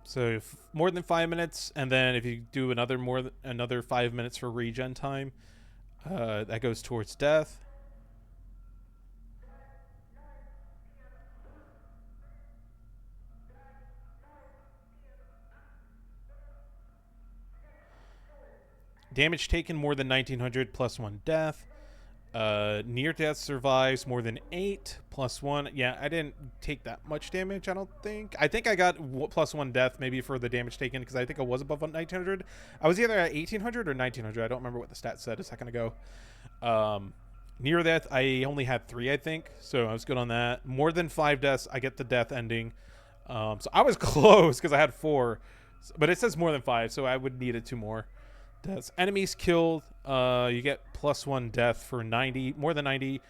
So more than 5 minutes, and then if you do another 5 minutes for regen time, that goes towards death. Damage taken more than 1900 plus 1 death. Near death survives more than 8 plus 1. Yeah, I didn't take that much damage, I don't think. I think I got plus 1 death maybe for the damage taken because I think I was above 1900. I was either at 1800 or 1900. I don't remember what the stat said a second ago. Near death, I only had 3, I think, so I was good on that. More than 5 deaths, I get the death ending. So I was close because I had 4, but it says more than 5, so I would need 2 more deaths. Enemies killed, you get plus 1 death for 90, more than 90,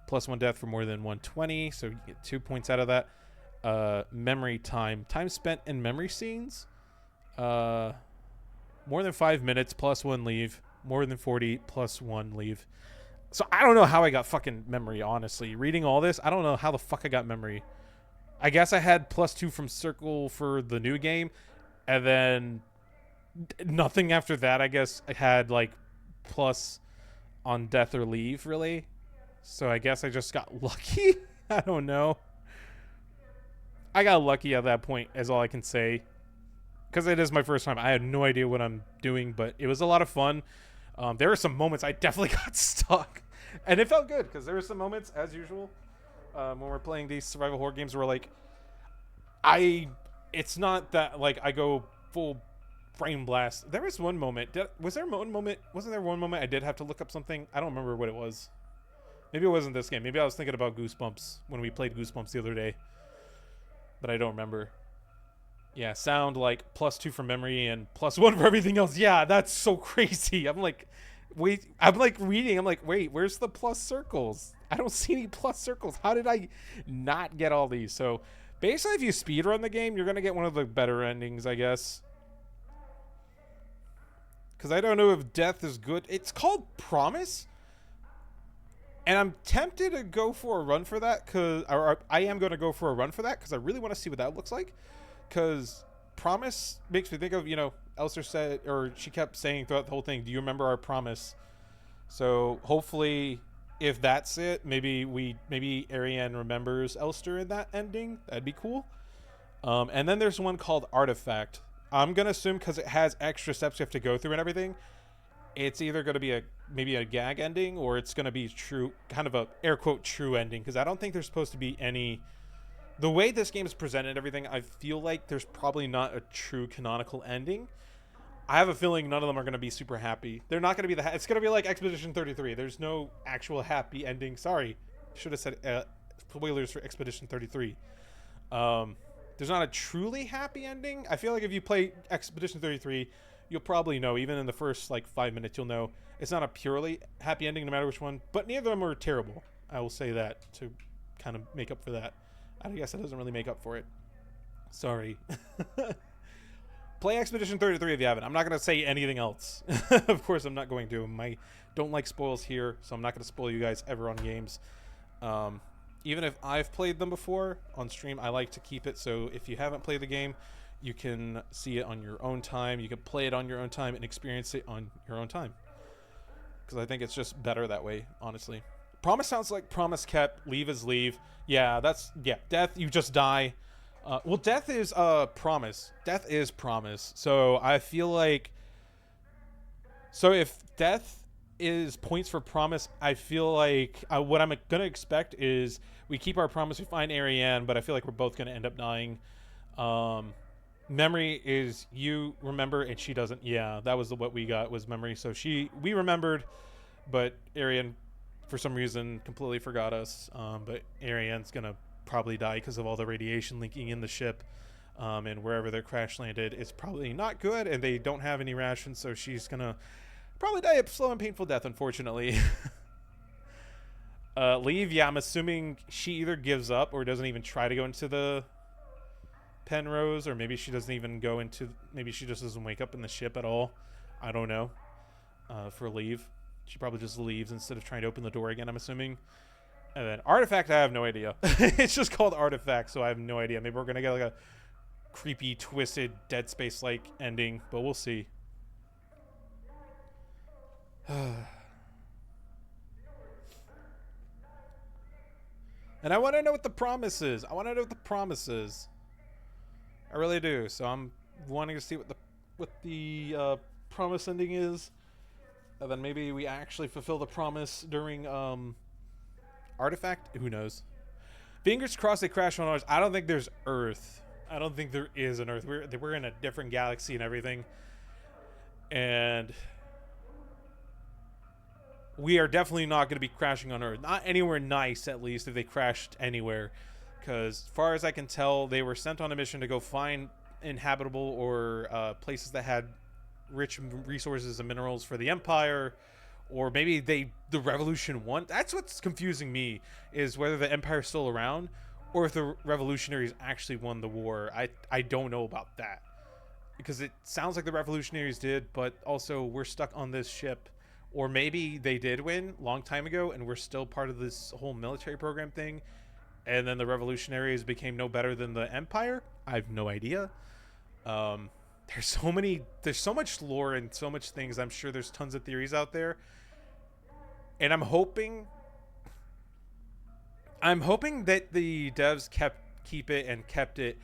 plus 1 death for more than 120, so you get 2 points out of that. Memory time spent in memory scenes, more than 5 minutes plus 1 leave, more than 40 plus 1 leave. So I don't know how I got fucking memory, honestly. Reading all this, I don't know how the fuck I got memory. I guess I had plus 2 from Circle for the new game, and then nothing after that. I guess I had like plus on death or leave, really. So I guess I just got lucky. I don't know. I got lucky at that point, is all I can say. Because it is my first time. I had no idea what I'm doing, but it was a lot of fun. There were some moments I definitely got stuck. And it felt good, because there were some moments, as usual, when we're playing these survival horror games where, like, it's not that, like, I go full brain blast. There was one moment. Wasn't there one moment I did have to look up something? I don't remember what it was. Maybe it wasn't this game. Maybe I was thinking about Goosebumps when we played Goosebumps the other day. But I don't remember. Yeah, sound like plus 2 for memory and plus 1 for everything else. Yeah, that's so crazy. I'm like, wait, I'm like reading. I'm like, wait, where's the plus circles? I don't see any plus circles. How did I not get all these? So basically, if you speedrun the game, you're going to get one of the better endings, I guess. Because I don't know if death is good. It's called Promise. And I'm tempted to go for a run for that. Or I am going to go for a run for that because I really want to see what that looks like. Because Promise makes me think of, Elster said, or she kept saying throughout the whole thing, do you remember our promise? So hopefully, if that's it, maybe Ariane remembers Elster in that ending. That'd be cool. And then there's one called Artifact. I'm going to assume because it has extra steps you have to go through and everything, it's either going to be maybe a gag ending or it's going to be true, kind of a air quote true ending. Because I don't think there's supposed to be any... The way this game is presented and everything, I feel like there's probably not a true canonical ending. I have a feeling none of them are going to be super happy. They're not going to be it's going to be like Expedition 33. There's no actual happy ending. Sorry. Should have said spoilers for Expedition 33. There's not a truly happy ending. I feel like if you play Expedition 33, you'll probably know, even in the first like 5 minutes, you'll know it's not a purely happy ending no matter which one, but neither of them are terrible. I will say that to kind of make up for that. I guess that doesn't really make up for it. Sorry. Play Expedition 33 if you haven't. I'm not going to say anything else. Of course, I'm not going to. I don't like spoils here, so I'm not going to spoil you guys ever on games. Even if I've played them before on stream, I like to keep it so if you haven't played the game, you can see it on your own time. You can play it on your own time and experience it on your own time. Because I think it's just better that way, honestly. Promise sounds like promise kept. Leave is leave. Yeah, death, you just die. Well, death is promise. Death is promise. So I feel like... So if death is points for promise, I feel like what I'm going to expect is we keep our promise, we find Ariane, but I feel like we're both going to end up dying. Memory is you remember and she doesn't. Yeah, that was what we got was memory. So we remembered, but Ariane for some reason completely forgot us. But Ariane's going to probably die because of all the radiation leaking in the ship. And wherever they're crash landed, it's probably not good, and they don't have any rations, so she's going to probably die a slow and painful death, unfortunately. Leave, yeah, I'm assuming she either gives up or doesn't even try to go into the Penrose, or maybe she doesn't even go into... Maybe she just doesn't wake up in the ship at all. I don't know. For Leave. She probably just leaves instead of trying to open the door again, I'm assuming. And then Artifact, I have no idea. It's just called Artifact, so I have no idea. Maybe we're going to get like a creepy, twisted, Dead Space-like ending, but we'll see. And I want to know what the promise is. I really do. So I'm wanting to see what the promise ending is. And then maybe we actually fulfill the promise during Artifact. Who knows? Fingers crossed they crash on ours. I don't think there's Earth. I don't think there is an Earth. We're in a different galaxy and everything. And we are definitely not going to be crashing on Earth. Not anywhere nice, at least, if they crashed anywhere. Because as far as I can tell, they were sent on a mission to go find inhabitable or places that had rich resources and minerals for the Empire. Or maybe the Revolution won. That's what's confusing me, is whether the Empire's still around or if the Revolutionaries actually won the war. I don't know about that. Because it sounds like the Revolutionaries did, but also we're stuck on this ship. Or maybe they did win a long time ago and we're still part of this whole military program thing. And then the Revolutionaries became no better than the Empire. I have no idea. There's so much lore and so much things. I'm sure there's tons of theories out there. And I'm hoping that the devs keep it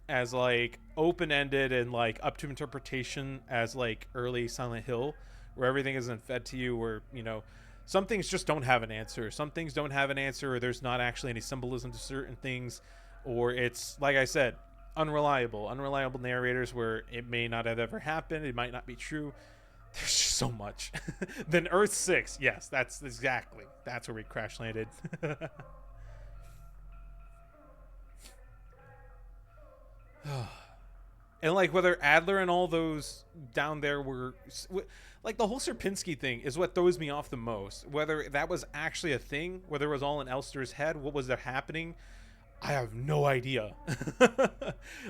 as like open-ended and like up to interpretation as like early Silent Hill, where everything isn't fed to you, where, you know, some things just don't have an answer. Some things don't have an answer, or there's not actually any symbolism to certain things, or it's, like I said, unreliable narrators where it may not have ever happened, it might not be true. There's just so much. Then Earth 6, yes, that's where we crash landed. And like whether Adler and all those down there were like, the whole Sierpinski thing is what throws me off the most. Whether that was actually a thing, whether it was all in Elster's head, what was there happening, I have no idea.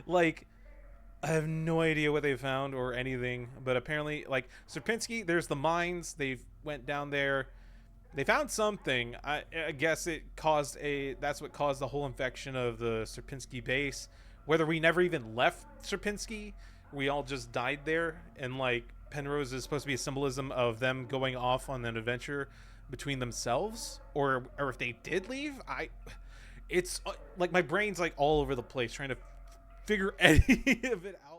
Like, I have no idea what they found or anything, but apparently, like, Sierpinski, there's the mines. They went down there. They found something. I guess that's what caused the whole infection of the Sierpinski base. Whether we never even left Sierpinski, we all just died there, and like Penrose is supposed to be a symbolism of them going off on an adventure between themselves, or if they did leave. It's like my brain's like all over the place trying to figure any of it out.